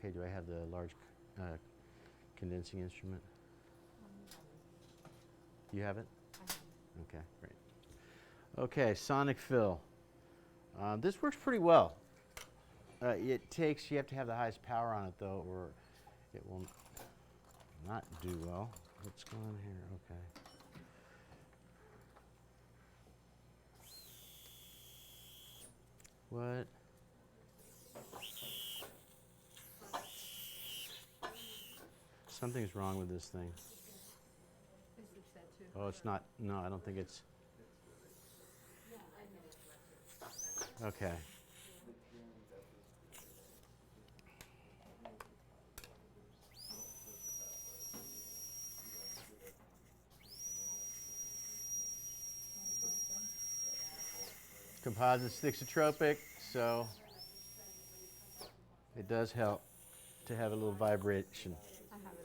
Okay, do I have the large condensing instrument? You have it? Okay, great. Okay, sonic fill. This works pretty well. You have to have the highest power on it though, or it will not do well. What's going on here? Okay. What? Something's wrong with this thing. Is it set to? Oh, it's not. No, I don't think it's. Okay. Composite's thixotropic, so it does help to have a little vibration. I have it on my hand.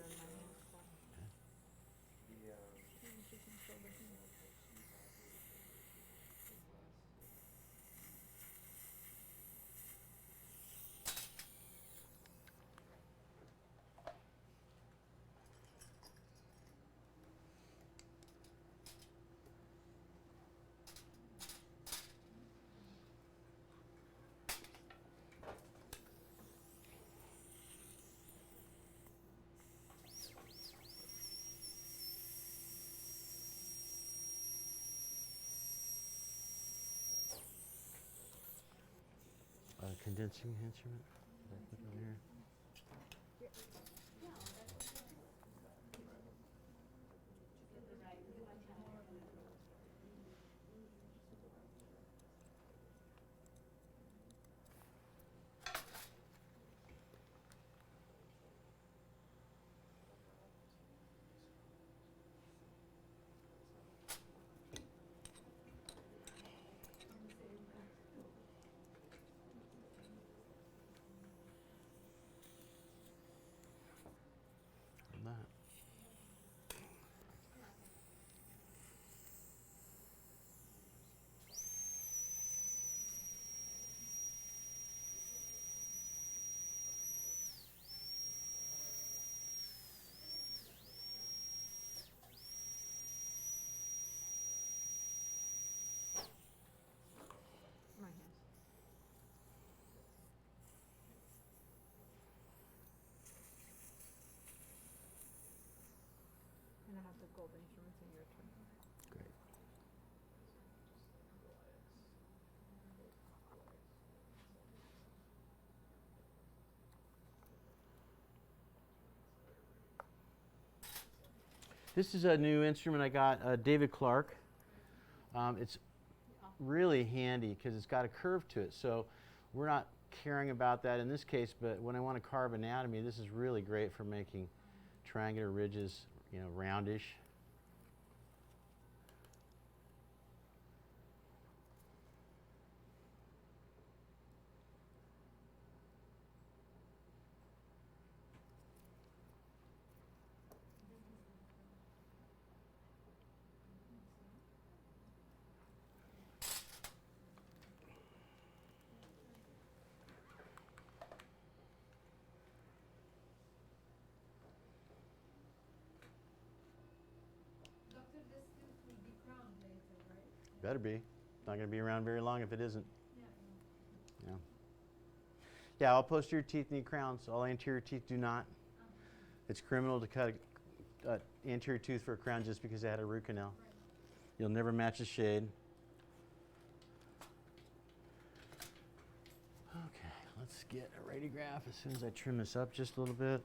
Condensing instrument. Did I put it on here? That. My hand. And I have the gold instruments in your turn. Great. This is a new instrument I got, David Clark. It's really handy because it's got a curve to it. So we're not caring about that in this case, but when I want to carve anatomy, this is really great for making triangular ridges, you know, roundish. will be crowned later, right? Better be. It's not going to be around very long if it isn't. Yeah. Yeah. Yeah, all posterior teeth need crowns. All anterior teeth do not. It's criminal to cut an anterior tooth for a crown just because they had a root canal. You'll never match the shade. Okay, let's get a radiograph as soon as I trim this up just a little bit.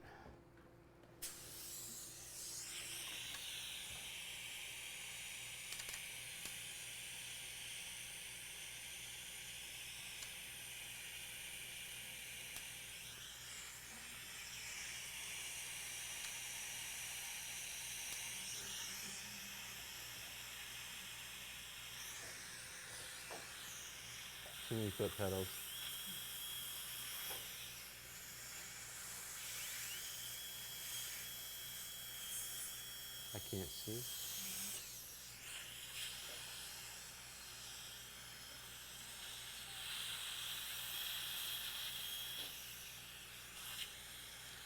Too many foot pedals. I can't see.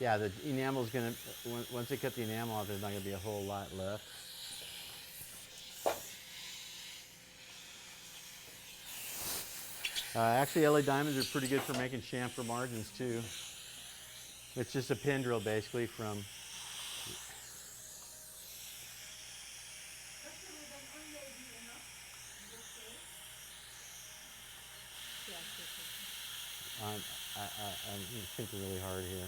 Yeah, the enamel's gonna, once they cut the enamel off, there's not gonna be a whole lot left. Actually, LA diamonds are pretty good for making chamfer margins too. It's just a pin drill basically from. I'm thinking really hard here.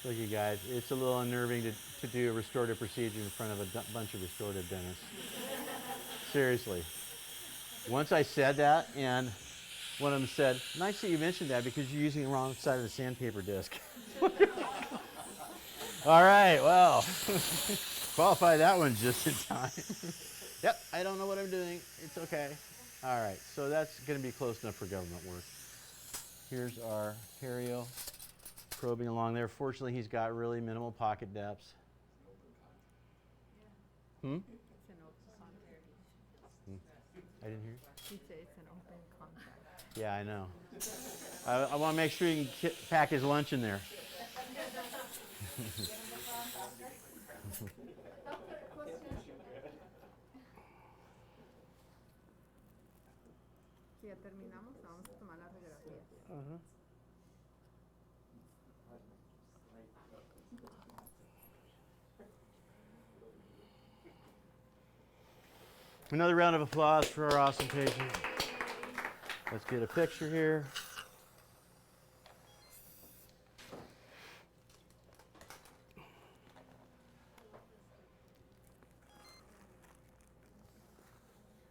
Look, you guys, it's a little unnerving to do a restorative procedure in front of a bunch of restorative dentists. Seriously. Once I said that, and one of them said, "Nice that you mentioned that because you're using the wrong side of the sandpaper disc." All right, well, qualify that one just in time. Yep, I don't know what I'm doing. It's okay. All right, so that's going to be close enough for government work. Here's our perio probing along there. Fortunately, he's got really minimal pocket depths. Hmm? It's an open contact. I didn't hear you. He said it's an open contact. Yeah, I know. I want to make sure he can pack his lunch in there. Si ya terminamos, vamos a tomar las radiografías. Another round of applause for our awesome patient. Let's get a picture here.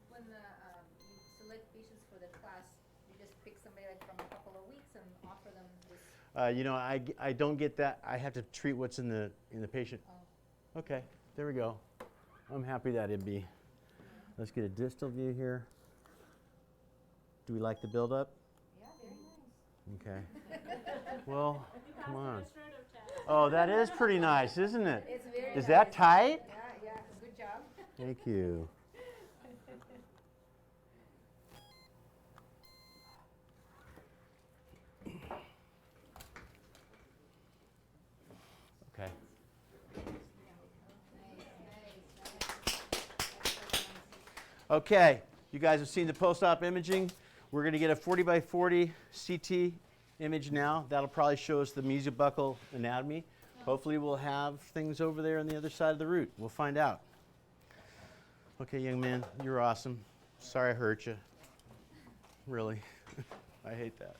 When you select patients for the class, you just pick somebody like from a couple of weeks and offer them this. You know, I don't get that. I have to treat what's in the patient. Oh. Okay, there we go. I'm happy that it'd be. Let's get a distal view here. Do we like the build-up? Yeah, very nice. Okay. Well, come on. Restorative chat. Oh, that is pretty nice, isn't it? It's very Is nice. that tight? Yeah, good job. Thank you. Okay. Okay, you guys have seen the post-op imaging. We're going to get a 40 by 40 CT image now. That'll probably show us the mesial buccal anatomy. Hopefully we'll have things over there on the other side of the root. We'll find out. Okay, young man, you're awesome. Sorry I hurt you. Really. I hate that.